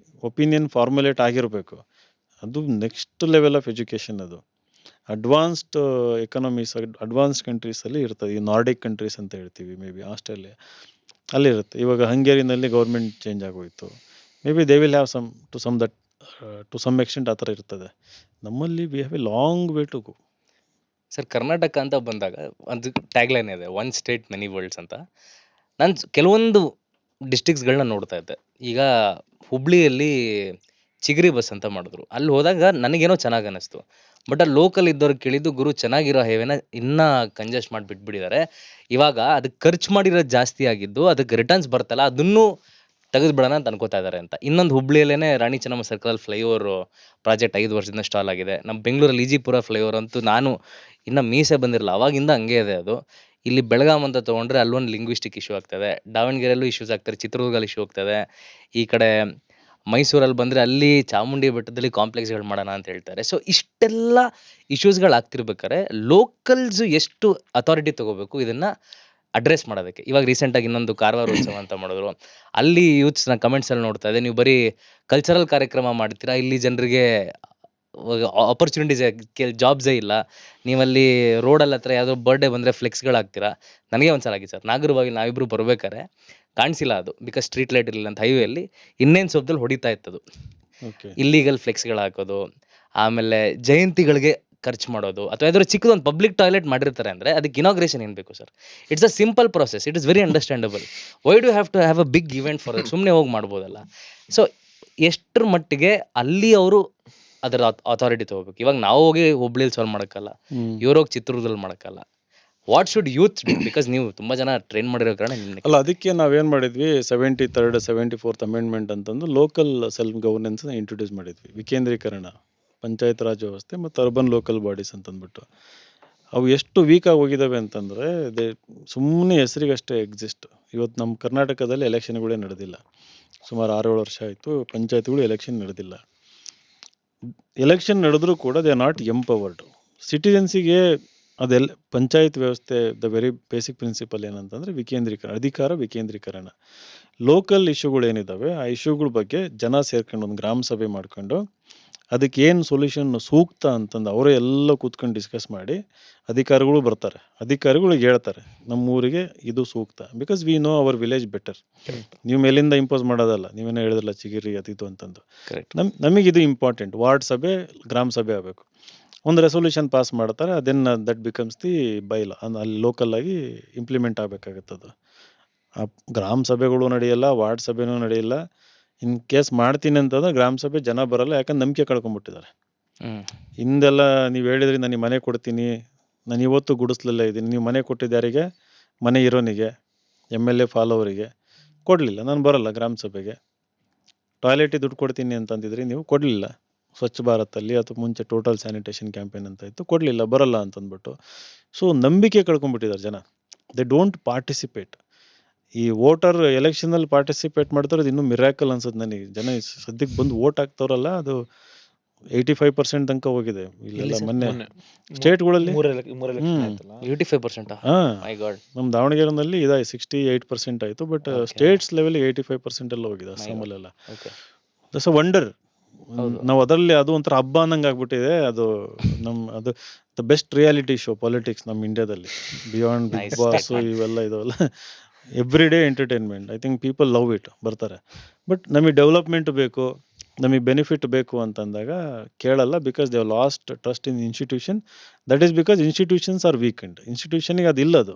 ಒಪಿನಿಯನ್ ಫಾರ್ಮುಲೇಟ್ ಆಗಿರಬೇಕು. ಅದು ನೆಕ್ಸ್ಟ್ ಲೆವೆಲ್ ಆಫ್ ಎಜುಕೇಷನ್. ಅದು ಅಡ್ವಾನ್ಸ್ಡ್ ಎಕನಾಮೀಸ್, ಅಡ್ವಾನ್ಸ್ಡ್ ಕಂಟ್ರೀಸಲ್ಲಿ ಇರ್ತದೆ. ಈ ನಾರ್ಡಿಕ್ ಕಂಟ್ರೀಸ್ ಅಂತ ಹೇಳ್ತೀವಿ, ಮೇ ಬಿ ಆಸ್ಟ್ರೇಲಿಯಾ ಅಲ್ಲಿರುತ್ತೆ. ಇವಾಗ ಹಂಗೇರಿನಲ್ಲಿ ಗೌರ್ಮೆಂಟ್ ಚೇಂಜ್ ಆಗೋಯ್ತು. Maybe they will have to some extent ಆ ಥರ ಇರ್ತದೆ. ನಮ್ಮಲ್ಲಿ we have a long way to go. Sir, Karnataka ಅಂತ ಬಂದಾಗ ಒಂದು ಟ್ಯಾಗ್ಲೈನ್ ಇದೆ, 1 ಸ್ಟೇಟ್ ಮೆನಿ ವರ್ಲ್ಡ್ಸ್ ಅಂತ. ನಾನು ಕೆಲವೊಂದು ಡಿಸ್ಟ್ರಿಕ್ಸ್ಗಳನ್ನ ನೋಡ್ತಾ ಇದ್ದೆ. ಈಗ ಹುಬ್ಳಿಯಲ್ಲಿ ಚಿಗರಿ ಬಸ್ ಅಂತ ಮಾಡಿದ್ರು. ಅಲ್ಲಿ ಹೋದಾಗ ನನಗೇನೋ ಚೆನ್ನಾಗಿ ಅನ್ನಿಸ್ತು. ಬಟ್ ಅಲ್ಲಿ ಲೋಕಲ್ ಇದ್ದವ್ರಿಗೆ ಕೇಳಿದ್ದು, ಗುರು ಚೆನ್ನಾಗಿರೋ ಹೈವೇನ ಇನ್ನೂ ಕಂಜೆಸ್ಟ್ ಮಾಡಿ ಬಿಟ್ಬಿಟ್ಟಿದ್ದಾರೆ, ಇವಾಗ ಅದಕ್ಕೆ ಖರ್ಚು ಮಾಡಿರೋದು ಜಾಸ್ತಿ ಆಗಿದ್ದು, ಅದಕ್ಕೆ ರಿಟರ್ನ್ಸ್ ಬರ್ತಲ್ಲ ಅದನ್ನು ತೆಗೆದುಬಿಡೋಣ ಅಂತ ಅನ್ಕೋತಾ ಇದ್ದಾರೆ ಅಂತ. ಇನ್ನೊಂದು ಹುಬ್ಳಿಯಲ್ಲೇ ರಾಣಿ ಚೆನ್ನಮ್ಮ ಸರ್ಕಲಲ್ಲಿ ಫ್ಲೈಓವರ್ ಪ್ರಾಜೆಕ್ಟ್ 5 ವರ್ಷದಿಂದ ಸ್ಟಾಲ್ ಆಗಿದೆ. ನಮ್ಮ ಬೆಂಗಳೂರಲ್ಲಿ ಈಜಿಪುರ ಫ್ಲೈಓವರ್ ಅಂತೂ ನಾನು ಇನ್ನೂ ಮೀಸೆ ಬಂದಿರಲ್ಲ, ಅವಾಗಿಂದ ಹಂಗೆ ಇದೆ ಅದು. ಇಲ್ಲಿ ಬೆಳಗಾಂ ಅಂತ ತೊಗೊಂಡ್ರೆ ಅಲ್ಲೊಂದು ಲಿಂಗ್ವಿಸ್ಟಿಕ್ ಇಶ್ಯೂ ಆಗ್ತದೆ, ದಾವಣಗೆರೆಯಲ್ಲೂ ಇಶ್ಯೂಸ್ ಆಗ್ತಾರೆ, ಚಿತ್ರದುರ್ಗದಲ್ಲಿ ಇಶ್ಯೂ ಆಗ್ತದೆ. ಈ ಕಡೆ ಮೈಸೂರಲ್ಲಿ ಬಂದರೆ ಅಲ್ಲಿ ಚಾಮುಂಡಿ ಬೆಟ್ಟದಲ್ಲಿ ಕಾಂಪ್ಲೆಕ್ಸ್ಗಳು ಮಾಡೋಣ ಅಂತ ಹೇಳ್ತಾರೆ. ಸೊ ಇಷ್ಟೆಲ್ಲ ಇಶ್ಯೂಸ್ಗಳು ಆಗ್ತಿರ್ಬೇಕಾದ್ರೆ ಲೋಕಲ್ಸು ಎಷ್ಟು ಅಥಾರಿಟಿ ತೊಗೋಬೇಕು ಇದನ್ನು ಅಡ್ರೆಸ್ ಮಾಡೋದಕ್ಕೆ. ಇವಾಗ ರೀಸೆಂಟಾಗಿ ಇನ್ನೊಂದು ಕಾರವಾರ ಉತ್ಸವ ಅಂತ ಮಾಡಿದ್ರು. ಅಲ್ಲಿ ಯೂತ್ಸ್ನ ಕಮೆಂಟ್ಸಲ್ಲಿ ನೋಡ್ತಾ ಇದೆ, ನೀವು ಬರೀ ಕಲ್ಚರಲ್ ಕಾರ್ಯಕ್ರಮ ಮಾಡ್ತೀರಾ, ಇಲ್ಲಿ ಜನರಿಗೆ ಆಪರ್ಚುನಿಟೀಸೇ ಜಾಬ್ಸೇ ಇಲ್ಲ. ನೀವಲ್ಲಿ ರೋಡಲ್ಲಿ ಹತ್ರ ಯಾವುದೋ ಬರ್ಡೇ ಬಂದರೆ ಫ್ಲೆಕ್ಸ್ಗಳು ಹಾಕ್ತೀರಾ. ನನಗೆ ಒಂದು ಸಲ ಆಗಿದೆ ಸರ್, ನಾಗರಬಾವಿಲಿ ನಾವಿಬ್ಬರು ಬರ್ಬೇಕಾದ್ರೆ ಕಾಣಿಸಿಲ್ಲ ಅದು, ಬಿಕಾಸ್ ಸ್ಟ್ರೀಟ್ ಲೈಟ್ ಇರಲಿಲ್ಲ ಅಂತ. ಹೈವೇಲಿ ಇನ್ನೇನು ಸೊಪ್ಪದಲ್ಲಿ ಹೊಡಿತಾ ಇತ್ತದು. ಇಲ್ಲೀಗಲ್ ಫ್ಲೆಕ್ಸ್ಗಳು ಹಾಕೋದು, ಆಮೇಲೆ ಜಯಂತಿಗಳಿಗೆ ಖರ್ಚು ಮಾಡೋದು, ಅಥವಾ ಯಾವ್ದಾದ್ರು ಚಿಕ್ಕದೊಂದು ಪಬ್ಲಿಕ್ ಟಾಯ್ಲೆಟ್ ಮಾಡಿರ್ತಾರೆ ಅಂದರೆ ಅದಕ್ಕೆ ಇನಾಗ್ರೇಷನ್ ಏನು ಬೇಕು sir? It's a simple process, it is very understandable. Why do have to have a big event for it? ಸುಮ್ಮನೆ ಹೋಗಿ ಮಾಡ್ಬೋದಲ್ಲ. ಸೊ ಎಷ್ಟರ ಮಟ್ಟಿಗೆ ಅಲ್ಲಿ ಅವರು ಅದರ ಅಥಾರಿಟಿ ತಗೋಬೇಕು. ಇವಾಗ ನಾವು ಹೋಗಿ ಹುಬ್ಳಿಲಿ ಸಾಲ್ವ್ ಮಾಡೋಕ್ಕಲ್ಲ, ಇವ್ರು ಹೋಗಿ ಚಿತ್ರದುರ್ಗದಲ್ಲಿ ಮಾಡೋಕ್ಕಲ್ಲ. What should youth do? Because ನೀವು ತುಂಬ ಜನ ಟ್ರೈನ್ ಮಾಡಿರೋ ಕಾರಣ ನಿಮ್ಗೆ ಅಲ್ಲ, ಅದಕ್ಕೆ ನಾವೇನು ಮಾಡಿದ್ವಿ, 73rd 74th ಅಮೆಂಡ್ಮೆಂಟ್ ಅಂತಂದು ಲೋಕಲ್ ಸೆಲ್ಫ್ ಗವರ್ನೆನ್ಸ್ನ ಇಂಟ್ರೊಡ್ಯೂಸ್ ಮಾಡಿದ್ವಿ. ವಿಕೇಂದ್ರೀಕರಣ, ಪಂಚಾಯತ್ ರಾಜ್ ವ್ಯವಸ್ಥೆ ಮತ್ತು ಅರ್ಬನ್ ಲೋಕಲ್ ಬಾಡೀಸ್ ಅಂತಂದ್ಬಿಟ್ಟು. ಅವು ಎಷ್ಟು ವೀಕಾಗಿ ಹೋಗಿದ್ದಾವೆ ಅಂತಂದರೆ ಸುಮ್ಮನೆ ಹೆಸರಿಗಷ್ಟೇ ಎಕ್ಸಿಸ್ಟ್. ಇವತ್ತು ನಮ್ಮ ಕರ್ನಾಟಕದಲ್ಲಿ ಎಲೆಕ್ಷನ್ಗಳೇ ನಡೆದಿಲ್ಲ, ಸುಮಾರು 6-7 ವರ್ಷ ಆಯಿತು ಪಂಚಾಯತ್ಗಳು ಎಲೆಕ್ಷನ್ ನಡೆದಿಲ್ಲ. ಎಲೆಕ್ಷನ್ ನಡೆದರೂ ಕೂಡ ದೇ ಆರ್ ನಾಟ್ ಎಂಪವರ್ಡ್. ಸಿಟಿಜನ್ಸಿಗೆ ಅದೆಲ್ಲ ಪಂಚಾಯತ್ ವ್ಯವಸ್ಥೆ ದ ವೆರಿ ಬೇಸಿಕ್ ಪ್ರಿನ್ಸಿಪಲ್ ಏನಂತಂದರೆ ವಿಕೇಂದ್ರೀಕರಣ, ಅಧಿಕಾರ ವಿಕೇಂದ್ರೀಕರಣ. ಲೋಕಲ್ ಇಶ್ಯೂಗಳೇನಿದ್ದಾವೆ ಆ ಇಶ್ಯೂಗಳ ಬಗ್ಗೆ ಜನ ಸೇರ್ಕೊಂಡು ಒಂದು ಗ್ರಾಮ ಸಭೆ ಮಾಡ್ಕೊಂಡು ಅದಕ್ಕೆ ಏನು ಸೊಲ್ಯೂಷನ್ ಸೂಕ್ತ ಅಂತಂದು ಅವರೇ ಎಲ್ಲ ಕೂತ್ಕೊಂಡು ಡಿಸ್ಕಸ್ ಮಾಡಿ ಅಧಿಕಾರಿಗಳು ಬರ್ತಾರೆ, ಅಧಿಕಾರಿಗಳಿಗೆ ಹೇಳ್ತಾರೆ ನಮ್ಮ ಊರಿಗೆ ಇದು ಸೂಕ್ತ. Because we know our village better. ನೀವು ಮೇಲಿಂದ ಇಂಪೋಸ್ ಮಾಡೋದಲ್ಲ, ನೀವೇನೋ ಹೇಳಿದ್ರಲ್ಲ ಚಿಗಿರಿ ಅದಿದು ಅಂತಂದು. ಕರೆಕ್ಟ್. ನಮಗಿದು ಇಂಪಾರ್ಟೆಂಟ್. ವಾರ್ಡ್ ಸಭೆ ಗ್ರಾಮ ಸಭೆ ಆಗಬೇಕು, ಒಂದು ರೆಸೊಲ್ಯೂಷನ್ ಪಾಸ್ ಮಾಡ್ತಾರೆ, ಅದನ್ನು ದಟ್ ಬಿಕಮ್ಸ್ ದಿ ಬೈಲಾ, ಅಲ್ಲಿ ಲೋಕಲ್ಲಾಗಿ ಇಂಪ್ಲಿಮೆಂಟ್ ಆಗಬೇಕಾಗತ್ತೆ. ಅದು ಆ ಗ್ರಾಮ ಸಭೆಗಳು ನಡೆಯಲ್ಲ, ವಾರ್ಡ್ ಸಭೆನೂ ನಡೆಯಲ್ಲ. ಇನ್ ಕೇಸ್ ಮಾಡ್ತೀನಿ ಅಂತಂದ್ರೆ ಗ್ರಾಮ ಸಭೆ ಜನ ಬರಲ್ಲ, ಯಾಕಂದ್ರೆ ನಂಬಿಕೆ ಕಳ್ಕೊಂಡ್ಬಿಟ್ಟಿದ್ದಾರೆ. ಹಿಂದೆಲ್ಲ ನೀವು ಹೇಳಿದ್ರಿ ನನಗೆ ಮನೆ ಕೊಡ್ತೀನಿ, ನಾನು ಇವತ್ತು ಗುಡಿಸ್ಲಲ್ಲೇ ಇದ್ದೀನಿ, ನೀವು ಮನೆ ಕೊಟ್ಟಿದ್ದಾರಿಗೆ, ಮನೆ ಇರೋನಿಗೆ, MLA ಫಾಲೋವರಿಗೆ ಕೊಡಲಿಲ್ಲ, ನಾನು ಬರಲ್ಲ ಗ್ರಾಮ ಸಭೆಗೆ. ಟಾಯ್ಲೆಟಿಗೆ ದುಡ್ಡು ಕೊಡ್ತೀನಿ ಅಂತಂದಿದ್ರಿ, ನೀವು ಕೊಡಲಿಲ್ಲ. ಸ್ವಚ್ಛ ಭಾರತಲ್ಲಿ ಅಥವಾ ಮುಂಚೆ ಟೋಟಲ್ ಸ್ಯಾನಿಟೇಷನ್ ಕ್ಯಾಂಪೇನ್ ಅಂತ ಇತ್ತು, ಕೊಡಲಿಲ್ಲ, ಬರಲ್ಲ ಅಂತಂದ್ಬಿಟ್ಟು. ಸೊ ನಂಬಿಕೆ ಕಳ್ಕೊಂಡ್ಬಿಟ್ಟಿದ್ದಾರೆ ಜನ. They don't participate. ಈ ವೋಟರ್ ಎಲೆಕ್ಷನಲ್ಲಿ ಪಾರ್ಟಿಸಿಪೇಟ್ ಮಾಡ್ತಾರೆ, ಅದು ಇನ್ನೂ ಮಿರಾಕಲ್ ಅನ್ಸುತ್ತೆ ನನಗೆ. ಜನ ಸದ್ಯಕ್ಕೆ ಬಂದು ವೋಟ್ ಹಾಕ್ತಾವ್ರಲ್ಲ, ಅದು 85% ತನಕ ಹೋಗಿದೆ ಇಲ್ಲೆಲ್ಲ. ಮೊನ್ನೆ ಸ್ಟೇಟ್ಗಳಲ್ಲಿ 85%? ಹಾಂ, ಮೈ ಗಾಡ್. ನಮ್ಮ ದಾವಣಗೆರೆನಲ್ಲಿ ಇದಾಗಿ 68% ಆಯಿತು. ಬಟ್ ಸ್ಟೇಟ್ಸ್ ಲೆವೆಲ್ 85% ಎಲ್ಲ ಹೋಗಿದೆ, ಅಸ್ಸಾಮಲ್ಲೆಲ್ಲ. That's a wonder. ನಾವು ಅದರಲ್ಲಿ ಅದು ಒಂಥರ ಹಬ್ಬ ಅನ್ನಂಗೆ ಆಗ್ಬಿಟ್ಟಿದೆ. ಅದು ಅದು the best reality show politics ನಮ್ಮ ಇಂಡಿಯಾದಲ್ಲಿ, ಬಿಯಾಂಡ್ ಬಿಗ್ ಬಾಸ್ ಇವೆಲ್ಲ ಇದಾವಲ್ಲ, every day entertainment. I think people love it, ಬರ್ತಾರೆ. ಬಟ್ ನಮಗೆ ಡೆವಲಪ್ಮೆಂಟ್ ಬೇಕು, ನಮಗೆ ಬೆನಿಫಿಟ್ ಬೇಕು ಅಂತಂದಾಗ ಕೇಳಲ್ಲ. Because they have lost trust in institution. That is because institutions are weakened. ಇನ್ಸ್ಟಿಟ್ಯೂಷನಿಗೆ ಅದಿಲ್ಲ, ಅದು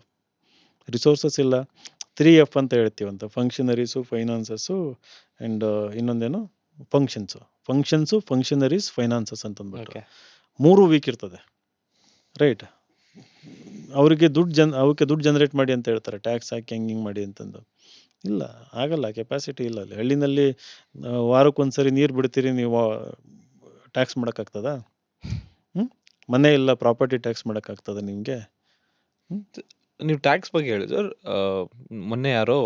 ರಿಸೋರ್ಸಸ್ ಇಲ್ಲ. 3F ಅಂತ ಹೇಳ್ತೀವಂತ, ಫಂಕ್ಷನರೀಸು, ಫೈನಾನ್ಸಸ್ಸು ಆ್ಯಂಡ್ ಇನ್ನೊಂದೇನು ಫಂಕ್ಷನ್ಸು, ಫಂಕ್ಷನರೀಸ್, ಫೈನಾನ್ಸಸ್ ಅಂತಂದ್ಬಿಟ್ಟು 3 ವೀಕ್ ಇರ್ತದೆ, ರೈಟ್? ಅವಕ್ಕೆ ದುಡ್ಡು ಜನ್ರೇಟ್ ಮಾಡಿ ಅಂತ ಹೇಳ್ತಾರೆ, ಟ್ಯಾಕ್ಸ್ ಹಾಕಿ ಹಿಂಗೆ ಮಾಡಿ ಅಂತಂದು. ಇಲ್ಲ, ಆಗಲ್ಲ, ಕೆಪಾಸಿಟಿ ಇಲ್ಲ ಅಲ್ಲಿ. ಹಳ್ಳಿನಲ್ಲಿ ವಾರಕ್ಕೊಂದ್ಸರಿ ನೀರು ಬಿಡ್ತೀರಿ, ನೀವು ಟ್ಯಾಕ್ಸ್ ಮಾಡೋಕ್ಕಾಗ್ತದ? ಮನೆ ಇಲ್ಲ, ಪ್ರಾಪರ್ಟಿ ಟ್ಯಾಕ್ಸ್ ಮಾಡೋಕ್ಕಾಗ್ತದ ನಿಮಗೆ? ನೀವು ಟ್ಯಾಕ್ಸ್ ಬಗ್ಗೆ ಹೇಳಿ ಸರ್. ಮೊನ್ನೆ ಯಾರೋ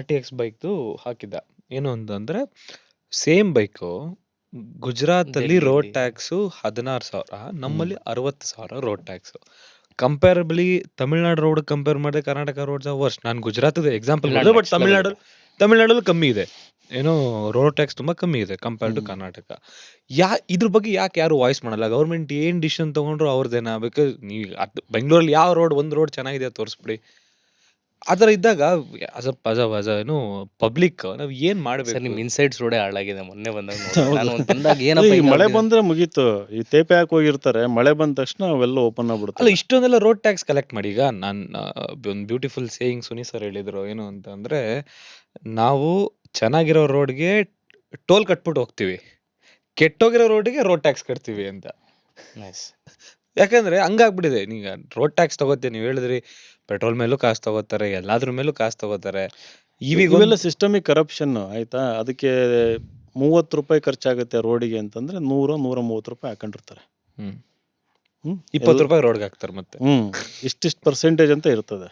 RTX ಬೈಕ್ದು ಹಾಕಿದ್ದ. ಏನು ಅಂತಂದ್ರೆ ಸೇಮ್ ಬೈಕು ಗುಜರಾತಲ್ಲಿ ರೋಡ್ ಟ್ಯಾಕ್ಸು 16,000, ನಮ್ಮಲ್ಲಿ 60,000 road tax. Comparably Tamil Nadu road compare ಮಾಡಿದ್ರೆ ಕರ್ನಾಟಕ ರೋಡ್ಸ್ ವರ್ಸ್ಟ್. ನಾನು ಗುಜರಾತದ ಎಕ್ಸಾಂಪಲ್ ಮಾಡಿದೆ, ಬಟ್ ತಮಿಳ್ನಾಡಲ್ಲಿ ಕಮ್ಮಿ ಇದೆ, ಏನೋ ರೋಡ್ ಟ್ಯಾಕ್ಸ್ ತುಂಬ ಕಮ್ಮಿ ಇದೆ ಕಂಪೇರ್ ಟು ಕರ್ನಾಟಕ. ಇದ್ರ ಬಗ್ಗೆ ಯಾಕೆ ಯಾರು ವಾಯ್ಸ್ ಮಾಡಲ್ಲ? ಗೌರ್ಮೆಂಟ್ ಏನು ಡಿಸಿಷನ್ ತೊಗೊಂಡ್ರು ಅವ್ರದ್ದೇನಾ? ಬಿಕಾಸ್ ನೀವು ಬೆಂಗಳೂರಲ್ಲಿ ಯಾವ ಒಂದು ರೋಡ್ ಚೆನ್ನಾಗಿದೆ ತೋರಿಸ್ಬಿಡಿ. ಆ ಥರ ಇದ್ದಾಗ ಏನು ಪಬ್ಲಿಕ್ ನಾವು ಏನು ಮಾಡಬೇಕು? ನಿಮ್ಮ ಇನ್ಸೈಡ್ಸ್ ರೋಡೇ ಹಾಳಾಗಿದೆ. ಮೊನ್ನೆ ಬಂದಾಗ ಏನಪ್ಪ ಈ ಮಳೆ ಬಂದ್ರೆ ಮುಗೀತು. ಈ ತೇಪೆ ಹಾಕಿ ಹೋಗಿರ್ತಾರೆ, ಮಳೆ ಬಂದ ತಕ್ಷಣ ಅವೆಲ್ಲ ಓಪನ್ ಅಲ್ಲ, ಆಗ್ಬಿಡುತ್ತೆ. ಇಷ್ಟೊಂದೆಲ್ಲ ರೋಡ್ ಟ್ಯಾಕ್ಸ್ ಕಲೆಕ್ಟ್ ಮಾಡಿ. ಈಗ ನಾನು ಒಂದು ಬ್ಯೂಟಿಫುಲ್ ಸೇಯಿಂಗ್ ಸುನಿ ಸರ್ ಹೇಳಿದ್ರು, ಏನು ಅಂತಂದರೆ, ನಾವು ಚೆನ್ನಾಗಿರೋ ರೋಡ್ಗೆ ಟೋಲ್ ಕಟ್ಬಿಟ್ಟು ಹೋಗ್ತೀವಿ, ಕೆಟ್ಟೋಗಿರೋ ರೋಡ್ಗೆ ರೋಡ್ ಟ್ಯಾಕ್ಸ್ ಕಟ್ತೀವಿ ಅಂತ. ಯಾಕಂದರೆ ಹಂಗಾಗ್ಬಿಟ್ಟಿದೆ. ಈಗ ರೋಡ್ ಟ್ಯಾಕ್ಸ್ ತಗೋತೀವಿ, ನೀವು ಹೇಳಿದ್ರಿ ಪೆಟ್ರೋಲ್ ಮೇಲೂ ಕಾಸು ತಗೋತಾರೆ, ಎಲ್ಲಾದ್ರ ಮೇಲೂ ಕಾಸು ತಗೋತಾರೆ. ಇವೆಲ್ಲ ಸಿಸ್ಟಮಿಕ್ ಕರಪ್ಷನ್, ಆಯಿತಾ? ಅದಕ್ಕೆ 30 ರೂಪಾಯಿ ಖರ್ಚಾಗುತ್ತೆ ರೋಡಿಗೆ ಅಂತಂದರೆ 100-130 ರೂಪಾಯಿ ಹಾಕೊಂಡಿರ್ತಾರೆ. 20 ರೂಪಾಯಿ ರೋಡ್ಗೆ ಹಾಕ್ತಾರೆ ಮತ್ತೆ. ಇಷ್ಟಿಷ್ಟು ಪರ್ಸೆಂಟೇಜ್ ಅಂತ ಇರ್ತದೆ,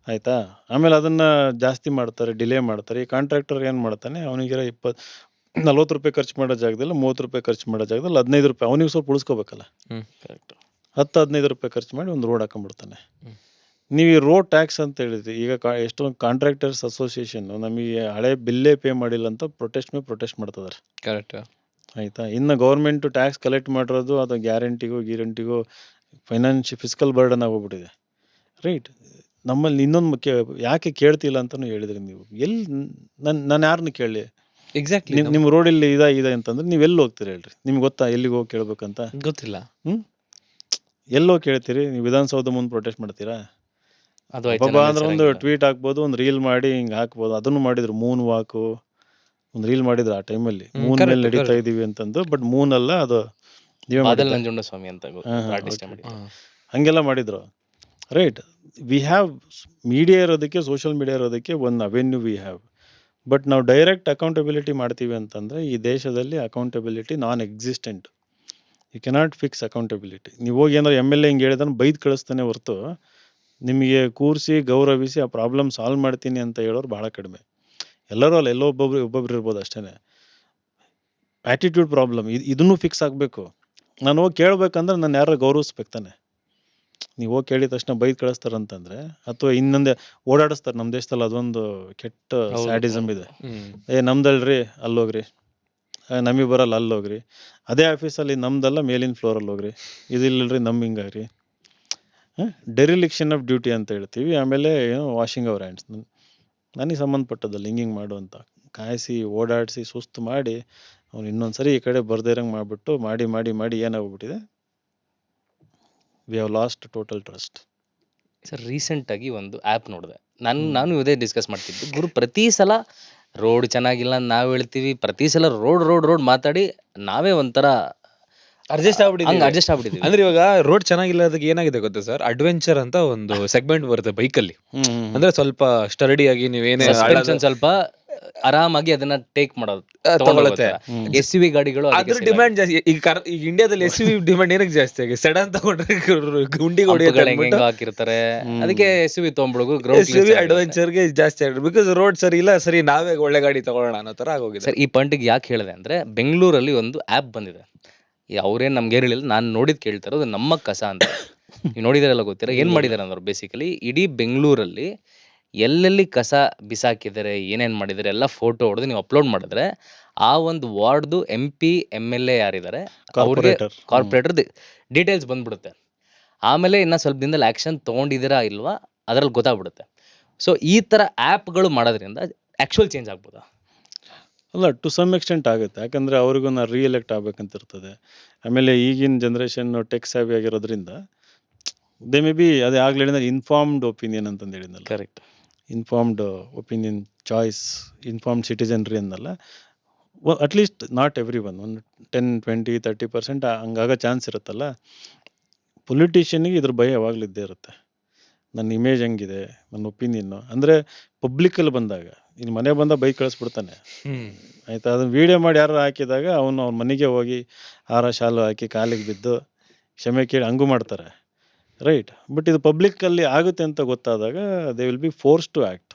ಆಯಿತಾ? ಆಮೇಲೆ ಅದನ್ನು ಜಾಸ್ತಿ ಮಾಡ್ತಾರೆ, ಡಿಲೇ ಮಾಡ್ತಾರೆ. ಈ ಕಾಂಟ್ರಾಕ್ಟರ್ ಏನು ಮಾಡ್ತಾನೆ, ಅವನಿಗೆ 40 ರೂಪಾಯಿ ಖರ್ಚು ಮಾಡೋ ಜಾಗದಲ್ಲಿ 30 ರೂಪಾಯಿ ಖರ್ಚು ಮಾಡೋ ಜಾಗದಲ್ಲಿ 15 ರೂಪಾಯಿ ಅವನಿಗೆ ಸ್ವಲ್ಪ ಉಳಿಸ್ಕೋಬೇಕಲ್ಲ. ಕರೆಕ್ಟ್. 10-15 ರೂಪಾಯಿ ಖರ್ಚು ಮಾಡಿ ಒಂದು ರೋಡ್ ಹಾಕೊಂಡ್ಬಿಡ್ತಾನೆ. ನೀವು ಈ ರೋಡ್ ಟ್ಯಾಕ್ಸ್ ಅಂತ ಹೇಳಿದ್ರಿ, ಈಗ ಎಷ್ಟೊಂದು ಕಾಂಟ್ರಾಕ್ಟರ್ಸ್ ಅಸೋಸಿಯೇಷನ್ ನಮಗೆ ಹಳೆ ಬಿಲ್ಲೇ ಪೇ ಮಾಡಿಲ್ಲ ಅಂತ ಪ್ರೊಟೆಸ್ಟ್ ಮಾಡ್ತಿದ್ದಾರೆ. ಕರೆಕ್ಟ್, ಆಯಿತಾ? ಇನ್ನು ಗೌರ್ಮೆಂಟು ಟ್ಯಾಕ್ಸ್ ಕಲೆಕ್ಟ್ ಮಾಡಿರೋದು ಅದು ಗ್ಯಾರಂಟಿಗೂ ಫಿಸಿಕಲ್ ಬರ್ಡನ್ ಆಗೋಗ್ಬಿಟ್ಟಿದೆ, ರೈಟ್? ನಮ್ಮಲ್ಲಿ ಇನ್ನೊಂದು ಯಾಕೆ ಕೇಳ್ತಿಲ್ಲ ಅಂತಲೂ ಹೇಳಿದ್ರಿ ನೀವು. ಎಲ್ಲಿ ನಾನು ಯಾರನ್ನು ಕೇಳಿ? ಎಕ್ಸಾಕ್ಟ್ಲಿ. ನಿಮ್ಮ ರೋಡಲ್ಲಿ ಇದೆ ಅಂತಂದ್ರೆ ನೀವು ಎಲ್ಲಿ ಹೋಗ್ತೀರಿ ಹೇಳ್ರಿ? ನಿಮ್ಗೆ ಗೊತ್ತಾ ಎಲ್ಲಿಗೆ ಹೋಗಿ ಕೇಳ್ಬೇಕಂತ? ಗೊತ್ತಿಲ್ಲ. ಎಲ್ಲೋ ಕೇಳ್ತೀರಿ? ನೀವು ವಿಧಾನಸೌಧ ಮುಂದೆ ಪ್ರೊಟೆಸ್ಟ್ ಮಾಡ್ತೀರಾ? ಅಂದ್ರೆ ಒಂದು ಟ್ವೀಟ್ ಹಾಕ್ಬೋದು, ಒಂದು ರೀಲ್ ಮಾಡಿ ಹಿಂಗೆ ಹಾಕ್ಬೋದು. ಅದನ್ನು ಮಾಡಿದ್ರು, ಮೂನ್ ವಾಕು ಒಂದು ರೀಲ್ ಮಾಡಿದ್ರು ಆ ಟೈಮಲ್ಲಿ, ಹ್ಮ್, ಮೂನ್ correct, ಮೇಲೆ ನಡೀತಾ correct. ಇದೀವಿ ಅಂತಂದು. ಬಟ್ ಮೂನ್ ಅಲ್ಲ ಅದು, ನೀವೇ ಬಾದಲ್ ಮಾಡಿದ್ದ? ನಂಜುಂಡ ಸ್ವಾಮಿ ಅಂತ ಆರ್ಟಿಸ್ಟ್ okay. ಮಾಡಿದ್ರು. ಹಂಗೆಲ್ಲ ಮಾಡಿದ್ರು. ರೈಟ್, ವಿ ಹ್ಯಾವ್ ಮೀಡಿಯಾ ಇರೋದಕ್ಕೆ, ಸೋಷಿಯಲ್ ಮೀಡಿಯಾ ಇರೋದಕ್ಕೆ ಒಂದು ಅವೆನ್ಯೂ ವಿ ಹ್ಯಾವ್. ಬಟ್ ನಾವು ಡೈರೆಕ್ಟ್ ಅಕೌಂಟಬಿಲಿಟಿ ಮಾಡ್ತೀವಿ ಅಂತಂದರೆ ಈ ದೇಶದಲ್ಲಿ accountability non existent. You cannot fix accountability. ನೀವು ಹೋಗಿ ಏನಾದ್ರು ಎಮ್.ಎಲ್.ಎ ಹಿಂಗೆ ಹೇಳಿದ್ರೆ ಬೈದು ಕಳಿಸ್ತಾನೆ ಹೊರತು ನಿಮಗೆ ಕೂರಿಸಿ ಗೌರವಿಸಿ ಆ ಪ್ರಾಬ್ಲಮ್ ಸಾಲ್ವ್ ಮಾಡ್ತೀನಿ ಅಂತ ಹೇಳೋರು ಭಾಳ ಕಡಿಮೆ. ಎಲ್ಲರೂ ಅಲ್ಲ, ಎಲ್ಲೋ ಒಬ್ಬೊಬ್ರು ಇರ್ಬೋದು ಅಷ್ಟೇ. ಆ್ಯಟಿಟ್ಯೂಡ್ ಪ್ರಾಬ್ಲಮ್ ಇದನ್ನು ಫಿಕ್ಸ್ ಆಗಬೇಕು. ನಾನು ಹೋಗಿ ಕೇಳಬೇಕಂದ್ರೆ ನಾನು ಯಾರು ಗೌರವಿಸ್ಬೇಕು ತಾನೆ. ನೀವು ಹೋಗಿ ಕೇಳಿದ ತಕ್ಷಣ ಬೈದು ಕಳಿಸ್ತಾರಂತಂದರೆ, ಅಥವಾ ಇನ್ನೊಂದೇ ಓಡಾಡಿಸ್ತಾರೆ ನಮ್ಮ ದೇಶದಲ್ಲಿ. ಅದೊಂದು ಕೆಟ್ಟ ಸ್ಯಾಡಿಸಮ್ ಇದೆ. ನಮ್ದಲ್ರಿ ಅಲ್ಲೋಗ್ರಿ, ನಮಗೆ ಬರಲ್ಲ ಅಲ್ಲೋಗ್ರಿ, ಅದೇ ಆಫೀಸಲ್ಲಿ ನಮ್ದಲ್ಲ ಮೇಲಿನ ಫ್ಲೋರಲ್ಲಿ ಹೋಗ್ರಿ, ಇದಿಲ್ಲರಿ ನಮ್ಮ ಹಿಂಗಾಗ್ರಿ. ಡೆರಿಲಿಕ್ಷನ್ ಆಫ್ ಡ್ಯೂಟಿ ಅಂತ ಹೇಳ್ತೀವಿ. ಆಮೇಲೆ ಏನೋ ವಾಷಿಂಗ್ ಅವರ್ ಹ್ಯಾಂಡ್ಸ್, ನನಗೆ ಸಂಬಂಧಪಟ್ಟದಲ್ಲಿ ಹಿಂಗೆ ಮಾಡು ಅಂತ ಕಾಯಿಸಿ ಓಡಾಡಿಸಿ ಸುಸ್ತು ಮಾಡಿ ಅವ್ನು ಇನ್ನೊಂದು ಸರಿ ಈ ಕಡೆ ಬರ್ದೇ ಇರಂಗೆ ಮಾಡಿಬಿಟ್ಟು ಮಾಡಿ ಮಾಡಿ ಮಾಡಿ ಏನಾಗ್ಬಿಟ್ಟಿದೆ, we have lost total trust. Sir ರೀಸೆಂಟಾಗಿ ಒಂದು ಆ್ಯಪ್ ನೋಡಿದೆ. ನಾನು ಇದೇ ಡಿಸ್ಕಸ್ ಮಾಡ್ತಿದ್ದು. ಗುರು ಪ್ರತಿ ಸಲ ರೋಡ್ ಚೆನ್ನಾಗಿಲ್ಲ ಅಂತ ನಾವು ಹೇಳ್ತೀವಿ, ಪ್ರತಿ ಸಲ ರೋಡ್ ಮಾತಾಡಿ ನಾವೇ ಒಂಥರ ಅಡ್ಜಸ್ಟ್ ಹಂಗೆ ಆಗ್ಬಿಟ್ಟಿದ್ದೀವಿ. ಅಡ್ಜಸ್ಟ್ ಆಗ್ಬಿಟ್ಟಿದ್ದೀವಿ. ಅಂದ್ರೆ ಇವಾಗ ರೋಡ್ ಚೆನ್ನಾಗಿಲ್ಲ ಅದಕ್ಕೆ ಏನಾಗಿದೆ ಗೊತ್ತಾ ಸರ್, ಅಡ್ವೆಂಚರ್ ಅಂತ ಒಂದು ಸೆಗ್ಮೆಂಟ್ ಬರುತ್ತೆ ಬೈಕಲ್ಲಿ. ಅಂದ್ರೆ ಸ್ವಲ್ಪ ಸ್ಟಡಿ ಆಗಿ ನೀವೇನೇ ಸಸ್ಪೆನ್ಷನ್ ಸ್ವಲ್ಪ ಆರಾಮಾಗಿ ಅದನ್ನ ಟೇಕ್ ಮಾಡೋದು ತಗೊಳುತ್ತೆ. ಎಸ್ ವಿ ಗಾಡಿಗಳು ಅದ್ರ ಡಿಮ್ಯಾಂಡ್ ಜಾಸ್ತಿ. ಈಗ ಇಂಡಿಯಾದಲ್ಲಿ ಎಸ್ ವಿ ಡಿಮ್ಯಾಂಡ್ ಏನಕ್ಕೆ ಜಾಸ್ತಿ ಆಗಿ, ಸೆಡನ್ ತಗೊಂಡ್ರೆ ಗುಂಡಿ ಹೆಂಗ ಹಾಕಿರ್ತಾರೆ, ಅದಕ್ಕೆ ಎಸ್ ವಿ ತೊಗೊಂಡ್ಬಿಡುಗು ಎಸ್ ವಿ ಅಡ್ವೆಂಚರ್ಗೆ ಜಾಸ್ತಿ ಆಗಿದೆ. ಬಿಕಾಸ್ ರೋಡ್ ಸರಿ ಇಲ್ಲ, ಸರಿ ನಾವೇ ಒಳ್ಳೆ ಗಾಡಿ ತಗೊಳ್ಳೋಣ ಅನ್ನೋ ತರ ಆಗೋಗಿದೆ. ಸರ್ ಈ ಪಾಯಿಂಟಿಗೆ ಯಾಕೆ ಹೇಳಿದೆ ಅಂದ್ರೆ, ಬೆಂಗಳೂರಲ್ಲಿ ಒಂದು ಆ್ಯಪ್ ಬಂದಿದೆ. ಅವ್ರೇನು ನಮ್ಗೆ ಹೇಳಿಲ್ಲ, ನಾನು ನೋಡಿದ್ ಕೇಳ್ತಾರೆ. ಅದು ನಮ್ಮ ಕಸ ಅಂತ. ನೀವು ನೋಡಿದಾರೆಲ್ಲ ಗೊತ್ತಿರ ಏನು ಮಾಡಿದ್ದಾರೆ ಅಂದ್ರೆ, ಬೇಸಿಕಲಿ ಇಡೀ ಬೆಂಗಳೂರಲ್ಲಿ ಎಲ್ಲೆಲ್ಲಿ ಕಸ ಬಿಸಾಕಿದ್ದಾರೆ, ಏನೇನು ಮಾಡಿದ್ದಾರೆ ಎಲ್ಲ ಫೋಟೋ ಹೊಡೆದು ನೀವು ಅಪ್ಲೋಡ್ ಮಾಡಿದ್ರೆ ಆ ಒಂದು ವಾರ್ಡ್ದು MP MLA ಯಾರಿದ್ದಾರೆ ಅವ್ರಿಗೆ ಕಾರ್ಪೊರೇಟರ್ ಡೀಟೇಲ್ಸ್ ಬಂದ್ಬಿಡುತ್ತೆ. ಆಮೇಲೆ ಇನ್ನು ಸ್ವಲ್ಪ ದಿನದಲ್ಲಿ ಆ್ಯಕ್ಷನ್ ತೊಗೊಂಡಿದ್ದೀರಾ ಇಲ್ವಾ ಅದರಲ್ಲಿ ಗೊತ್ತಾಗ್ಬಿಡುತ್ತೆ. ಸೊ ಈ ಥರ ಆ್ಯಪ್ಗಳು ಮಾಡೋದ್ರಿಂದ ಆ್ಯಕ್ಚುಯಲ್ ಚೇಂಜ್ ಆಗ್ಬೋದಾ? ಅಲ್ಲ, ಟು ಸಮ್ ಎಕ್ಸ್ಟೆಂಟ್ ಆಗುತ್ತೆ. ಯಾಕಂದರೆ ಅವ್ರಿಗೂ ನಾನು ರೀಎಲೆಕ್ಟ್ ಆಗ್ಬೇಕಂತ ಇರ್ತದೆ. ಆಮೇಲೆ ಈಗಿನ ಜನ್ರೇಷನ್ ಟೆಕ್ ಸೇವಿ ಆಗಿರೋದ್ರಿಂದ ದೇ ಮೇ ಬಿ ಅದೇ ಆಗಲಿ ಹೇಳಿದ್ರೆ ಇನ್ಫಾರ್ಮ್ಡ್ ಒಪಿನಿಯನ್ ಅಂತಂದು ಹೇಳಿದ್ನಲ್ಲ. Correct. Informed opinion, choice, informed citizenry ಅನ್ನಲ್ಲ. ಅಟ್ಲೀಸ್ಟ್ ನಾಟ್ ಎವ್ರಿ ಒನ್, ಒಂದು 10, 20, 30% ಹಂಗಾಗೋ ಚಾನ್ಸ್ ಇರುತ್ತಲ್ಲ. ಪೊಲಿಟಿಷಿಯನಿಗೆ ಇದ್ರ ಭಯ ಯಾವಾಗಲೂ ಇದ್ದೇ ಇರುತ್ತೆ. ನನ್ನ ಇಮೇಜ್ ಹೆಂಗಿದೆ, ನನ್ನ ಒಪಿನಿಯನ್ನು. ಅಂದರೆ ಪಬ್ಲಿಕ್ಕಲ್ಲಿ ಬಂದಾಗ, ಇನ್ನು ಮನೆ ಬಂದ ಬೈಕ್ ಕಳಿಸ್ಬಿಡ್ತಾನೆ, ಆಯಿತಾ. ಅದನ್ನು ವೀಡಿಯೋ ಮಾಡಿ ಯಾರು ಹಾಕಿದಾಗ ಅವನು ಅವ್ನ ಮನೆಗೆ ಹೋಗಿ ಹಾರ ಶಾಲು ಹಾಕಿ ಕಾಲಿಗೆ ಬಿದ್ದು ಕ್ಷಮೆ ಕೇಳಿ ಹಂಗೂ ಮಾಡ್ತಾರೆ, ರೈಟ್. ಬಟ್ ಇದು ಪಬ್ಲಿಕ್ಕಲ್ಲಿ ಆಗುತ್ತೆ ಅಂತ ಗೊತ್ತಾದಾಗ they will be force to act.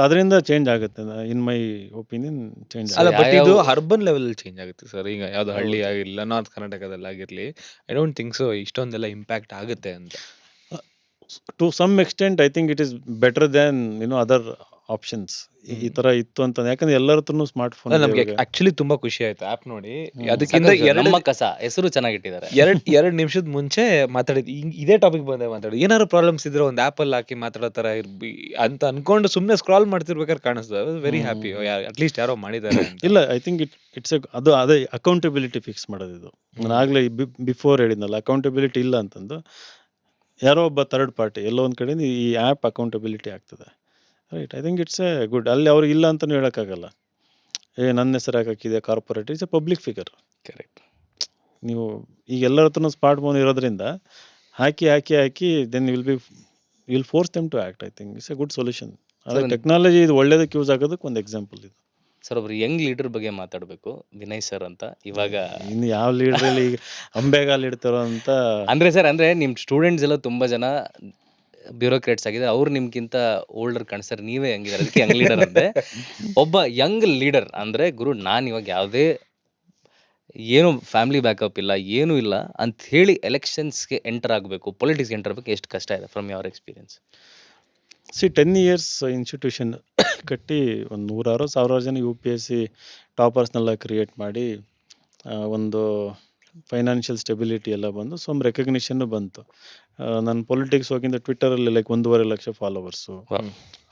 ಅದರಿಂದ ಚೇಂಜ್ ಆಗುತ್ತೆ. ಇನ್ ಮೈ ಒಪಿನಿಯನ್ ಚೇಂಜ್ ಅಲ್ಲ, ಆಗುತ್ತೆ. ಬಟ್ ಇದು ಅರ್ಬನ್ ಲೆವೆಲ್ ಚೇಂಜ್ ಆಗುತ್ತೆ ಸರ್. ಈಗ ಯಾವ್ದು ಹಳ್ಳಿ ಆಗಿರಲಿಲ್ಲ, ನಾರ್ತ್ ಕರ್ನಾಟಕದಲ್ಲಿ ಆಗಿರಲಿ, ಐ ಡೋಂಟ್ ಥಿಂಕ್ ಸೊ ಇಷ್ಟೊಂದೆಲ್ಲ ಇಂಪ್ಯಾಕ್ಟ್ ಆಗುತ್ತೆ ಅಂತ. To some extent I think it is better than other options. ಈ ಥರ ಇತ್ತು ಅಂತ. ಯಾಕಂದ್ರೆ ಎಲ್ಲರ ಹತ್ರನೂ ಸ್ಮಾರ್ಟ್ ಫೋನ್. ನಮ್ಗೆ ಆಕ್ಚುಲಿ ತುಂಬಾ ಖುಷಿ ಆಯ್ತು ಆ್ಯಪ್ ನೋಡಿ. ಅದಕ್ಕಿಂತ ನಮ್ಮ ಕಸ ಹೆಸರು ಚೆನ್ನಾಗಿಟ್ಟಿದ್ದಾರೆ. ಎರಡು ನಿಮಿಷದ ಮುಂಚೆ ಮಾತಾಡಿದ್ ಇದೇ ಟಾಪಿಕ್ ಬಂದೆ ಮಾತಾಡಿ. ಏನಾದ್ರು ಪ್ರಾಬ್ಲಮ್ಸ್ ಇದ್ರೆ ಒಂದು ಆ್ಯಪಲ್ಲಿ ಹಾಕಿ ಮಾತಾಡೋ ಥರ ಅಂತ ಅನ್ಕೊಂಡು ಸುಮ್ಮನೆ ಸ್ಕ್ರಾಲ್ ಮಾಡ್ತಿರ್ಬೇಕಾದ್ರೆ ಕಾಣಿಸ್ತದೆ. ವೆರಿ ಹ್ಯಾಪಿ, ಅಟ್ಲೀಸ್ಟ್ ಯಾರೋ ಮಾಡಿದ್ದಾರೆ. ಇಲ್ಲ, ಐ ಥಿಂಕ್ ಇಟ್ಸ್ ಅದೇ ಅಕೌಂಟಬಿಲಿಟಿ ಫಿಕ್ಸ್ ಮಾಡೋದು. ಇದು ನಾನು ಆಗಲೇ ಬಿಫೋರ್ ಹೇಳಿದ್ನಲ್ಲ, ಅಕೌಂಟಬಿಲಿಟಿ ಇಲ್ಲ ಅಂತಂದು ಯಾರೋ ಒಬ್ಬ ಥರ್ಡ್ ಪಾರ್ಟಿ ಎಲ್ಲೋ ಒಂದು ಕಡೆಯಿಂದ ಈ ಆ್ಯಪ್ ಅಕೌಂಟಬಿಲಿಟಿ ಆಗ್ತದೆ, right. I think it's a good. ಅಲ್ಲಿ ಅವ್ರಿಗೆ ಇಲ್ಲ ಅಂತಲೂ ಹೇಳೋಕ್ಕಾಗಲ್ಲ. ನನ್ನ ಹೆಸರು ಹಾಕಿದೆ corporate, it's a public figure. Correct. ನೀವು ಈಗ ಎಲ್ಲರ ಹತ್ರನೂ ಸ್ಮಾರ್ಟ್ ಫೋನ್ ಇರೋದ್ರಿಂದ ಹಾಕಿ then will force them to act. I think it's a good solution. ಅದೇ ಟೆಕ್ನಾಲಜಿ ಇದು ಒಳ್ಳೇದಕ್ಕೆ ಯೂಸ್ ಆಗೋದಕ್ಕೆ ಒಂದು ಎಕ್ಸಾಂಪಲ್ ಇದು. ಸರ್ ಒಬ್ರು ಯಂಗ್ ಲೀಡರ್ ಬಗ್ಗೆ ಮಾತಾಡಬೇಕು, ವಿನಯ್ ಸರ್ ಅಂತ. ಇವಾಗ ಇನ್ನು ಯಾವ ಲೀಡ್ರಲ್ಲಿ ಈಗ ಅಂಬೆಗಾಲ್ ಇಡ್ತಾರೋ ಅಂತ. ಅಂದ್ರೆ ನಿಮ್ಮ ಸ್ಟೂಡೆಂಟ್ಸ್ ಎಲ್ಲ ತುಂಬ ಜನ ಬ್ಯೂರೋಕ್ರೇಟ್ಸ್ ಆಗಿದೆ, ಅವ್ರು ನಿಮ್ಗಿಂತ ಓಲ್ಡರ್ ಕಾಣಿಸ್ತಾರೆ, ನೀವೇ ಹಂಗಿದ್ದಾರೆ, ಅದಕ್ಕೆ ಯಂಗ್ ಲೀಡರ್ ಅಂತೆ. ಒಬ್ಬ ಯಂಗ್ ಲೀಡರ್ ಅಂದರೆ, ಗುರು ನಾನು ಇವಾಗ ಯಾವುದೇ ಏನು ಫ್ಯಾಮಿಲಿ ಬ್ಯಾಕಪ್ ಇಲ್ಲ, ಏನೂ ಇಲ್ಲ ಅಂಥೇಳಿ ಎಲೆಕ್ಷನ್ಸ್ಗೆ ಎಂಟರ್ ಆಗಬೇಕು, ಪೊಲಿಟಿಕ್ಸ್ಗೆ ಎಂಟರ್ ಆಗಬೇಕು, ಎಷ್ಟು ಕಷ್ಟ ಇದೆ from your experience? 10 years institution ಕಟ್ಟಿ ಒಂದು 100,000 ಜನ UPSC ಟಾಪರ್ಸ್ನೆಲ್ಲ ಕ್ರಿಯೇಟ್ ಮಾಡಿ ಒಂದು ಫೈನಾನ್ಷಿಯಲ್ ಸ್ಟೆಬಿಲಿಟಿ ಎಲ್ಲ ಬಂದು ಸಮ್ ರೆಕಗ್ನಿಷನ್ನು ಬಂತು. ನನ್ನ ಪೊಲಿಟಿಕ್ಸ್ ಹೋಗಿಂದ ಟ್ವಿಟ್ಟರಲ್ಲಿ ಲೈಕ್ 1.5 ಲಕ್ಷ ಫಾಲೋವರ್ಸು,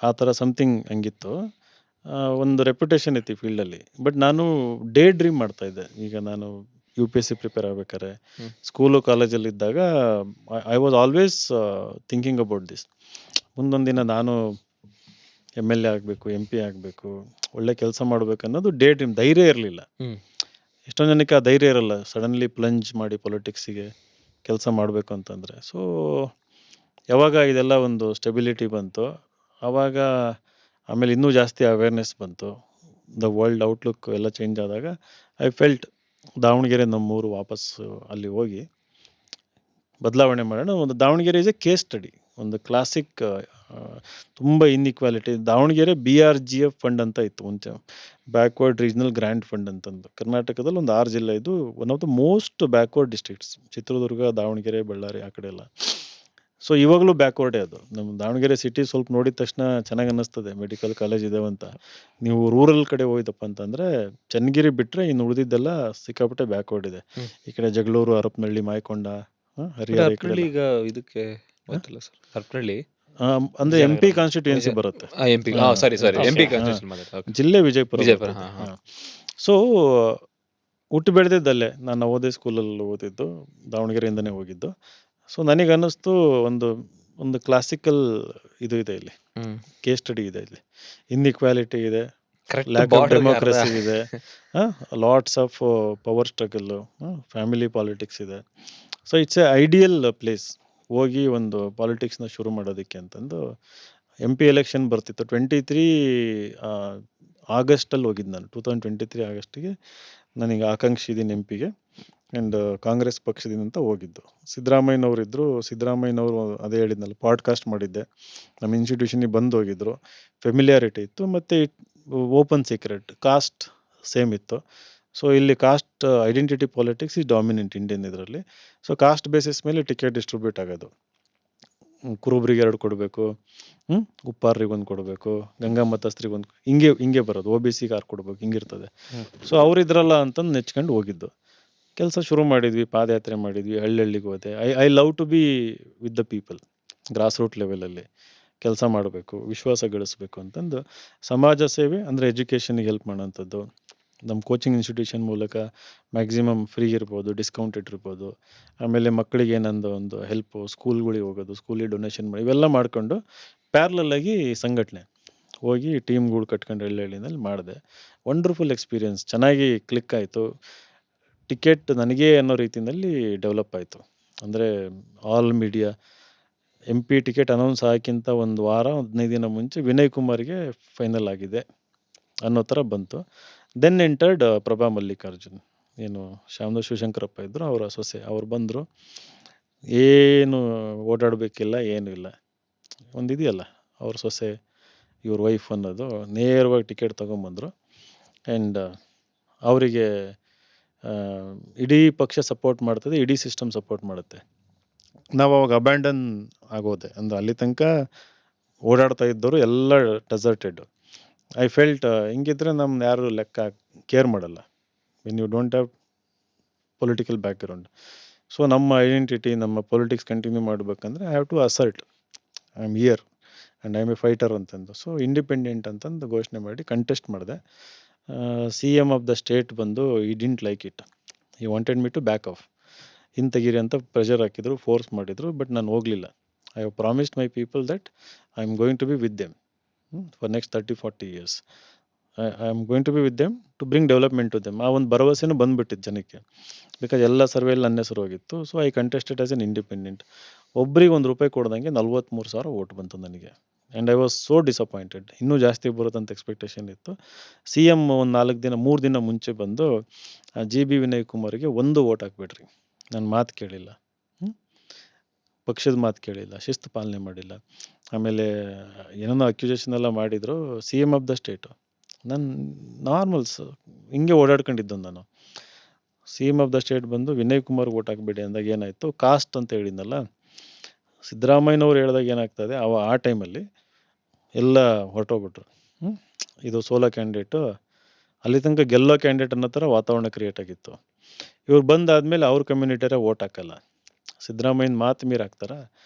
ಆ ಥರ ಸಮಥಿಂಗ್ ಹಂಗಿತ್ತು. ಒಂದು ರೆಪ್ಯುಟೇಷನ್ ಇತ್ತು ಈ ಫೀಲ್ಡಲ್ಲಿ. ಬಟ್ ನಾನು ಡೇ ಡ್ರೀಮ್ ಮಾಡ್ತಾಯಿದ್ದೆ. ಈಗ ನಾನು UPSC ಪ್ರಿಪೇರ್ ಆಗ್ಬೇಕಾದ್ರೆ ಸ್ಕೂಲು ಕಾಲೇಜಲ್ಲಿದ್ದಾಗ I was always thinking about this. ಮುಂದೊಂದು ದಿನ ನಾನು MLA ಆಗಬೇಕು, MP ಆಗಬೇಕು, ಒಳ್ಳೆ ಕೆಲಸ ಮಾಡಬೇಕು ಅನ್ನೋದು ಡೇ ಡ್ರೀಮ್. ಧೈರ್ಯ ಇರಲಿಲ್ಲ. ಹ್ಮ್. ಎಷ್ಟೊಂದು ಜನಕ್ಕೆ ಆ ಧೈರ್ಯ ಇರಲ್ಲ ಸಡನ್ಲಿ ಪ್ಲಂಜ್ ಮಾಡಿ ಪೊಲಿಟಿಕ್ಸಿಗೆ ಕೆಲಸ ಮಾಡಬೇಕು ಅಂತಂದರೆ. ಸೊ ಯಾವಾಗ ಇದೆಲ್ಲ ಒಂದು ಸ್ಟೆಬಿಲಿಟಿ ಬಂತು, ಆವಾಗ ಆಮೇಲೆ ಇನ್ನೂ ಜಾಸ್ತಿ ಅವೇರ್ನೆಸ್ ಬಂತು, ದ ವರ್ಲ್ಡ್ ಔಟ್ಲುಕ್ ಎಲ್ಲ ಚೇಂಜ್ ಆದಾಗ ಐ ಫೆಲ್ಟ್ ದಾವಣಗೆರೆ ನಮ್ಮೂರು ವಾಪಸ್ಸು ಅಲ್ಲಿ ಹೋಗಿ ಬದಲಾವಣೆ ಮಾಡೋಣ. ಒಂದು Davanagere is A case study, ಒಂದು ಕ್ಲಾಸಿಕ್. ತುಂಬ ಇನ್ಇಕ್ವಾಲಿಟಿ. ದಾವಣಗೆರೆ BRGF ಫಂಡ್ ಅಂತ ಇತ್ತು ಮುಂಚೆ, ಬ್ಯಾಕ್ವರ್ಡ್ ರೀಜ್ನಲ್ ಗ್ರ್ಯಾಂಡ್ ಫಂಡ್ ಅಂತಂದು. ಕರ್ನಾಟಕದಲ್ಲಿ ಒಂದು 6 ಜಿಲ್ಲೆ ಇದು one of the most backward districts. Chitradurga, Davanagere, Ballari ಆ ಕಡೆ ಎಲ್ಲ. ಸೊ ಇವಾಗಲೂ ಬ್ಯಾಕ್ವರ್ಡೇ ಅದು. ನಮ್ಮ ದಾವಣಗೆರೆ ಸಿಟಿ ಸ್ವಲ್ಪ ನೋಡಿದ ತಕ್ಷಣ ಚೆನ್ನಾಗಿ ಅನ್ನಿಸ್ತದೆ, ಮೆಡಿಕಲ್ ಕಾಲೇಜ್ ಇದಾವಂತ. ನೀವು ರೂರಲ್ ಕಡೆ ಹೋಯ್ತಪ್ಪ ಅಂತಂದರೆ ಚನ್ನಗಿರಿ ಬಿಟ್ಟರೆ ಇನ್ನು ಉಳಿದಿದ್ದೆಲ್ಲ ಸಿಕ್ಕಾಪಟ್ಟೆ ಬ್ಯಾಕ್ವರ್ಡ್ ಇದೆ. ಈ ಕಡೆ ಜಗಳೂರು, ಹರಪನಹಳ್ಳಿ, ಮಾಯಕೊಂಡ, ಹರಿಹರ ಈ ಕಡೆ ಹರಪನಹಳ್ಳಿ ಎಲ್ಲ. ಈಗ ಇದಕ್ಕೆ ಗೊತ್ತಿಲ್ಲ ಸರ್. ಹರಪನಹಳ್ಳಿ ಅಂದರೆ MP ಕಾನ್ಸ್ಟಿಟ್ಯೂಯೆನ್ಸಿ ಬರುತ್ತೆ. MP. ಹಾ, ಸಾರಿ MP ಹಾ. ಕಾನ್ಸ್ಟಿಟ್ಯೂಷನ್ ಮಾತಾಡ್ತಾ. Okay. ಜಿಲ್ಲೆ ವಿಜಯಪುರ ವಿಜಯಪುರ. ಬರ್ತದೆ. ಹಾ. ಹಾ. ಸೊ ಹುಟ್ಟು ಬೆಳೆದಿದ್ದಲ್ಲೇ, ನಾನು ನವೋದಯ ಸ್ಕೂಲಲ್ಲಿ ಓದಿದ್ದು, ದಾವಣಗೆರೆಯಿಂದನೇ ಹೋಗಿದ್ದು. ಸೊ ನನಗೆ ಅನ್ನಿಸ್ತು ಒಂದು ಒಂದು ಕ್ಲಾಸಿಕಲ್ ಇದು ಇದೆ ಇಲ್ಲಿ, ಹ್ಮ್. ಕೇಸ್ ಸ್ಟಡಿ ಇದೆ ಇಲ್ಲಿ. ಇನ್ಇಕ್ವಾಲಿಟಿ ಇದೆ, Correct ಲ್ಯಾಕ್ ಆಫ್ border ಗೆ ಡೆಮೋಕ್ರಸಿ ಇದೆ, lots of power struggle, family politics ಇದೆ. So it's a ideal place ಹೋಗಿ ಒಂದು ಪಾಲಿಟಿಕ್ಸ್ನ ಶುರು ಮಾಡೋದಕ್ಕೆ ಅಂತಂದು. MP ಎಲೆಕ್ಷನ್ ಬರ್ತಿತ್ತು 23 ಆಗಸ್ಟಲ್ಲಿ ಹೋಗಿದ್ದು ನಾನು. 2023 ಆಗಸ್ಟಿಗೆ ನನಗೆ ಆಕಾಂಕ್ಷಿ ಇದ್ದೀನಿ MPಗೆ, ಆ್ಯಂಡ್ ಕಾಂಗ್ರೆಸ್ ಪಕ್ಷದಿಂದ ಅಂತ ಹೋಗಿದ್ದು. ಸಿದ್ದರಾಮಯ್ಯನವ್ರು ಇದ್ದರು. ಸಿದ್ದರಾಮಯ್ಯನವರು ಅದೇ ಹೇಳಿದ್ನಲ್ಲ, ಪಾಡ್ಕಾಸ್ಟ್ ಮಾಡಿದ್ದೆ, ನಮ್ಮ ಇನ್ಸ್ಟಿಟ್ಯೂಷನಿಗೆ ಬಂದು ಹೋಗಿದ್ದರು. ಫೆಮಿಲಿಯಾರಿಟಿ ಇತ್ತು, ಮತ್ತು ಓಪನ್ ಸೀಕ್ರೆಟ್, ಕಾಸ್ಟ್ ಸೇಮ್ ಇತ್ತು. ಸೊ ಇಲ್ಲಿ ಕಾಸ್ಟ್ ಐಡೆಂಟಿಟಿ ಪಾಲಿಟಿಕ್ಸ್ ಈ ಡಾಮಿನೆಂಟ್ ಇಂಡಿಯನ್ ಇದರಲ್ಲಿ. ಸೊ ಕಾಸ್ಟ್ ಬೇಸಿಸ್ ಮೇಲೆ ಟಿಕೆಟ್ ಡಿಸ್ಟ್ರಿಬ್ಯೂಟ್ ಆಗೋದು. ಕುರುಬ್ರಿಗೆ 2 ಕೊಡಬೇಕು, ಉಪ್ಪಾರ್ರಿಗೆ 1 ಕೊಡಬೇಕು, ಗಂಗಾ ಮತಸ್ಥರಿಗೆ 1, ಹಿಂಗೆ ಬರೋದು. OBCಗೆ 6 ಕೊಡಬೇಕು, ಹಿಂಗಿರ್ತದೆ. ಸೊ ಅವರಿದ್ರಲ್ಲ ಅಂತಂದು ನೆಚ್ಕೊಂಡು ಹೋಗಿದ್ದು. ಕೆಲಸ ಶುರು ಮಾಡಿದ್ವಿ, ಪಾದಯಾತ್ರೆ ಮಾಡಿದ್ವಿ, ಹಳ್ಳಿಗೆ ಹೋದೆ. I love to be with the people. Grass root ಲೆವೆಲಲ್ಲಿ ಕೆಲಸ ಮಾಡಬೇಕು, ವಿಶ್ವಾಸ ಗಳಿಸ್ಬೇಕು ಅಂತಂದು. ಸಮಾಜ ಸೇವೆ ಅಂದರೆ ಎಜುಕೇಷನಿಗೆ ಹೆಲ್ಪ್ ಮಾಡೋಂಥದ್ದು. ನಮ್ಮ ಕೋಚಿಂಗ್ ಇನ್ಸ್ಟಿಟ್ಯೂಷನ್ ಮೂಲಕ ಮ್ಯಾಕ್ಸಿಮಮ್ ಫ್ರೀ ಇರ್ಬೋದು, ಡಿಸ್ಕೌಂಟೆಡ್ ಇರ್ಬೋದು. ಆಮೇಲೆ ಮಕ್ಕಳಿಗೆ ಏನಂದು ಒಂದು ಹೆಲ್ಪು, ಸ್ಕೂಲ್ಗಳಿಗೆ ಹೋಗೋದು, ಸ್ಕೂಲಿಗೆ ಡೊನೇಷನ್ ಮಾಡಿ, ಇವೆಲ್ಲ ಮಾಡಿಕೊಂಡು ಪ್ಯಾರಲಲ್ಲಾಗಿ ಸಂಘಟನೆ ಹೋಗಿ ಟೀಮ್ಗಳು ಕಟ್ಕೊಂಡು ಹಳ್ಳಿನಲ್ಲಿ ಮಾಡಿದೆ. ವಂಡರ್ಫುಲ್ ಎಕ್ಸ್ಪೀರಿಯನ್ಸ್, ಚೆನ್ನಾಗಿ ಕ್ಲಿಕ್ ಆಯಿತು. ಟಿಕೆಟ್ ನನಗೇ ಅನ್ನೋ ರೀತಿಯಲ್ಲಿ ಡೆವಲಪ್ ಆಯಿತು. ಅಂದರೆ all media MP ticket announce ಆಗೋಕ್ಕಿಂತ ಒಂದು ವಾರ 15 ದಿನ ಮುಂಚೆ ವಿನಯ್ ಕುಮಾರ್ಗೆ ಫೈನಲ್ ಆಗಿದೆ ಅನ್ನೋ ಥರ ಬಂತು. ದೆನ್ ಎಂಟರ್ಡ್ ಪ್ರಭಾ ಮಲ್ಲಿಕಾರ್ಜುನ್, ಏನು ಶ್ಯಾಮದಾಸ್ ಶಿವಶಂಕರಪ್ಪ ಇದ್ದರು, ಅವರ ಸೊಸೆ. ಅವ್ರು ಬಂದರು, ಏನು ಓಡಾಡಬೇಕಿಲ್ಲ, ಏನೂ ಇಲ್ಲ. ಒಂದು ಇದೆಯಲ್ಲ ಅವ್ರ ಸೊಸೆ, ಇವ್ರ ವೈಫ್ ಅನ್ನೋದು, ನೇರವಾಗಿ ಟಿಕೆಟ್ ತೊಗೊಂಬಂದರು. ಆ್ಯಂಡ್ ಅವರಿಗೆ ಇಡೀ ಪಕ್ಷ ಸಪೋರ್ಟ್ ಮಾಡ್ತದೆ, ಇಡೀ ಸಿಸ್ಟಮ್ ಸಪೋರ್ಟ್ ಮಾಡುತ್ತೆ. ನಾವು ಅವಾಗ ಅಬ್ಯಾಂಡನ್ ಆಗೋದೆ. ಅಂದರೆ ಅಲ್ಲಿ ತನಕ ಓಡಾಡ್ತಾ ಇದ್ದವರು ಎಲ್ಲ ಡೆಸರ್ಟೆಡ್. ಐ ಫೆಲ್ಟ್ ಹಿಂಗಿದ್ರೆ ನಮ್ದು ಯಾರು ಲೆಕ್ಕ ಕೇರ್ ಮಾಡಲ್ಲ, when you don't have political background. So ನಮ್ಮ ಐಡೆಂಟಿಟಿ, ನಮ್ಮ ಪೊಲಿಟಿಕ್ಸ್ ಕಂಟಿನ್ಯೂ ಮಾಡಬೇಕಂದ್ರೆ I have to assert I am here and I am a fighter ಅಂತಂದು. ಸೊ ಇಂಡಿಪೆಂಡೆಂಟ್ ಅಂತಂದು ಘೋಷಣೆ ಮಾಡಿ ಕಂಟೆಸ್ಟ್ ಮಾಡಿದೆ. CM ಆಫ್ ದ ಸ್ಟೇಟ್ ಬಂದು he didn't like it, he wanted me to back off, ಹಿಂತೆಗಿರಿ ಅಂತ pressure ಹಾಕಿದ್ರು, ಫೋರ್ಸ್ ಮಾಡಿದರು. ಬಟ್ ನಾನು ಹೋಗಲಿಲ್ಲ. I have promised my people that I am going to be with them for next 30-40 years. I am going to be with them to bring development to them. ಆ ಒಂದು ಭರವಸೆನೂ ಬಂದುಬಿಟ್ಟಿತ್ತು ಜನಕ್ಕೆ, because ಎಲ್ಲ ಸರ್ವೆಯಲ್ಲಿ ನನ್ನ ಹೆಸರು ಹೋಗಿತ್ತು. So I contested as N independent. ಒಬ್ರಿಗೆ ₹1 ಕೊಡ್ದಂಗೆ 43,000 vote ಬಂತು ನನಗೆ. And I was so disappointed. ಇನ್ನೂ ಜಾಸ್ತಿ ಬರುತ್ತಂತ ಎಕ್ಸ್ಪೆಕ್ಟೇಷನ್ ಇತ್ತು. CM ಒಂದು 3 ದಿನ ಮುಂಚೆ ಬಂದು GB ವಿನಯ್ ಕುಮಾರ್ಗೆ 1 ಓಟ್ ಹಾಕ್ಬಿಡ್ರಿ, ನನ್ನ ಮಾತು ಕೇಳಿಲ್ಲ, ಪಕ್ಷದ ಮಾತು ಕೇಳಿಲ್ಲ, ಶಿಸ್ತು ಪಾಲನೆ ಮಾಡಿಲ್ಲ, ಆಮೇಲೆ ಏನೇನೋ ಅಕ್ಯುಜೇಷನ್ ಎಲ್ಲ ಮಾಡಿದರು. CM ಆಫ್ ದ ಸ್ಟೇಟು, ನಾನು ನಾರ್ಮಲ್ಸ್ ಹಿಂಗೆ ಓಡಾಡ್ಕೊಂಡಿದ್ದು ನಾನು. CM ಆಫ್ ದ ಸ್ಟೇಟ್ ಬಂದು ವಿನಯ್ ಕುಮಾರ್ಗೆ ಓಟ್ ಹಾಕ್ಬೇಡಿ ಅಂದಾಗ ಏನಾಯಿತು, ಕಾಸ್ಟ್ ಅಂತ ಹೇಳಿದ್ನಲ್ಲ, ಸಿದ್ದರಾಮಯ್ಯನವ್ರು ಹೇಳಿದಾಗ ಏನಾಗ್ತದೆ, ಆ ಟೈಮಲ್ಲಿ ಎಲ್ಲ ಹೊರಟೋಗ್ಬಿಟ್ರು. ಇದು ಸೋಲೋ ಕ್ಯಾಂಡಿಡೇಟು, ಅಲ್ಲಿ ತನಕ ಗೆಲ್ಲೋ ಕ್ಯಾಂಡಿಡೇಟ್ ಅನ್ನೋ ಥರ ವಾತಾವರಣ ಕ್ರಿಯೇಟ್ ಆಗಿತ್ತು. ಇವ್ರು ಬಂದಾದಮೇಲೆ ಅವ್ರ ಕಮ್ಯುನಿಟಿಯರೇ ಓಟ್ ಹಾಕಲ್ಲ, ಸಿದ್ದರಾಮಯ್ಯನ ಮಾತು ಮೀರಿ ಹಾಕ್ತಾರೆ.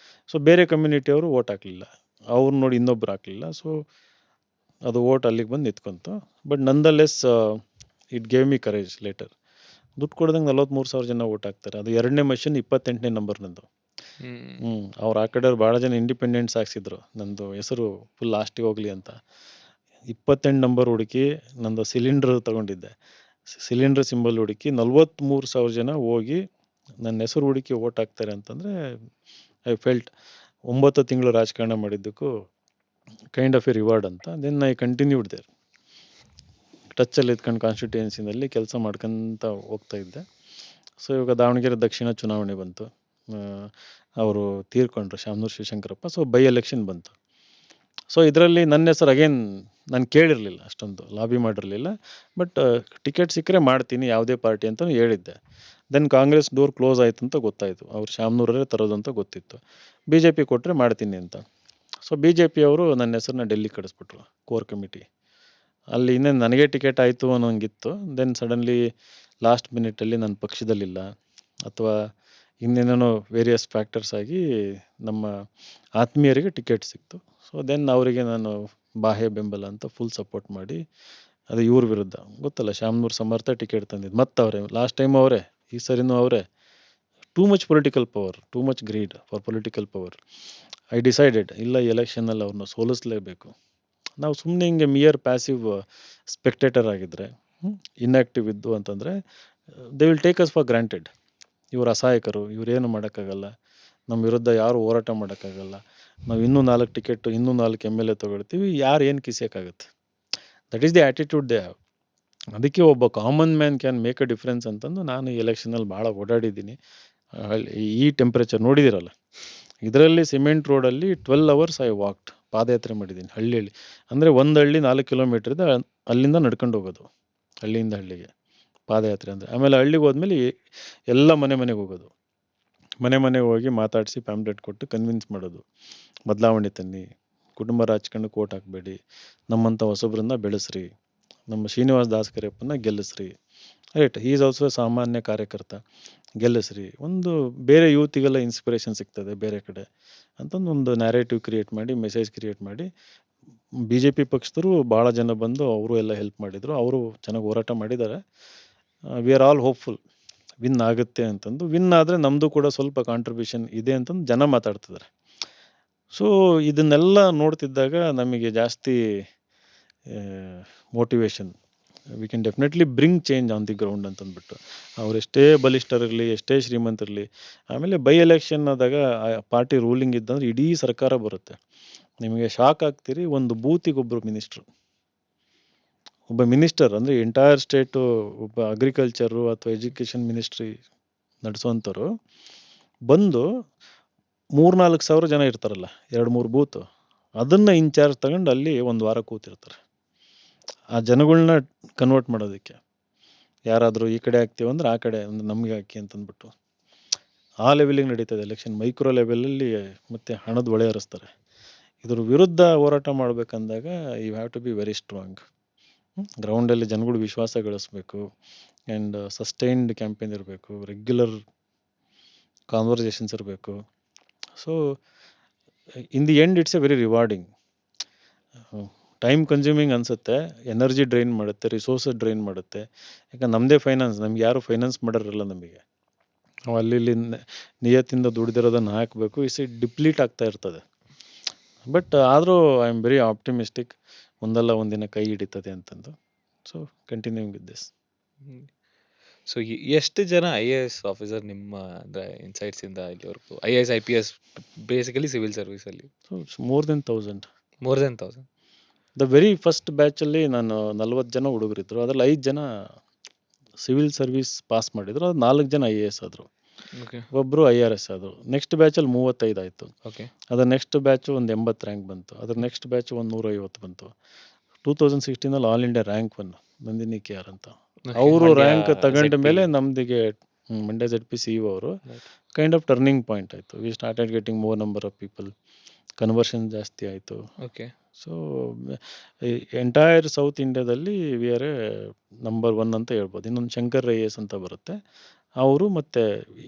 ಸೊ ಬೇರೆ ಕಮ್ಯುನಿಟಿಯವರು ಓಟ್ ಹಾಕಲಿಲ್ಲ, ಅವ್ರು ನೋಡಿ ಇನ್ನೊಬ್ರು ಹಾಕಲಿಲ್ಲ. ಸೊ ಅದು ಓಟ್ ಅಲ್ಲಿಗೆ ಬಂದು ನಿಂತ್ಕೊಂತು. But nonetheless it gave me courage later. ದುಡ್ಡು ಕೊಡ್ದಂಗೆ 43,000 ಜನ ಓಟ್ ಹಾಕ್ತಾರೆ. ಅದು 2ನೇ ಮಷಿನ್ 28ನೇ ನಂಬರ್ ನಂದು. ಅವ್ರು ಆ ಕಡೆಯವ್ರು ಭಾಳ ಜನ ಇಂಡಿಪೆಂಡೆಂಟ್ಸ್ ಹಾಕ್ಸಿದ್ರು, ನಂದು ಹೆಸರು ಫುಲ್ ಲಾಸ್ಟಿಗೆ ಹೋಗಲಿ ಅಂತ. 28 ನಂಬರ್ ಹುಡುಕಿ ನಂದು ಸಿಲಿಂಡ್ರ್ ತೊಗೊಂಡಿದ್ದೆ. ಸಿಲಿಂಡ್ರ್ ಸಿಂಬಲ್ ಹುಡುಕಿ 43,000 ಜನ ಹೋಗಿ ನನ್ನ ಹೆಸರು ಹುಡುಕಿ ಓಟ್ ಹಾಕ್ತಾರೆ ಅಂತಂದರೆ ಐ ಫೆಲ್ಟ್ 9 ತಿಂಗಳು ರಾಜಕಾರಣ ಮಾಡಿದ್ದಕ್ಕೂ ಕೈಂಡ್ ಆಫ್ ಎ ರಿವಾರ್ಡ್ ಅಂತ. ದೆನ್ ಐ ಕಂಟಿನ್ಯೂಡ್ ದೇರ್, ಟಚ್ಚಲ್ಲಿ ಇದ್ಕೊಂಡು ಕಾನ್ಸ್ಟಿಟ್ಯೂಯೆನ್ಸಿನಲ್ಲಿ ಕೆಲಸ ಮಾಡ್ಕೊತ ಹೋಗ್ತಾ ಇದ್ದೆ. ಸೊ ಇವಾಗ ದಾವಣಗೆರೆ ದಕ್ಷಿಣ ಚುನಾವಣೆ ಬಂತು, ಅವರು ತೀರ್ಕೊಂಡ್ರು Shamanur Shivashankarappa. So by election ಬಂತು. ಸೊ ಇದರಲ್ಲಿ ನನ್ನ ಹೆಸರು ಅಗೇನ್ ನಾನು ಕೇಳಿರಲಿಲ್ಲ, ಅಷ್ಟೊಂದು ಲಾಬಿ ಮಾಡಿರಲಿಲ್ಲ. ಬಟ್ ಟಿಕೆಟ್ ಸಿಕ್ಕರೆ ಮಾಡ್ತೀನಿ ಯಾವುದೇ ಪಾರ್ಟಿ ಅಂತಲೂ ಹೇಳಿದ್ದೆ. ದೆನ್ ಕಾಂಗ್ರೆಸ್ ಡೋರ್ ಕ್ಲೋಸ್ ಆಯಿತು ಅಂತ ಗೊತ್ತಾಯಿತು, ಅವ್ರು ಶಾಮನೂರಲ್ಲೇ ತರೋದು ಅಂತ ಗೊತ್ತಿತ್ತು. BJP ಕೊಟ್ಟರೆ ಮಾಡ್ತೀನಿ ಅಂತ. ಸೊ BJP ಅವರು ನನ್ನ ಹೆಸರನ್ನ ಡೆಲ್ಲಿ ಕಳಿಸ್ಬಿಟ್ರು, ಕೋರ್ ಕಮಿಟಿ. ಅಲ್ಲಿ ಇನ್ನೇನು ನನಗೆ ಟಿಕೆಟ್ ಆಯಿತು ಅನ್ನೋಂಗಿತ್ತು. ದೆನ್ ಸಡನ್ಲಿ ಲಾಸ್ಟ್ ಮಿನಿಟಲ್ಲಿ ನನ್ನ ಪಕ್ಷದಲ್ಲಿಲ್ಲ ಅಥವಾ ಇನ್ನೇನೇನೋ ವೇರಿಯಸ್ ಫ್ಯಾಕ್ಟರ್ಸ್ ಆಗಿ ನಮ್ಮ ಆತ್ಮೀಯರಿಗೆ ಟಿಕೆಟ್ ಸಿಕ್ತು. ಸೊ ದೆನ್ ಅವರಿಗೆ ನಾನು ಬಾಹ್ಯ ಬೆಂಬಲ ಅಂತ ಫುಲ್ ಸಪೋರ್ಟ್ ಮಾಡಿ, ಅದು ಇವ್ರ ವಿರುದ್ಧ ಗೊತ್ತಲ್ಲ, ಶಾಮನೂರು ಸಮರ್ಥ ಟಿಕೆಟ್ ತಂದಿದ್ದು ಮತ್ತು ಅವರೇ, ಲಾಸ್ಟ್ ಟೈಮ್ ಅವರೇ, ಈ ಸರಿನೂ ಅವರೇ. Too much political power, too much greed for political power. I decided, ಇಲ್ಲ ಎಲೆಕ್ಷನಲ್ಲಿ ಅವ್ರನ್ನ ಸೋಲಿಸಲೇಬೇಕು. ನಾವು ಸುಮ್ಮನೆ ಹಿಂಗೆ ಮಿಯರ್ ಪ್ಯಾಸಿವ್ ಸ್ಪೆಕ್ಟೇಟರ್ ಆಗಿದ್ದರೆ, ಇನ್ಆ್ಯಕ್ಟಿವ್ ಇದ್ದು ಅಂತಂದರೆ they will take us for granted. ಇವರು ಅಸಹಾಯಕರು, ಇವರೇನು ಮಾಡೋಕ್ಕಾಗಲ್ಲ, ನಮ್ಮ ವಿರುದ್ಧ ಯಾರು ಹೋರಾಟ ಮಾಡೋಕ್ಕಾಗಲ್ಲ, ನಾವು ಇನ್ನೂ 4 ಟಿಕೆಟು, ಇನ್ನೂ 4 MLA ತೊಗೊಳ್ತೀವಿ, ಯಾರು ಏನು ಕಿಸಿಯೋಕ್ಕಾಗತ್ತೆ. That is the attitude they have. ಅದಕ್ಕೆ ಒಬ್ಬ common man can make a difference ಅಂತಂದು ನಾನು ಈ ಎಲೆಕ್ಷನಲ್ಲಿ ಭಾಳ ಓಡಾಡಿದ್ದೀನಿ. ಈ ಟೆಂಪ್ರೇಚರ್ ನೋಡಿದಿರಲ್ಲ, ಇದರಲ್ಲಿ ಸಿಮೆಂಟ್ ರೋಡಲ್ಲಿ 12 hours ಐ ವಾಕ್ಡ್, ಪಾದಯಾತ್ರೆ ಮಾಡಿದ್ದೀನಿ ಹಳ್ಳಿ. ಅಂದರೆ ಒಂದು ಹಳ್ಳಿ 4 ಕಿಲೋಮೀಟ್ರ್ ಇದೆ, ಅಲ್ಲಿಂದ ನಡ್ಕೊಂಡು ಹೋಗೋದು, ಹಳ್ಳಿಯಿಂದ ಹಳ್ಳಿಗೆ ಪಾದಯಾತ್ರೆ ಅಂದರೆ. ಆಮೇಲೆ ಹಳ್ಳಿಗೆ ಹೋದ್ಮೇಲೆ ಎಲ್ಲ ಮನೆಗೆ ಹೋಗೋದು, ಮನೆಗೆ ಹೋಗಿ ಮಾತಾಡಿಸಿ ಪ್ಯಾಂಪ್ಲೆಟ್ ಕೊಟ್ಟು ಕನ್ವಿನ್ಸ್ ಮಾಡೋದು, ಬದಲಾವಣೆ ತನ್ನಿ, ಕುಟುಂಬ ರಾಜಕಾರಣಕ್ಕೆ ಓಟ್ ಹಾಕಬೇಡಿ, ನಮ್ಮಂಥ ಹೊಸಬ್ರನ್ನ ಬೆಳೆಸ್ರಿ, ನಮ್ಮ ಶ್ರೀನಿವಾಸ್ ದಾಸಕರಿಯಪ್ಪನ ಗೆಲ್ಲಿಸ್ರಿ, ರೈಟ್, ಈಸ್ ಆಲ್ಸೋ ಸಾಮಾನ್ಯ ಕಾರ್ಯಕರ್ತ, ಗೆಲ್ಲಿಸ್ರಿ, ಒಂದು ಬೇರೆ ಯೂತಿಗೆಲ್ಲ ಇನ್ಸ್ಪಿರೇಷನ್ ಸಿಗ್ತದೆ ಬೇರೆ ಕಡೆ ಅಂತಂದು ಒಂದು ನ್ಯಾರೇಟಿವ್ ಕ್ರಿಯೇಟ್ ಮಾಡಿ, ಮೆಸೇಜ್ ಕ್ರಿಯೇಟ್ ಮಾಡಿ. BJP ಪಕ್ಷದವರು ಭಾಳ ಜನ ಬಂದು ಅವರು ಎಲ್ಲ ಹೆಲ್ಪ್ ಮಾಡಿದರು, ಅವರು ಚೆನ್ನಾಗಿ ಹೋರಾಟ ಮಾಡಿದ್ದಾರೆ. We are all hopeful win ಆಗುತ್ತೆ ಅಂತಂದು. ವಿನ್ ಆದರೆ ನಮ್ಮದು ಕೂಡ ಸ್ವಲ್ಪ ಕಾಂಟ್ರಿಬ್ಯೂಷನ್ ಇದೆ ಅಂತಂದು ಜನ ಮಾತಾಡ್ತಿದ್ದಾರೆ. ಸೊ ಇದನ್ನೆಲ್ಲ ನೋಡ್ತಿದ್ದಾಗ ನಮಗೆ ಜಾಸ್ತಿ motivation, we can definitely bring change on the ground ಅಂತಂದ್ಬಿಟ್ಟು. ಅವರೆಷ್ಟೇ ಬಲಿಷ್ಠರಿರಲಿ, ಎಷ್ಟೇ ಶ್ರೀಮಂತರಿರಲಿ, ಆಮೇಲೆ ಬೈ ಎಲೆಕ್ಷನ್ ಆದಾಗ ಪಾರ್ಟಿ ರೂಲಿಂಗ್ ಇದ್ದಂದ್ರೆ ಇಡೀ ಸರ್ಕಾರ ಬರುತ್ತೆ. ನಿಮಗೆ ಶಾಕ್ ಆಗ್ತೀರಿ, ಒಂದು ಬೂತಿಗೆ ಒಬ್ಬ ಮಿನಿಸ್ಟರ್ ಅಂದರೆ ಎಂಟೈರ್ ಸ್ಟೇಟು, ಒಬ್ಬ ಅಗ್ರಿಕಲ್ಚರು ಅಥವಾ ಎಜುಕೇಷನ್ ಮಿನಿಸ್ಟ್ರಿ ನಡೆಸೋವಂಥವ್ರು ಬಂದು 3-4 ಸಾವಿರ ಜನ ಇರ್ತಾರಲ್ಲ, 2-3 ಬೂತು, ಅದನ್ನು ಇನ್ಚಾರ್ಜ್ ತಗೊಂಡು ಅಲ್ಲಿ ಒಂದು ವಾರ ಕೂತಿರ್ತಾರೆ ಆ ಜನಗಳನ್ನ ಕನ್ವರ್ಟ್ ಮಾಡೋದಕ್ಕೆ. ಯಾರಾದರೂ ಈ ಕಡೆ ಹಾಕ್ತೀವಿ ಅಂದ್ರೆ ಆ ಕಡೆ ಅಂದ್ರೆ ನಮಗೆ ಹಾಕಿ ಅಂತಂದ್ಬಿಟ್ಟು ಆ ಲೆವೆಲಿಗೆ ನಡೀತದೆ ಎಲೆಕ್ಷನ್. ಮೈಕ್ರೋ ಲೆವೆಲಲ್ಲಿ ಮತ್ತು ಹಣದ ಹೊಳೆ ಹರಿಸ್ತಾರೆ. ಇದ್ರ ವಿರುದ್ಧ ಹೋರಾಟ ಮಾಡಬೇಕಂದಾಗ you have to be very strong. ಗ್ರೌಂಡಲ್ಲಿ ಜನಗಳು ವಿಶ್ವಾಸ ಗಳಿಸ್ಬೇಕು, ಆ್ಯಂಡ್ ಸಸ್ಟೈನ್ಡ್ ಕ್ಯಾಂಪೇನ್ ಇರಬೇಕು, ರೆಗ್ಯುಲರ್ ಕಾನ್ವರ್ಸೇಷನ್ಸ್ ಇರಬೇಕು. So in the end it's a very rewarding. Time consuming ಅನಿಸುತ್ತೆ, ಎನರ್ಜಿ ಡ್ರೈನ್ ಮಾಡುತ್ತೆ, ರಿಸೋರ್ಸಸ್ ಡ್ರೈನ್ ಮಾಡುತ್ತೆ. ಯಾಕಂದ್ರೆ ನಮ್ಮದೇ ಫೈನಾನ್ಸ್, ನಮ್ಗೆ ಯಾರು ಫೈನಾನ್ಸ್ ಮಾಡೋರಲ್ಲ, ನಮಗೆ ನಾವು ಅಲ್ಲಿ ನಿಯತ್ತಿಂದ ದುಡ್ದಿರೋದನ್ನು ಹಾಕಬೇಕು, ಡಿಪ್ಲೀಟ್ ಆಗ್ತಾ ಇರ್ತದೆ. ಬಟ್ ಆದರೂ ಐ ಆಮ್ ವೆರಿ ಆಪ್ಟಿಮಿಸ್ಟಿಕ್, ಒಂದಲ್ಲ ಒಂದಿನ ಕೈ ಹಿಡಿತದೆ ಅಂತಂದು. So continuing with this. So ಎಷ್ಟು ಜನ IAS ಆಫೀಸರ್ ನಿಮ್ಮ ಅಂದರೆ ಇನ್ಸೈಟ್ಸಿಂದ ಇಲ್ಲಿವರೆಗೂ? IAS IPS ಬೇಸಿಕಲಿ ಸಿವಿಲ್ ಸರ್ವಿಸಲ್ಲಿ so more than 1000. More than 1000. The very first ಬ್ಯಾಚಲ್ಲಿ ನಾನು 40 ಜನ ಹುಡುಗರಿದ್ದರು, ಅದರಲ್ಲಿ 5 ಜನ ಸಿವಿಲ್ ಸರ್ವಿಸ್ ಪಾಸ್ ಮಾಡಿದರು, ಅದು 4 ಜನ IAS ಆದರು, ಓಕೆ ಒಬ್ಬರು IRS ಆದರು. ನೆಕ್ಸ್ಟ್ ಬ್ಯಾಚಲ್ಲಿ 35 ಆಯಿತು. ಓಕೆ ಅದರ ನೆಕ್ಸ್ಟ್ ಬ್ಯಾಚು ಒಂದು 80 ರ್ಯಾಂಕ್ ಬಂತು. ಅದ್ರ ನೆಕ್ಸ್ಟ್ ಬ್ಯಾಚು ಒಂದು 150 ಬಂತು. 2016 all India rank 1 Nandini KR ಅಂತ. ಅವರು ರ್ಯಾಂಕ್ ತಗೊಂಡ ಮೇಲೆ ನಮ್ದಿಗೆ ಮಂಡ್ಯ ZP CEO ಅವರು ಕೈಂಡ್ ಆಫ್ ಟರ್ನಿಂಗ್ ಪಾಯಿಂಟ್ ಆಯಿತು. We started getting more number of people, conversion ಜಾಸ್ತಿ ಆಯಿತು. ಓಕೆ ಸೊ ಎಂಟೈರ್ ಸೌತ್ ಇಂಡಿಯಾದಲ್ಲಿ ವಿ ಆರ್ ಎ ನಂಬರ್ 1 ಅಂತ ಹೇಳ್ಬೋದು. ಇನ್ನೊಂದು ಶಂಕರ್ IAS ಅಂತ ಬರುತ್ತೆ, ಅವರು ಮತ್ತು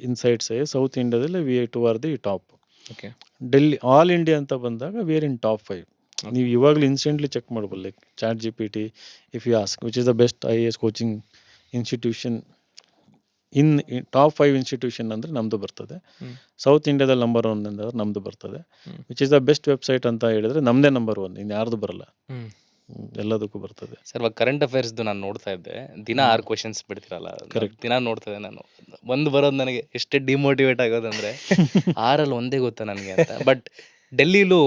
ಇನ್ಸೈಟ್ಸ್ ಸೌತ್ ಇಂಡಿಯಾದಲ್ಲಿ we 2 are the top. Okay Delhi all India ಅಂತ ಬಂದಾಗ ವಿ ಆರ್ ಇನ್ ಟಾಪ್ 5. ನೀವು ಇವಾಗಲೂ ಇನ್ಸ್ಟೆಂಟ್ಲಿ ಚೆಕ್ ಮಾಡ್ಬೋದು, ChatGPT, if you ask which is the best IAS coaching institution in top 5 institution ಅಂದರೆ ನಮ್ಮದು ಬರ್ತದೆ. ಹ್ಮ್. ಸೌತ್ ಇಂಡಿಯಾದಲ್ಲಿ ನಂಬರ್ 1 ಅಂದರೆ ನಮ್ಮದು ಬರ್ತದೆ. Hmm. Which is the best website ಅಂತ ಹೇಳಿದರೆ ನಮ್ಮದೇ ನಂಬರ್ 1, ಇನ್ನು ಯಾರ್ದು ಬರಲ್ಲ. ಹ್ಮ್. ಎಲ್ಲದಕ್ಕೂ ಬರ್ತದೆ. ಸರ್ ಇವಾಗ ಕರೆಂಟ್ ಅಫೇರ್ಸ್ದು ನಾನು ನೋಡ್ತಾ ಇದ್ದೆ. ದಿನ 6 ಕ್ವೆಶನ್ಸ್ ಬಿಡ್ತಿರಲ್ಲ. Correct. ದಿನ ನೋಡ್ತಾ ಇದ್ದೆ ನಾನು. ಒಂದು ಬರೋದು ನನಗೆ ಎಷ್ಟೇ ಡಿಮೋಟಿವೇಟ್ ಆಗೋದಂದ್ರೆ 6ರಲ್ಲಿ ಒಂದೇ ಗೊತ್ತಾ ನನಗೆ ಅಂತ. ಬಟ್ ಡೆಲ್ಲಿಲೂ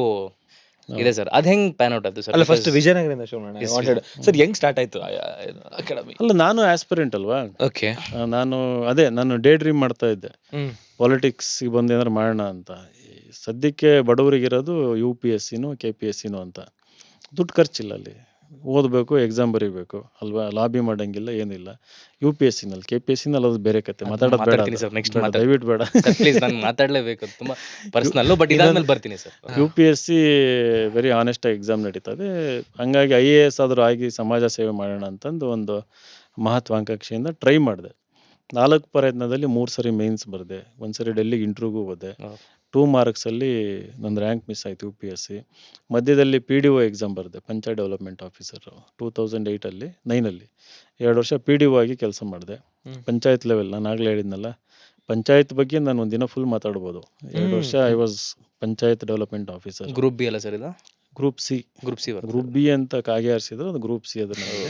ಇದೆ ಸರ್. ಅದು ಹೆಂಗ್ ಪ್ಯಾನ್ ಔಟ್ ಆಯ್ತು ಸರ್? ಅಲ್ಲ ಫಸ್ಟ್ ವಿಜಯನಗರದಿಂದ ಶುರು ಮಾಡೋಣ. Yes, ವಾಂಟೆಡ್ ಸರ್ ಹೆಂಗ್ ಸ್ಟಾರ್ಟ್ ಆಯ್ತು ಅಕಾಡೆಮಿ? ಅಲ್ಲ, ನಾನು ಆಸ್ಪಿರೆಂಟ್ ಅಲ್ವಾ. ಓಕೆ. ನಾನು ಡೇ ಡ್ರೀಮ್ ಮಾಡ್ತಾ ಇದ್ದೆ, ಪಾಲಿಟಿಕ್ಸಿಗೆ ಬಂದು ಏನಾರು ಮಾಡೋಣ ಅಂತ. ಸದ್ಯಕ್ಕೆ ಬಡವರಿಗಿರೋದು UPSCನೋ KPSCನೋ ಅಂತ. ದುಡ್ಡು ಖರ್ಚಿಲ್ಲ ಅಲ್ಲಿ. ಓದಬೇಕು, ಎಕ್ಸಾಮ್ ಬರೀಬೇಕು ಅಲ್ವಾ, ಲಾಬಿ ಮಾಡೋಂಗಿಲ್ಲ, ಏನಿಲ್ಲ. UPSCನಲ್ಲಿ KPSCನಲ್ಲಿ ಅದು ಬೇರೆ ಕತೆ, ಮಾತಾಡೋದು ಬೇಡ ಮಾತಾಡ್ತೀನಿ ಸರ್. ನೆಕ್ಸ್ಟ್ ದಯವಿಟ್ಟು ಬೇಡ. ಪ್ಲೀಸ್ ನಾನು ಮಾತಾಡಲೇಬೇಕು. ತುಂಬಾ ಪರ್ಸನಲ್ಲು. ಬಟ್ ಇದಾದ್ಮೇಲೆ ಬರ್ತೀನಿ ಸರ್. UPSC ವೆರಿ ಆನೆಸ್ಟಾಗಿ ಎಕ್ಸಾಮ್ ನಡೀತದೆ. ಹಂಗಾಗಿ IAS ಆದರೂ ಆಗಿ ಸಮಾಜ ಸೇವೆ ಮಾಡೋಣ ಅಂತಂದು ಒಂದು ಮಹತ್ವಾಕಾಂಕ್ಷೆಯಿಂದ ಟ್ರೈ ಮಾಡಿದೆ. 4 ಪ್ರಯತ್ನದಲ್ಲಿ 3 ಸರಿ ಮೇನ್ಸ್ ಬರೆದೆ, 1 ಸರಿ ಡೆಲ್ಲಿಗೆ ಇಂಟರ್ವ್ಯೂಗೂ ಹೋದೆ. 2 ಮಾರ್ಕ್ಸಲ್ಲಿ ನನ್ನ ರ್ಯಾಂಕ್ ಮಿಸ್ ಆಯಿತು UPSC. ಮಧ್ಯದಲ್ಲಿ PDO ಎಕ್ಸಾಮ್ ಬರೆದೆ, ಪಂಚಾಯತ್ ಡೆವಲಪ್ಮೆಂಟ್ ಆಫೀಸರು. 2008 9 2 ವರ್ಷ PDO ಆಗಿ ಕೆಲಸ ಮಾಡಿದೆ. ಪಂಚಾಯತ್ ಲೆವೆಲ್, ನಾನು ಆಗಲೇ ಹೇಳಿದ್ನಲ್ಲ, ಪಂಚಾಯತ್ ಬಗ್ಗೆ ನಾನು ಒಂದಿನ ಫುಲ್ ಮಾತಾಡ್ಬೋದು. 2 ವರ್ಷ I was panchayat development officer. Group B ಅಲ್ಲ ಸರ್ ಇದು? Group C. ಗ್ರೂಪ್ ಬಿ ಅಂತ ಕಾಗೆ ಹಾರಿಸಿದ್ರು, ಅದು ಗ್ರೂಪ್ ಸಿ. ಅದು ನನಗೆ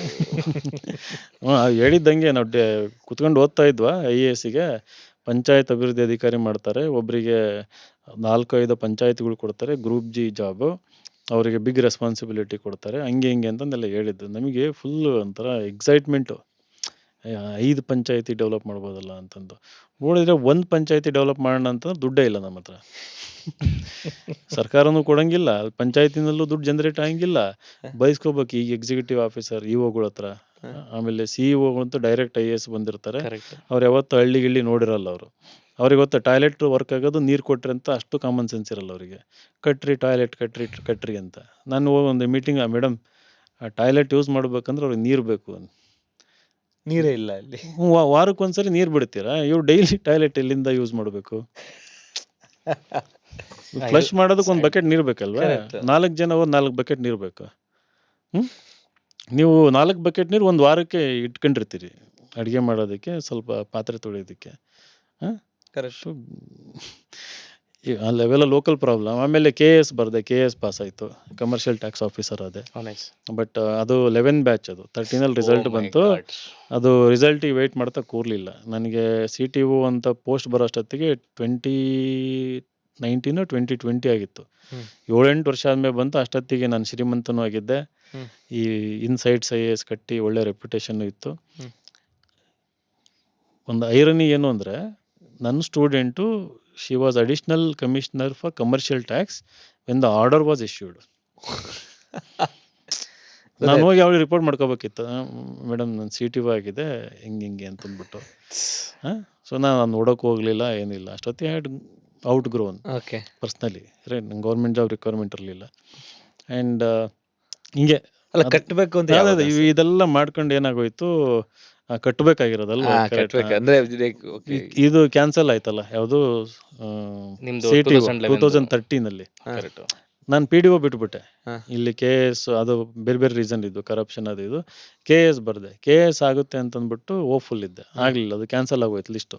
ಹೇಳಿದ್ದಂಗೆ ನಾವು ಕುತ್ಕೊಂಡು ಓದ್ತಾ ಇದ್ವಾ. IASಗೆ ಪಂಚಾಯತ್ ಅಭಿವೃದ್ಧಿ ಅಧಿಕಾರಿ ಮಾಡ್ತಾರೆ, ಒಬ್ಬರಿಗೆ 4-5 ಪಂಚಾಯತ್ಗಳು ಕೊಡ್ತಾರೆ, ಗ್ರೂಪ್ ಜಿ ಜಾಬು, ಅವರಿಗೆ ಬಿಗ್ ರೆಸ್ಪಾನ್ಸಿಬಿಲಿಟಿ ಕೊಡ್ತಾರೆ, ಹಂಗೆ ಹಿಂಗೆ ಅಂತಂದೆಲ್ಲ ಹೇಳಿದ್ದು. ನಮಗೆ ಫುಲ್ಲು ಒಂಥರ ಎಕ್ಸೈಟ್ಮೆಂಟು, 5 ಪಂಚಾಯತಿ ಡೆವಲಪ್ ಮಾಡ್ಬೋದಲ್ಲ ಅಂತಂದು. ನೋಡಿದರೆ 1 ಪಂಚಾಯತಿ ಡೆವಲಪ್ ಮಾಡೋಣ ಅಂತಂದ್ರೆ ದುಡ್ಡೇ ಇಲ್ಲ ನಮ್ಮ ಹತ್ರ. ಸರ್ಕಾರನೂ ಕೊಡೋಂಗಿಲ್ಲ, ಪಂಚಾಯತಿನಲ್ಲೂ ದುಡ್ಡು ಜನ್ರೇಟ್ ಆಗಂಗಿಲ್ಲ. ಬಯಸ್ಕೋಬೇಕು ಈಗ ಎಕ್ಸಿಕ್ಯೂಟಿವ್ ಆಫೀಸರ್ EOಗಳ ಹತ್ರ. ಆಮೇಲೆ CEO ಡೈರೆಕ್ಟ್ IAS ಬಂದಿರ್ತಾರೆ. ಅವ್ರು ಯಾವತ್ತು ಹಳ್ಳಿ ನೋಡಿರಲ್ಲ. ಅವ್ರಿಗೆ ಗೊತ್ತ ಟಾಯ್ಲೆಟ್ ವರ್ಕ್ ಆಗೋದು ನೀರು ಕೊಟ್ರಿ ಅಂತ, ಅಷ್ಟು ಕಾಮನ್ ಸೆನ್ಸ್ ಇರಲ್ಲ ಅವರಿಗೆ. ಕಟ್ರಿ ಟಾಯ್ಲೆಟ್ ಕಟ್ರಿ ಅಂತ. ನಾನು ಹೋಗಿ ಒಂದು ಮೀಟಿಂಗ್, ಮೇಡಮ್ ಟಾಯ್ಲೆಟ್ ಯೂಸ್ ಮಾಡ್ಬೇಕಂದ್ರೆ ಅವ್ರಿಗೆ ನೀರು ಬೇಕು. ನೀರೇ ಇಲ್ಲ ಅಲ್ಲಿ. ವಾರಕ್ಕೊಂದ್ಸರಿ ನೀರು ಬಿಡ್ತೀರಾ? ಇವ್ರು ಡೈಲಿ ಟಾಯ್ಲೆಟ್ ಎಲ್ಲಿಂದ ಯೂಸ್ ಮಾಡಬೇಕು? ಫ್ಲಶ್ ಮಾಡೋದಕ್ಕೆ 1 ಬಕೆಟ್ ನೀರು ಬೇಕಲ್ವಾ? 4 ಜನ 4 ಬಕೆಟ್ ನೀರು ಬೇಕು. ನೀವು 4 ಬಕೆಟ್ ನೀರು 1 ವಾರಕ್ಕೆ ಇಟ್ಕೊಂಡಿರ್ತೀರಿ ಅಡುಗೆ ಮಾಡೋದಕ್ಕೆ, ಸ್ವಲ್ಪ ಪಾತ್ರೆ ತೊಳೆಯೋದಕ್ಕೆ. ಆ ಲೆವೆಲ ಲೋಕಲ್ ಪ್ರಾಬ್ಲಮ್. ಆಮೇಲೆ KS ಬರೆದೆ, KS ಪಾಸ್ ಆಯಿತು, ಕಮರ್ಷಿಯಲ್ ಟ್ಯಾಕ್ಸ್ ಆಫೀಸರ್ ಆದೆ. ಬಟ್ ಅದು 11 ಬ್ಯಾಚ್, ಅದು 13ನಲ್ಲಿ ರಿಸಲ್ಟ್ ಬಂತು. ಅದು ರಿಸಲ್ಟಿಗೆ ವೆಯ್ಟ್ ಮಾಡ್ತಾ ಕೂರಲಿಲ್ಲ. ನನಗೆ CTO ಅಂತ ಪೋಸ್ಟ್ ಬರೋ ಅಷ್ಟೊತ್ತಿಗೆ 2019 2020 ಆಗಿತ್ತು. 7-8 ವರ್ಷ ಆದಮೇಲೆ ಬಂತು. ಅಷ್ಟೊತ್ತಿಗೆ ನಾನು ಶ್ರೀಮಂತನೂ ಆಗಿದ್ದೆ, ಈ ಇನ್ಸೈಟ್ಸ್ IAS ಕಟ್ಟಿ ಒಳ್ಳೆ ರೆಪ್ಯುಟೇಷನ್ನು ಇತ್ತು. ಒಂದು ಐರನಿ ಏನು ಅಂದರೆ, ನನ್ನ student, she was additional commissioner for commercial tax when the order was issued. ನಾನು ಹೋಗಿ ಅವಳಿಗೆ ರಿಪೋರ್ಟ್ ಮಾಡ್ಕೋಬೇಕಿತ್ತು, ಮೇಡಮ್ ನನ್ನ CTO ಆಗಿದೆ ಹಿಂಗೆ ಅಂತಂದ್ಬಿಟ್ಟು. ಸೊ ನಾನು ನೋಡೋಕೆ ಹೋಗಲಿಲ್ಲ, ಏನಿಲ್ಲ. ಅಷ್ಟೊತ್ತಿಗೆ ಹ್ಯಾಡ್ ಔಟ್ ಗ್ರೋನ್ ಪರ್ಸ್ನಲಿ. ನಂಗೆ ಗೌರ್ಮೆಂಟ್ ಜಾಬ್ ರಿಕ್ವೈರ್ಮೆಂಟ್ ಇರಲಿಲ್ಲ. ಆ್ಯಂಡ್ ಹಿಂಗೆ ಕಟ್ಟಬೇಕು ಅಂತ ಇದೆಲ್ಲ ಮಾಡ್ಕೊಂಡು ಏನಾಗೋಯ್ತು, ಕಟ್ಟಬೇಕಾಗಿರೋದಲ್ಲ. ಇದು ಕ್ಯಾನ್ಸಲ್ ಆಯ್ತಲ್ಲ, ಯಾವುದು CTO 2013. ನಾನು PDO ಬಿಟ್ಬಿಟ್ಟೆ. ಇಲ್ಲಿ KS, ಅದು ಬೇರೆ ರೀಸನ್ ಇದ್ದು, ಕರಪ್ಷನ್ ಅದು ಇದು. KS ಬರೆದೆ, KS ಆಗುತ್ತೆ ಅಂತಂದ್ಬಿಟ್ಟು ಹೋಪ್ಫುಲ್ ಇದ್ದೆ. ಆಗಲಿಲ್ಲ, ಅದು ಕ್ಯಾನ್ಸಲ್ ಆಗೋಯ್ತು ಲಿಸ್ಟು.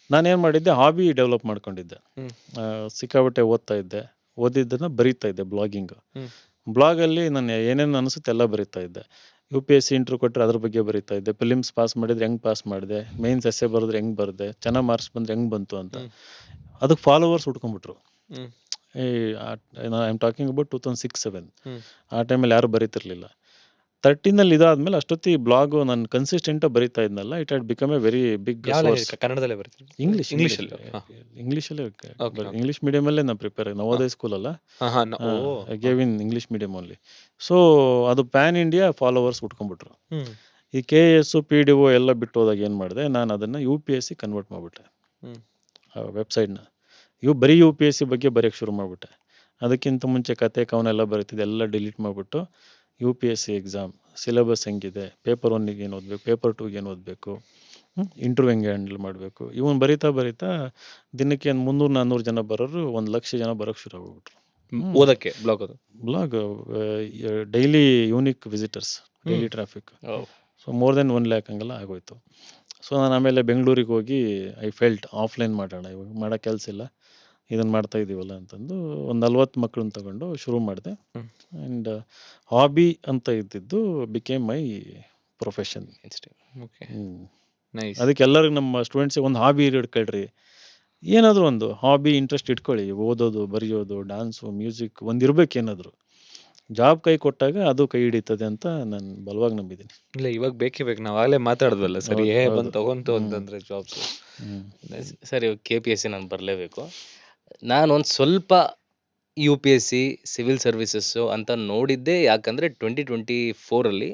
ನಾನೇನು ಮಾಡಿದ್ದೆ, ಹಾಬಿ ಡೆವಲಪ್ ಮಾಡ್ಕೊಂಡಿದ್ದೆ. ಸಿಕ್ಕಾಬಟ್ಟೆ ಓದ್ತಾ ಇದ್ದೆ, ಓದಿದ್ದನ್ನು ಬರೀತಾ ಇದ್ದೆ. ಬ್ಲಾಗಲ್ಲಿ ನಾನು ಏನೇನು ಅನಿಸುತ್ತೆ ಎಲ್ಲ ಬರೀತಾ ಇದ್ದೆ. UPSC ಇಂಟ್ರ್ಯೂ ಕೊಟ್ಟರೆ ಅದ್ರ ಬಗ್ಗೆ ಬರೀತಾ ಇದ್ದೆ. ಫಿಲಿಮ್ಸ್ ಪಾಸ್ ಮಾಡಿದ್ರೆ ಹೆಂಗೆ ಪಾಸ್ ಮಾಡಿದೆ, ಮೇನ್ಸ್ ಎಸ್ಸೆ ಬರೆದ್ರೆ ಹೆಂಗೆ ಬರೆದೆ, ಚೆನ್ನಾಗಿ ಮಾರ್ಕ್ಸ್ ಬಂದರೆ ಹೆಂಗೆ ಬಂತು ಅಂತ. ಅದಕ್ಕೆ ಫಾಲೋವರ್ಸ್ ಹುಡ್ಕೊಂಡ್ಬಿಟ್ರು. I am talking about 2006-07. ಆ ಟೈಮಲ್ಲಿ ಯಾರು ಬರೀತಿರ್ಲಿಲ್ಲ. 13ನಲ್ಲಿ ಇದಾದ್ಮೇಲೆ ಅಷ್ಟೊತ್ತಿಗೆ ಬ್ಲಾಗು ನಾನು ಕನ್ಸಿಸ್ಟೆಂಟಾಗಿ ಬರೀತಾ ಇದ್ನಲ್ಲ, it had become a very big source. ಕನ್ನಡದಲ್ಲೇ ಬರ್ತೀನಿ, ಇಂಗ್ಲೀಷಲ್ಲೇ. ಇಂಗ್ಲೀಷ್ ಮೀಡಿಯಮಲ್ಲೇ ನಾನು ಪ್ರಿಪೇರ್ ಆಗಿ, ನವೋದಯ ಸ್ಕೂಲ್ ಅಲ್ಲ, I gave in English medium only. So ಅದು ಪ್ಯಾನ್ ಇಂಡಿಯಾ ಫಾಲೋವರ್ಸ್ ಉಟ್ಕೊಂಡ್ಬಿಟ್ರು. ಈ KS PDO ಎಲ್ಲ ಬಿಟ್ಟು ಹೋದಾಗ ಏನು ಮಾಡಿದೆ, ನಾನು ಅದನ್ನು UPSC ಕನ್ವರ್ಟ್ ಮಾಡಿಬಿಟ್ಟೆ. ವೆಬ್ಸೈಟ್ನ ಬರೀ UPSC ಬಗ್ಗೆ ಬರೆಯೋಕ್ಕೆ ಶುರು ಮಾಡಿಬಿಟ್ಟೆ. ಅದಕ್ಕಿಂತ ಮುಂಚೆ ಕತೆ ಕವನೆಲ್ಲ ಬರೀತಿದ್ದೆ, ಎಲ್ಲ ಡಿಲೀಟ್ ಮಾಡಿಬಿಟ್ಟು UPSC ಎಕ್ಸಾಮ್ ಸಿಲೆಬಸ್ ಹೆಂಗಿದೆ, ಪೇಪರ್ 1ಗೆ ಏನು ಓದಬೇಕು, ಪೇಪರ್ 2ಗೆ ಏನು ಓದಬೇಕು, ಇಂಟರ್ವ್ಯೂ ಹೆಂಗೆ ಹ್ಯಾಂಡಲ್ ಮಾಡಬೇಕು, ಇವನು ಬರೀತಾ ದಿನಕ್ಕೆ 300-400 ಜನ ಬರೋರು 1,00,000 ಜನ ಬರೋಕ್ಕೆ ಶುರು ಆಗೋಗ್ಬಿಟ್ರು. ಓದಕ್ಕೆ blog daily unique visitors, daily traffic. So more then 1 lakh ಹಂಗೆಲ್ಲ ಆಗೋಯ್ತು. ಸೊ ನಾನು ಆಮೇಲೆ ಬೆಂಗಳೂರಿಗೆ ಹೋಗಿ ಐ ಫೆಲ್ಟ್ ಆಫ್ಲೈನ್ ಮಾಡೋಣ, ಇವಾಗ ಮಾಡೋ ಕೆಲಸ ಇಲ್ಲ, ಇದನ್ನು ಮಾಡ್ತಾ ಇದ್ದೀವಲ್ಲ ಅಂತಂದು ಒಂದು 40 ಮಕ್ಕಳನ್ನ ತಗೊಂಡು ಶುರು ಮಾಡಿದೆ. ಹ್ಮ್. ಆ್ಯಂಡ್ ಹಾಬಿ ಅಂತ ಇದ್ದಿದ್ದು became my profession. Okay, nice. ಅದಕ್ಕೆ ಎಲ್ಲರಿಗೂ ನಮ್ಮ ಸ್ಟೂಡೆಂಟ್ಸಿಗೆ ಒಂದು ಹಾಬಿ ಇಟ್ಕೊಳ್ರಿ, ಏನಾದರೂ ಒಂದು ಹಾಬಿ ಇಂಟ್ರೆಸ್ಟ್ ಇಟ್ಕೊಳ್ಳಿ, ಓದೋದು, ಬರೆಯೋದು, ಡ್ಯಾನ್ಸು, ಮ್ಯೂಸಿಕ್ ಒಂದು ಇರಬೇಕು. ಏನಾದರೂ ಜಾಬ್ ಕೈ ಕೊಟ್ಟಾಗ ಅದು ಕೈ ಹಿಡಿತದೆ ಅಂತ ನಾನು ಬಲವಾಗಿ ನಂಬಿದ್ದೀನಿ. ಇಲ್ಲ, ಇವಾಗ ಬೇಕೇ ಬೇಕು. ನಾವು ಆಗಲೇ ಮಾತಾಡಿದ್ವಲ್ಲ ಸರಿ, ಹೌದು. ಬಂದು ತಗೊಂತು ಅಂತಂದ್ರೆ ಜಾಬ್ಸ್. ಸರ್ ಇವಾಗ KPSC ನಾನು ಬರಲೇಬೇಕು. ನಾನು ಒಂದು ಸ್ವಲ್ಪ UPSC ಸಿವಿಲ್ ಸರ್ವಿಸಸ್ಸು ಅಂತ ನೋಡಿದ್ದೆ. ಯಾಕಂದರೆ 2024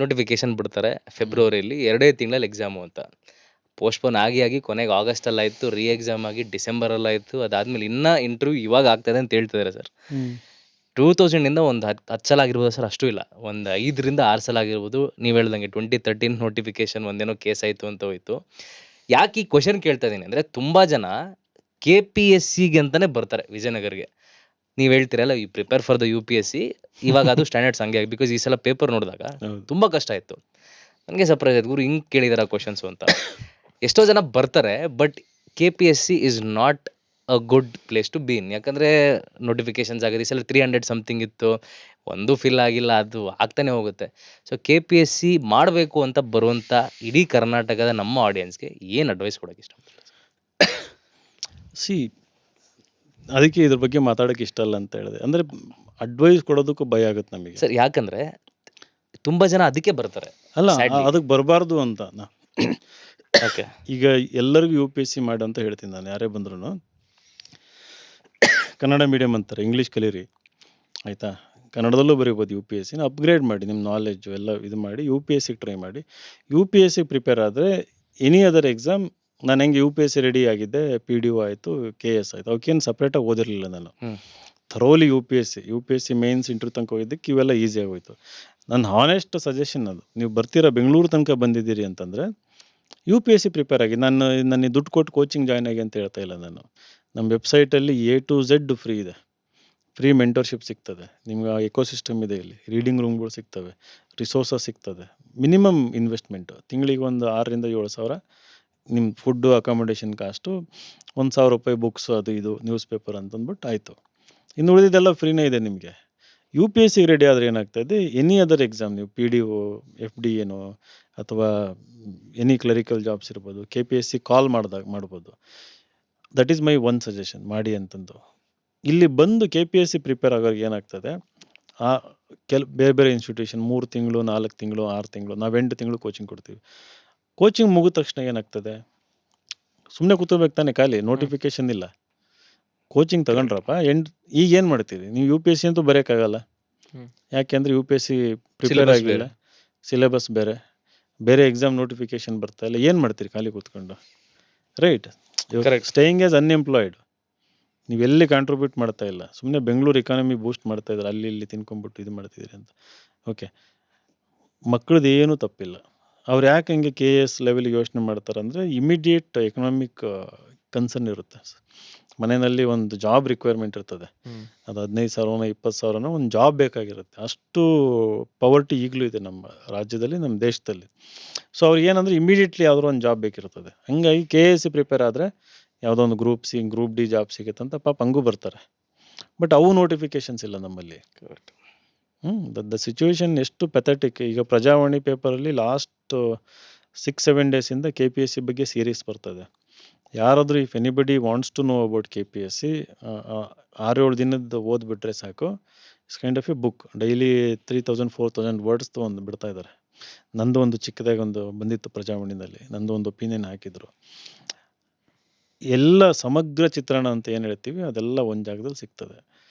ನೋಟಿಫಿಕೇಶನ್ ಬಿಡ್ತಾರೆ ಫೆಬ್ರವರಿಯಲ್ಲಿ, 2 ತಿಂಗಳಲ್ಲಿ ಎಕ್ಸಾಮು ಅಂತ. ಪೋಸ್ಟ್ಪೋನ್ ಆಗಿ ಕೊನೆಗೆ ಆಗಸ್ಟಲ್ಲಾಯಿತು, ರೀ ಎಕ್ಸಾಮ್ ಆಗಿ ಡಿಸೆಂಬರಲ್ಲಾಯಿತು. ಅದಾದಮೇಲೆ ಇನ್ನೂ ಇಂಟರ್ವ್ಯೂ ಇವಾಗ ಆಗ್ತಾಯಿದೆ ಅಂತ ಹೇಳ್ತಿದ್ದಾರೆ ಸರ್. 2000 ಒಂದು 10 ಸಲ ಆಗಿರ್ಬೋದು ಸರ್, ಅಷ್ಟೂ ಇಲ್ಲ, ಒಂದು 5ರಿಂದ 6 ಸಲ ಆಗಿರ್ಬೋದು. ನೀವು ಹೇಳ್ದಂಗೆ 2013 ನೋಟಿಫಿಕೇಶನ್ ಒಂದೇನೋ ಕೇಸ್ ಆಯಿತು ಅಂತ ಹೋಯಿತು. ಯಾಕೆ ಈ ಕ್ವಶನ್ ಕೇಳ್ತಾ ಇದ್ದೀನಿ ಅಂದರೆ, ತುಂಬ ಜನ KPSCಗೆ ಅಂತಲೇ ಬರ್ತಾರೆ ವಿಜಯನಗರ್ಗೆ. ನೀವು ಹೇಳ್ತೀರಲ್ಲ, ಈ ಪ್ರಿಪೇರ್ ಫಾರ್ ದ UPSC, ಇವಾಗ ಅದು ಸ್ಟ್ಯಾಂಡರ್ಡ್ಸ್ ಹಂಗೆ ಆಗಿ, ಬಿಕಾಸ್ ಈ ಸಲ ಪೇಪರ್ ನೋಡಿದಾಗ ತುಂಬ ಕಷ್ಟ ಆಯಿತು. ನನಗೆ ಸರ್ಪ್ರೈಸ್ ಆಯ್ತು, ಗುರು ಹಿಂಗೆ ಕೇಳಿದಾರ ಕ್ವಶನ್ಸು ಅಂತ. ಎಷ್ಟೋ ಜನ ಬರ್ತಾರೆ, but KPSC is not a good place to be in. ಯಾಕಂದರೆ ನೋಟಿಫಿಕೇಶನ್ಸ್ ಆಗಿದೆ, ಈ ಸಲ 300 ಸಮಥಿಂಗ್ ಇತ್ತು, ಒಂದು ಫಿಲ್ ಆಗಿಲ್ಲ, ಅದು ಆಗ್ತಾನೆ ಹೋಗುತ್ತೆ. ಸೊ KPSC ಮಾಡಬೇಕು ಅಂತ ಬರುವಂಥ ಇಡೀ ಕರ್ನಾಟಕದ ನಮ್ಮ ಆಡಿಯನ್ಸ್ಗೆ ಏನು ಅಡ್ವೈಸ್ ಕೊಡೋಕ್ಕೆ ಇಷ್ಟಪಡ್ತೀರಾ? ಸಿ, ಅದಕ್ಕೆ ಇದ್ರ ಬಗ್ಗೆ ಮಾತಾಡೋಕ್ಕೆ ಇಷ್ಟ ಅಲ್ಲ ಅಂತ ಹೇಳಿದೆ. ಅಂದರೆ ಅಡ್ವೈಸ್ ಕೊಡೋದಕ್ಕೂ ಭಯ ಆಗುತ್ತೆ ನಮಗೆ. ಸರ್ ಯಾಕಂದರೆ ತುಂಬ ಜನ ಅದಕ್ಕೆ ಬರ್ತಾರೆ. ಅಲ್ಲ, sadly. ಅದಕ್ಕೆ ಬರಬಾರ್ದು ಅಂತ ಓಕೆ, ಈಗ ಎಲ್ಲರಿಗೂ UPSC ಮಾಡು ಅಂತ ಹೇಳ್ತೀನಿ ನಾನು. ಯಾರೇ ಬಂದ್ರೂ ಕನ್ನಡ ಮೀಡಿಯಮ್ ಅಂತಾರೆ, ಇಂಗ್ಲೀಷ್ ಕಲೀರಿ, ಆಯಿತಾ? ಕನ್ನಡದಲ್ಲೂ ಬರೀಬೋದು. UPSCನ ಅಪ್ಗ್ರೇಡ್ ಮಾಡಿ, ನಿಮ್ಮ ನಾಲೆಡ್ಜು ಎಲ್ಲ ಇದು ಮಾಡಿ UPSCಗೆ ಟ್ರೈ ಮಾಡಿ. UPSCಗೆ ಪ್ರಿಪೇರ್ ಆದರೆ ಎನಿ ಅದರ್ ಎಕ್ಸಾಮ್, ನಾನು ಹೆಂಗೆ UPSC ರೆಡಿ ಆಗಿದ್ದೆ, PDO ಆಯಿತು, KS ಆಯಿತು, ಅವಕ್ಕೇನು ಸಪ್ರೇಟಾಗಿ ಓದಿರಲಿಲ್ಲ ನಾನು. ಥರೋಲಿ UPSC ಮೇನ್ಸ್ ಇಂಟರ್ವ್ಯೂ ತನಕ ಹೋಗಿದ್ದಕ್ಕೆ ಇವೆಲ್ಲ ಈಸಿ ಆಗೋಯ್ತು. ನನ್ನ ಹಾನೆಸ್ಟ್ ಸಜೆಷನ್ ಅದು. ನೀವು ಬರ್ತೀರಾ, ಬೆಂಗಳೂರು ತನಕ ಬಂದಿದ್ದೀರಿ ಅಂತಂದರೆ UPSC ಪ್ರಿಪೇರ್ ಆಗಿ. ನನಗೆ ದುಡ್ಡು ಕೊಟ್ಟು ಕೋಚಿಂಗ್ ಜಾಯ್ನ್ ಆಗಿ ಅಂತ ಹೇಳ್ತಾ ಇಲ್ಲ ನಾನು. ನಮ್ಮ ವೆಬ್ಸೈಟಲ್ಲಿ A to Z ಫ್ರೀ ಇದೆ. ಫ್ರೀ ಮೆಂಟರ್ಶಿಪ್ ಸಿಗ್ತದೆ ನಿಮ್ಗೆ, ಎಕೋಸಿಸ್ಟಮ್ ಇದೆ ಇಲ್ಲಿ, ರೀಡಿಂಗ್ ರೂಮ್ಗಳು ಸಿಗ್ತವೆ, ರಿಸೋರ್ಸಸ್ ಸಿಗ್ತದೆ. ಮಿನಿಮಮ್ ಇನ್ವೆಸ್ಟ್ಮೆಂಟು ತಿಂಗಳಿಗೆ ಒಂದು 6ರಿಂದ 7 ಸಾವಿರ. ನಿಮ್ಮ ಫುಡ್ಡು, ಅಕಾಮಿಡೇಷನ್ ಕಾಸ್ಟು, 1,000 ರೂಪಾಯಿ ಬುಕ್ಸು, ಅದು ಇದು ನ್ಯೂಸ್ ಪೇಪರ್ ಅಂತಂದ್ಬಿಟ್ಟು ಆಯಿತು. ಇನ್ನು ಉಳಿದಿದ್ದೆಲ್ಲ ಫ್ರೀನೇ ಇದೆ ನಿಮಗೆ. UPSCಗೆ ರೆಡಿ ಆದರೆ ಏನಾಗ್ತಾಯಿದೆ, ಎನಿ ಅದರ್ ಎಕ್ಸಾಮ್ ನೀವು PDO, FD ಏನೋ ಅಥವಾ ಎನಿ ಕ್ಲರಿಕಲ್ ಜಾಬ್ಸ್ ಇರ್ಬೋದು, KPSC ಕಾಲ್ ಮಾಡ್ಬೋದು. That is my one suggestion, ಮಾಡಿ ಅಂತಂದು. ಇಲ್ಲಿ ಬಂದು KPSC ಪ್ರಿಪೇರ್ ಆಗೋರಿಗೆ ಏನಾಗ್ತದೆ, ಬೇರೆ ಬೇರೆ ಇನ್ಸ್ಟಿಟ್ಯೂಷನ್ 3 ತಿಂಗಳು, 4 ತಿಂಗಳು, 6 ತಿಂಗಳು, ನಾವು 8 ತಿಂಗಳು ಕೋಚಿಂಗ್ ಕೊಡ್ತೀವಿ. ಕೋಚಿಂಗ್ ಮುಗಿದ ತಕ್ಷಣ ಏನಾಗ್ತದೆ, ಸುಮ್ಮನೆ ಕೂತ್ಕೋಬೇಕು ತಾನೆ ಖಾಲಿ, ನೋಟಿಫಿಕೇಶನ್ ಇಲ್ಲ. ಕೋಚಿಂಗ್ ತಗೊಂಡ್ರಪ್ಪ, ಈಗ ಏನು ಮಾಡ್ತೀರಿ ನೀವು? UPSC ಅಂತೂ ಬರೆಯೋಕ್ಕಾಗಲ್ಲ. ಯಾಕೆಂದರೆ UPSC ಪ್ರಿಪೇರ್ ಆಗಿಲ್ಲ, ಸಿಲೆಬಸ್ ಬೇರೆ ಎಕ್ಸಾಮ್ ನೋಟಿಫಿಕೇಶನ್ ಬರ್ತಾ ಇಲ್ಲ, ಏನು ಮಾಡ್ತೀರಿ ಖಾಲಿ ಕೂತ್ಕೊಂಡು? Right, Correct. Staying as unemployed. ನೀವೆಲ್ಲಿ ಕಾಂಟ್ರಿಬ್ಯೂಟ್ ಮಾಡ್ತಾ ಇಲ್ಲ, ಸುಮ್ಮನೆ ಬೆಂಗಳೂರು ಎಕಾನಮಿ ಬೂಸ್ಟ್ ಮಾಡ್ತಾ ಇದ್ದಾರೆ, ಅಲ್ಲಿ ಇಲ್ಲಿ ತಿನ್ಕೊಂಬಿಟ್ಟು ಇದು ಮಾಡ್ತಿದ್ದೀರಿ ಅಂತ. ಓಕೆ, ಮಕ್ಕಳದ್ದು ಏನೂ ತಪ್ಪಿಲ್ಲ. ಅವ್ರು ಯಾಕೆ ಹಂಗೆ KS ಲೆವೆಲ್ಗೆ ಯೋಚನೆ ಮಾಡ್ತಾರೆ ಅಂದರೆ, ಇಮಿಡಿಯೇಟ್ ಎಕನಾಮಿಕ್ ಕನ್ಸರ್ನ್ ಇರುತ್ತೆ. ಮನೆಯಲ್ಲಿ ಒಂದು ಜಾಬ್ ರಿಕ್ವೈರ್ಮೆಂಟ್ ಇರ್ತದೆ, ಅದು 15,000 20,000 ಒಂದು ಜಾಬ್ ಬೇಕಾಗಿರುತ್ತೆ. ಅಷ್ಟು ಪವರ್ಟಿ ಈಗಲೂ ಇದೆ ನಮ್ಮ ರಾಜ್ಯದಲ್ಲಿ, ನಮ್ಮ ದೇಶದಲ್ಲಿ. ಸೊ ಅವ್ರಿಗೆ ಏನಂದರೆ ಇಮಿಡಿಯೇಟ್ಲಿ ಯಾವುದೋ ಒಂದು ಜಾಬ್ ಬೇಕಿರ್ತದೆ. ಹಂಗಾಗಿ KSC ಪ್ರಿಪೇರ್ ಆದರೆ ಯಾವುದೋ ಒಂದು group C, group D job ಸಿಗುತ್ತೆ ಅಂತ ಪಾಪ ಹಂಗೂ ಬರ್ತಾರೆ. ಬಟ್ ಅವು ನೋಟಿಫಿಕೇಶನ್ಸ್ ಇಲ್ಲ ನಮ್ಮಲ್ಲಿ. ಕರೆಕ್ಟ್. ದ ಸಿಚುವೇಶನ್ ಎಷ್ಟು ಪೆಥೆಟಿಕ್. ಈಗ ಪ್ರಜಾವಾಣಿ ಪೇಪರಲ್ಲಿ ಲಾಸ್ಟ್ 6-7 ಡೇಸಿಂದ KPSC ಬಗ್ಗೆ ಸೀರೀಸ್ ಬರ್ತದೆ. ಯಾರಾದರೂ if anybody wants to know about KPSC 6-7 ದಿನದ್ದು ಓದ್ಬಿಟ್ರೆ ಸಾಕು. It's kind of a book. Daily 3,000-4,000 ವರ್ಡ್ಸ್ದು ಒಂದು ಬಿಡ್ತಾ ಇದ್ದಾರೆ. ನಂದು ಒಂದು ಚಿಕ್ಕದಾಗಿ ಒಂದು ಬಂದಿತ್ತು ಪ್ರಜಾವಾಣಿನಲ್ಲಿ, ನಂದು ಒಂದು ಒಪಿನಿಯನ್ ಹಾಕಿದರು. ಎಲ್ಲ ಸಮಗ್ರ ಚಿತ್ರಣ ಅಂತ ಏನು ಹೇಳ್ತೀವಿ ಅದೆಲ್ಲ ಒಂದು ಜಾಗದಲ್ಲಿ ಸಿಗ್ತದೆ.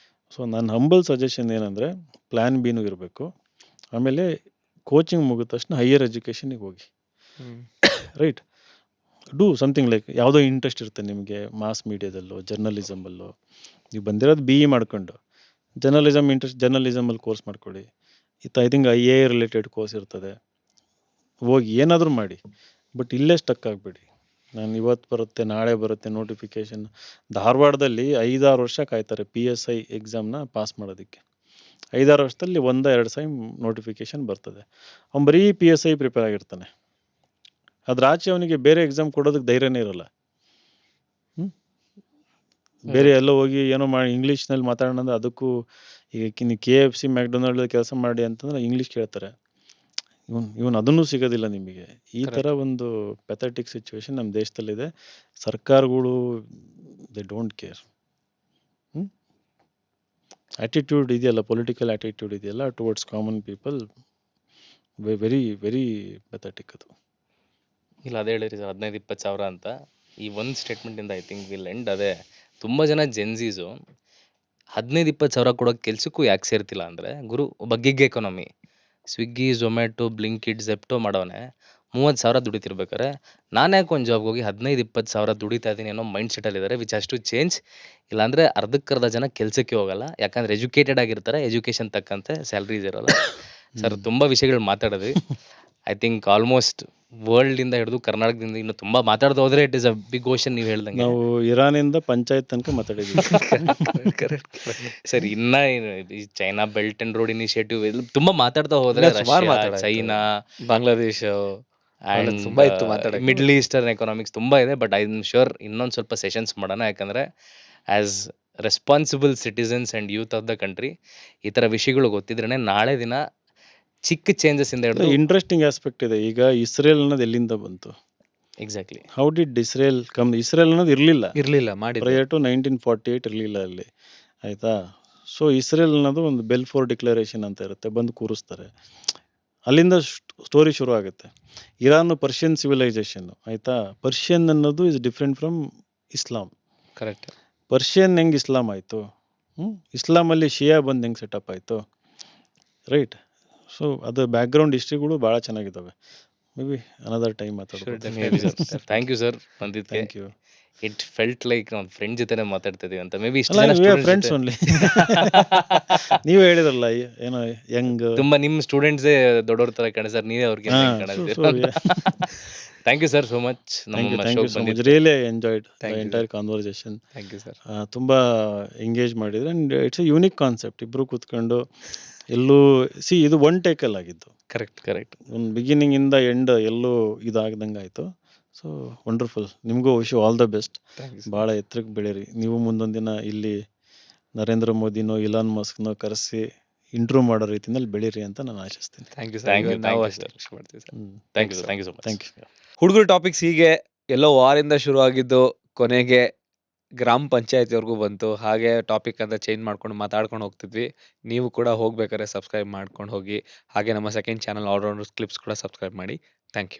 ಸೊ ನನ್ನ ಹಂಬಲ್ ಸಜೆಷನ್ ಏನಂದರೆ, ಪ್ಲ್ಯಾನ್ ಬಿನೂ ಇರಬೇಕು. ಆಮೇಲೆ ಕೋಚಿಂಗ್ ಮುಗಿದ ತಕ್ಷಣ ಹೈಯರ್ ಎಜುಕೇಷನಿಗೆ ಹೋಗಿ. ರೈಟ್, ಡೂ ಸಮಥಿಂಗ್ ಲೈಕ್ ಯಾವುದೋ ಇಂಟ್ರೆಸ್ಟ್ ಇರುತ್ತೆ ನಿಮಗೆ, ಮಾಸ್ ಮೀಡಿಯಾದಲ್ಲೋ, ಜರ್ನಲಿಸಮಲ್ಲೋ. ನೀವು ಬಂದಿರೋದು BE ಮಾಡ್ಕೊಂಡು ಜರ್ನಲಿಸಮ್ ಇಂಟ್ರೆಸ್ಟ್, ಜರ್ನಲಿಸಮಲ್ಲಿ ಕೋರ್ಸ್ ಮಾಡ್ಕೊಳ್ಳಿ. I think IA related course ಇರ್ತದೆ, ಹೋಗಿ ಏನಾದರೂ ಮಾಡಿ. ಬಟ್ ಇಲ್ಲೇ ಸ್ಟಕ್ ಆಗಬೇಡಿ. ನಾನು ಇವತ್ತು ಬರುತ್ತೆ, ನಾಳೆ ಬರುತ್ತೆ ನೋಟಿಫಿಕೇಷನ್. ಧಾರವಾಡದಲ್ಲಿ 5-6 ವರ್ಷ ಕಾಯ್ತಾರೆ PSI ಎಕ್ಸಾಮ್ನ ಪಾಸ್ ಮಾಡೋದಕ್ಕೆ. 5-6 ವರ್ಷದಲ್ಲಿ 1-2 ಟೈಮ್ ನೋಟಿಫಿಕೇಷನ್ ಬರ್ತದೆ. ಅವ್ನು ಬರೀ PSI ಪ್ರಿಪೇರ್ ಆಗಿರ್ತಾನೆ. ಅದ್ರ ಆಚೆ ಅವನಿಗೆ ಬೇರೆ ಎಕ್ಸಾಮ್ ಕೊಡೋದಕ್ಕೆ ಧೈರ್ಯನೇ ಇರಲ್ಲ. ಬೇರೆ ಎಲ್ಲೋ ಹೋಗಿ ಏನೋ ಮಾಡಿ ಇಂಗ್ಲೀಷ್ನಲ್ಲಿ ಮಾತಾಡೋಣ ಅಂದ್ರೆ ಅದಕ್ಕೂ ಈಗ ನೀವು KFC ಮ್ಯಾಕ್ಡೊನಾಲ್ಡ್ ಕೆಲಸ ಮಾಡಿ ಅಂತಂದ್ರೆ ಇಂಗ್ಲೀಷ್ ಕೇಳ್ತಾರೆ. ಇವನ್ ಅದನ್ನೂ ಸಿಗೋದಿಲ್ಲ ನಿಮಗೆ. ಈ ಥರ ಒಂದು ಪೆಥೆಟಿಕ್ ಸಿಚುವೇಶನ್ ನಮ್ಮ ದೇಶದಲ್ಲಿದೆ. ಸರ್ಕಾರಗಳು ದೇ ಡೋಂಟ್ ಕೇರ್. ಆ್ಯಟಿಟ್ಯೂಡ್ ಇದೆಯಲ್ಲ, ಪೊಲಿಟಿಕಲ್ ಆ್ಯಟಿಟ್ಯೂಡ್ ಇದೆಯಲ್ಲ towards common people, very very pathetic ಅದು. ಇಲ್ಲ ಅದೇ ಹೇಳಿರಿ ಸರ್ 15-20 ಸಾವಿರ ಅಂತ. ಈ ಒಂದು ಸ್ಟೇಟ್ಮೆಂಟಿಂದ ಐ ಥಿಂಕ್ ವಿಲ್ ಎಂಡ್. ಅದೇ ತುಂಬ ಜನ ಜೆನ್ಝೀಸು 15-20 ಸಾವಿರ ಕೊಡೋಕೆ ಕೆಲ್ಸಕ್ಕೂ ಯಾಕೆ ಸೇರ್ತಿಲ್ಲ ಅಂದರೆ, ಗುರು ಒಬ್ಬ ಗಿಗ್ ಎಕಾನಮಿ ಸ್ವಿಗ್ಗಿ, ಝೊಮ್ಯಾಟೊ, ಬ್ಲಿಂಕಿಟ್, ಝೆಪ್ಟೋ ಮಾಡೋನೆ 30 ಸಾವಿರ ದುಡಿತಿರ್ಬೇಕಾರೆ ನಾನು ಯಾಕೆ ಒಂದು ಜಾಬ್ಗೆ ಹೋಗಿ 15-20 ಸಾವಿರ ದುಡಿತಾ ಇದ್ದೀನಿ ಅನ್ನೋ ಮೈಂಡ್ ಸೆಟಲ್ಲಿದ್ದಾರೆ. Which has to change. ಇಲ್ಲಾಂದರೆ ಅರ್ಧಕ್ಕರ್ಧ ಜನ ಕೆಲಸಕ್ಕೆ ಹೋಗಲ್ಲ. ಯಾಕಂದರೆ ಎಜುಕೇಟೆಡ್ ಆಗಿರ್ತಾರೆ, ಎಜುಕೇಷನ್ ತಕ್ಕಂತೆ ಸ್ಯಾಲ್ರೀಸ್ ಇರೋಲ್ಲ. ಸರ್ ತುಂಬ ವಿಷಯಗಳು ಮಾತಾಡಿದ್ವಿ. ಐ ಥಿಂಕ್ ಆಲ್ಮೋಸ್ಟ್ ವರ್ಲ್ಡಿಂದ ಹಿಡಿದು ಕರ್ನಾಟಕದಿಂದ ಇನ್ನೂ ತುಂಬ ಮಾತಾಡ್ತಾ ಹೋದರೆ it is a big ocean. ನೀವು ಹೇಳ್ದಂಗೆ ನಾವು ಇರಾನಿಂದ ಪಂಚಾಯತ್ ತನಕ ಮಾತಾಡಿದ್ದೀವಿ. ಸರ್ ಇನ್ನ ಈ China belt and road initiative ತುಂಬ ಮಾತಾಡ್ತಾ ಹೋದ್ರೆ ಇನ್ನ ಸುಮಾರು ರಷ್ಯಾ, ಮಾತಾಡೋದು. ಚೈನಾ ಬಾಂಗ್ಲಾದೇಶ ಆ್ಯಂಡ್ ತುಂಬಾ ಇತ್ತು ಮಾತಾಡಕ್ಕೆ. ಮಿಡ್ಲ್ ಈಸ್ಟರ್ನ್ ಎಕನಾಮಿಕ್ಸ್ ತುಂಬ ಇದೆ. ಬಟ್ ಐ ಆಮ್ ಶ್ಯೂರ್ ಇನ್ನೊಂದು ಸ್ವಲ್ಪ ಸೆಷನ್ಸ್ ಮಾಡೋಣ. ಯಾಕಂದರೆ as responsible citizens and youth of the country ಈ ಥರ ವಿಷಯಗಳು ಗೊತ್ತಿದ್ರೇ ನಾಳೆ ದಿನ ಚಿಕ್ಕ ಚೇಂಜಸ್ ಇಂದ ಹಿಡಿದು ಇಂಟ್ರೆಸ್ಟಿಂಗ್ ಆಸ್ಪೆಕ್ಟ್ ಇದೆ. ಈಗ ಇಸ್ರೇಲ್ ಅನ್ನೋದು ಎಲ್ಲಿಂದ ಬಂತು? Exactly how did Israel come? Israel ಅನ್ನೋದು ಇರಲಿಲ್ಲ ಮಾಡಿದ್ರು. ಪ್ರಯರ್ ಟು 1948 ಇರಲಿಲ್ಲ ಅಲ್ಲಿ, ಆಯಿತಾ? ಸೊ ಇಸ್ರೇಲ್ ಅನ್ನೋದು ಒಂದು ಬೆಲ್ಫೋರ್ ಡಿಕ್ಲರೇಷನ್ ಅಂತ ಇರುತ್ತೆ, ಬಂದು ಕೂರಿಸ್ತಾರೆ. ಅಲ್ಲಿಂದ ಸ್ಟೋರಿ ಶುರು ಆಗುತ್ತೆ. ಇರಾನ್ ಪರ್ಷಿಯನ್ ಸಿವಿಲೈಸೇಷನ್, ಆಯಿತಾ? ಪರ್ಷಿಯನ್ ಅನ್ನೋದು is different from Islam. Correct. Persian ಹೆಂಗೆ ಇಸ್ಲಾಂ ಆಯಿತು? ಇಸ್ಲಾಮಲ್ಲಿ ಶಿಯಾ ಬಂದು ಹೆಂಗೆ ಸೆಟಪ್ ಆಯಿತು? ರೈಟ್. ಸೊ ಅದು ಬ್ಯಾಕ್ಗ್ರೌಂಡ್ ಹಿಸ್ಟ್ರಿಗಳು ಭಾಳ ಚೆನ್ನಾಗಿದ್ದಾವೆ. ಮೇ ಬಿ ಅನದರ್ ಟೈಮ್ ಮಾತಾಡೋದು. ಥ್ಯಾಂಕ್ ಯು ಸರ್ ಬಂದಿದ್ದಕ್ಕೆ. Thank you. It felt like ನಾವು ಫ್ರೆಂಡ್ ಜೊತೆನೇ ಮಾತಾಡ್ತಾ ಇದೀವಿ ಅಂತ. ಮೇ ಬಿ ಇಷ್ಟು ಅಲ್ಲ, ಜನ we are students friends ಜೊತೆ- only. ನೀವು ಹೇಳಿದ್ರಲ್ಲ ಏನೋ ಯಂಗ್. ತುಂಬಾ ನಿಮ್ಮ ಸ್ಟೂಡೆಂಟ್ಸೇ ದೊಡ್ಡವ್ರ ತರ ಕಾಣಿಸ್ತಾರೆ, ನೀವೇ ಅವ್ರಿಗೆ ಕಾಣಿಸ್ತೀರ. Thank you sir so much ನಮ್ಮ ಥ್ಯಾಂಕ್ ಯು ಶೋಗೆ ಸೊ ಮಚ್. ಬಂದಿದ್ದಕ್ಕೆ. Really enjoyed the Thank you, entire conversation. Thank you sir. ತುಂಬ ಎಂಗೇಜ್ ಮಾಡಿದ್ರೆ and it's a unique concept. ಇಬ್ಬರು ಕೂತ್ಕೊಂಡು ಎಲ್ಲೂ ಇದು ಒನ್ ಟೇಕಲ್ಲಿ ಆಗಿದ್ದು. ಕರೆಕ್ಟ್. ಒಂದು ಬಿಗಿನಿಂಗಿಂದ ಎಂಡ್ ಎಲ್ಲೂ ಇದಾಗ್ದಂಗೆ ಆಯಿತು. So wonderful. ನಿಮಗೂ wish you all the best. Thank you. ಭಾಳ ಎತ್ತರಕ್ಕೆ ಬೆಳೀರಿ. ನೀವು ಮುಂದೊಂದು ದಿನ ಇಲ್ಲಿ ನರೇಂದ್ರ ಮೋದಿನೋ ಇಲಾನ್ ಮಸ್ಕ್ನೋ ಕರೆಸಿ ಇಂಟ್ರೂವ್ ಮಾಡೋ ರೀತಿಯಲ್ಲಿ ಬೆಳೀರಿ ಅಂತ ನಾನು ಆಶಿಸ್ತೀನಿ. Thank you Thank sir. you, ನಾವು thank you, ಅಷ್ಟೇ sir. ಖುಷಿ ಮಾಡ್ತೀವಿ sir. Thank you so much. Thank you. ಹುಡುಗರು ಟಾಪಿಕ್ಸ್ ಹೀಗೆ ಎಲ್ಲೋ ವಾರಿಂದ ಶುರು ಆಗಿದ್ದು ಕೊನೆಗೆ ಗ್ರಾಮ ಪಂಚಾಯತಿವರೆಗೂ ಬಂತು. ಹಾಗೆ ಟಾಪಿಕ್ ಅಂತ ಚೇಂಜ್ ಮಾಡ್ಕೊಂಡು ಮಾತಾಡ್ಕೊಂಡು ಹೋಗ್ತಿದ್ವಿ. ನೀವು ಕೂಡ ಹೋಗ್ಬೇಕಾದ್ರೆ ಸಬ್ಸ್ಕ್ರೈಬ್ ಮಾಡ್ಕೊಂಡು ಹೋಗಿ. ಹಾಗೆ ನಮ್ಮ ಸೆಕೆಂಡ್ ಚಾನಲ್ ಆಲ್ರೌಂಡರ್ಸ್ ಕ್ಲಿಪ್ಸ್ ಕೂಡ ಸಬ್ಸ್ಕ್ರೈಬ್ ಮಾಡಿ. Thank you.